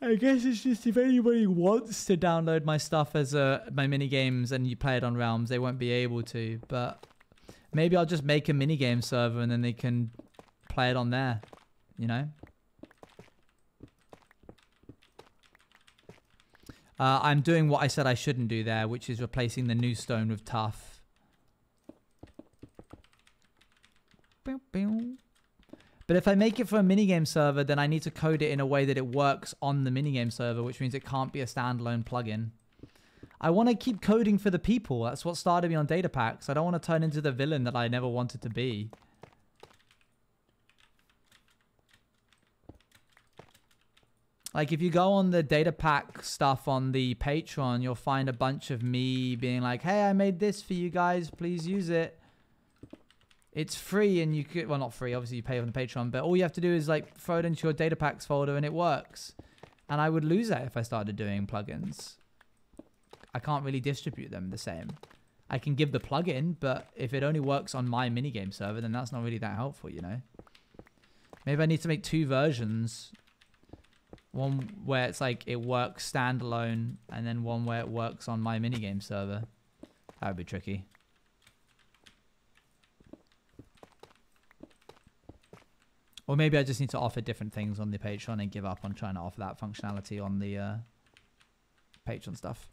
I guess it's just if anybody wants to download my stuff as my mini games and you play it on realms, they won't be able to. But maybe I'll just make a mini game server and then they can play it on there. You know. I'm doing what I said I shouldn't do there, which is replacing the new stone with tough. But if I make it for a minigame server, then I need to code it in a way that it works on the minigame server, which means it can't be a standalone plugin. I want to keep coding for the people. That's what started me on data packs. I don't want to turn into the villain that I never wanted to be. Like, if you go on the data pack stuff on the Patreon, you'll find a bunch of me being like, hey, I made this for you guys. Please use it. It's free and you could, well, not free. Obviously, you pay on the Patreon. But all you have to do is, like, throw it into your data packs folder and it works. And I would lose that if I started doing plugins. I can't really distribute them the same. I can give the plugin, but if it only works on my minigame server, then that's not really that helpful, you know? Maybe I need to make 2 versions. One where it's like it works standalone, and then one where it works on my minigame server. That would be tricky. Or maybe I just need to offer different things on the Patreon and give up on trying to offer that functionality on the Patreon stuff.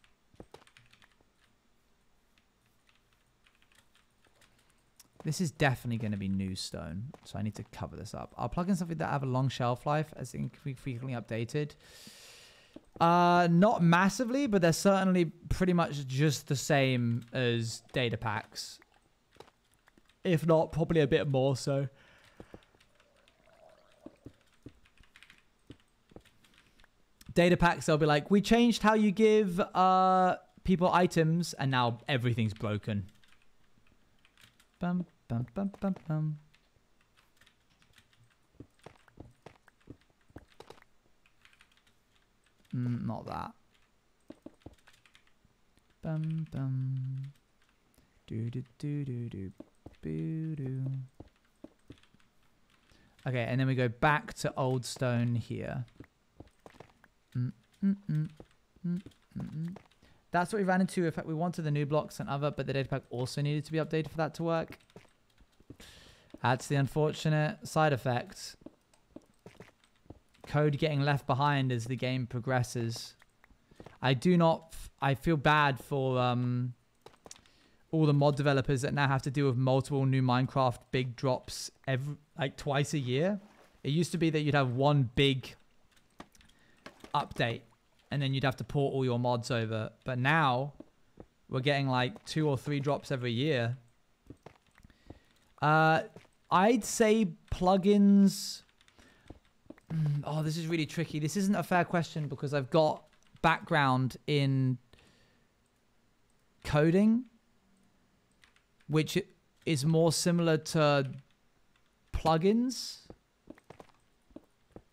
This is definitely going to be new stone, so I need to cover this up. I'll plug in something that have a long shelf life, as in frequently updated. Not massively, but they're certainly pretty much just the same as data packs. If not, probably a bit more so. Data packs, they'll be like, we changed how you give people items, and now everything's broken. Bum, bum, bum, bum, bum. Not that. Bum, bum. Do, do, do, do, do, boo, do. Okay, and then we go back to old stone here. That's what we ran into. In fact, we wanted the new blocks and other, but the data pack also needed to be updated for that to work. That's the unfortunate side effect. Code getting left behind as the game progresses. I feel bad for all the mod developers that now have to deal with multiple new Minecraft big drops twice a year. It used to be that you'd have one big update and then you'd have to port all your mods over. But now we're getting like 2 or 3 drops every year. I'd say plugins. Oh, this is really tricky. This isn't a fair question because I've got background in coding, which is more similar to plugins.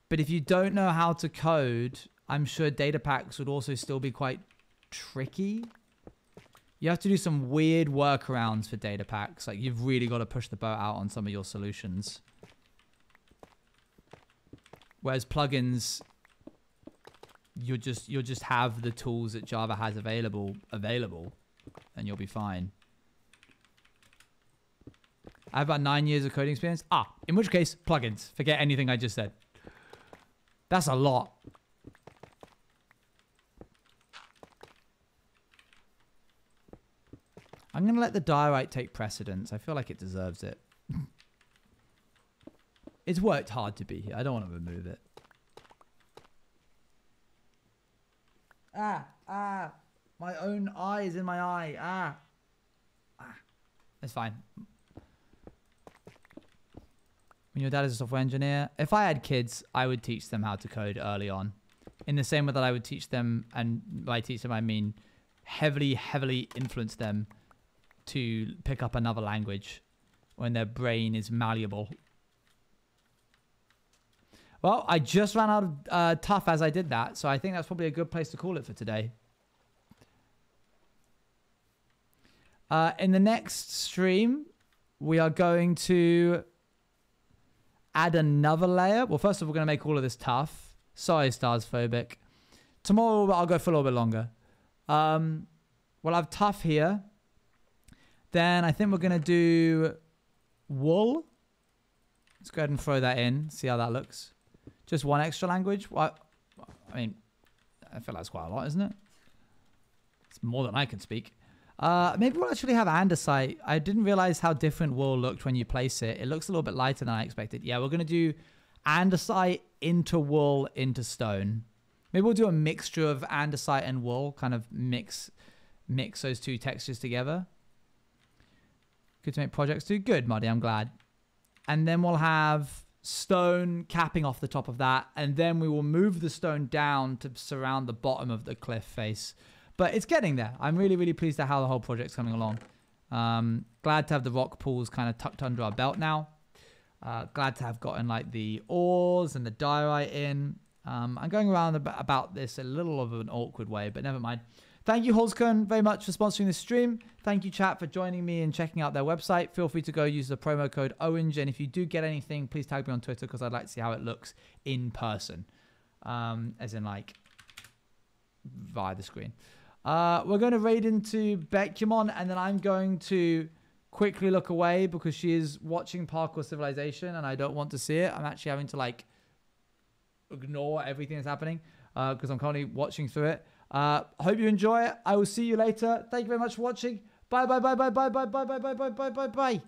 But if you don't know how to code, I'm sure data packs would also still be quite tricky. You have to do some weird workarounds for data packs. Like, you've really got to push the boat out on some of your solutions. Whereas plugins, you'll just have the tools that Java has available, and you'll be fine. I have about 9 years of coding experience. In which case, plugins. Forget anything I just said. That's a lot. I'm going to let the diorite take precedence. I feel like it deserves it. It's worked hard to be here. I don't want to remove it. My own eye is in my eye. It's fine. When your dad is a software engineer, if I had kids, I would teach them how to code early on. In the same way that I would teach them, and by teach them I mean heavily influence them to pick up another language when their brain is malleable Well, I just ran out of tough as I did that, so I think that's probably a good place to call it for today. In the next stream, we are going to add another layer. Well, first of all, we're going to make all of this tough. Sorry, Stars Phobic. Tomorrow, I'll go for a little bit longer. We'll have tough here. Then I think we're going to do wool. Let's go ahead and throw that in. See how that looks. Just one extra language. What? I mean, I feel that's quite a lot, isn't it? It's more than I can speak. Maybe we'll actually have andesite. I didn't realize how different wool looked when you place it. It looks a little bit lighter than I expected. Yeah, we're going to do andesite into wool into stone. Maybe we'll do a mixture of andesite and wool. Kind of mix those two textures together. Good to make projects too. Good, Muddy. I'm glad. And then we'll have stone capping off the top of that. And then we will move the stone down to surround the bottom of the cliff face. But it's getting there. I'm really, really pleased at how the whole project's coming along. Glad to have the rock pools kind of tucked under our belt now. Glad to have gotten like the ores and the diorite in. I'm going around about this a little of an awkward way, but never mind. Thank you, Holzkern, very much for sponsoring this stream. Thank you, chat, for joining me and checking out their website. Feel free to go use the promo code Owen. And if you do get anything, please tag me on Twitter because I'd like to see how it looks in person. As in, like, via the screen. We're going to raid into Becumon, and then I'm going to quickly look away because she is watching Parkour Civilization, and I don't want to see it. I'm actually having to, like, ignore everything that's happening because I'm currently watching through it. Hope you enjoy it. I will see you later. Thank you very much for watching. Bye, bye, bye, bye, bye, bye, bye, bye, bye, bye, bye, bye, bye.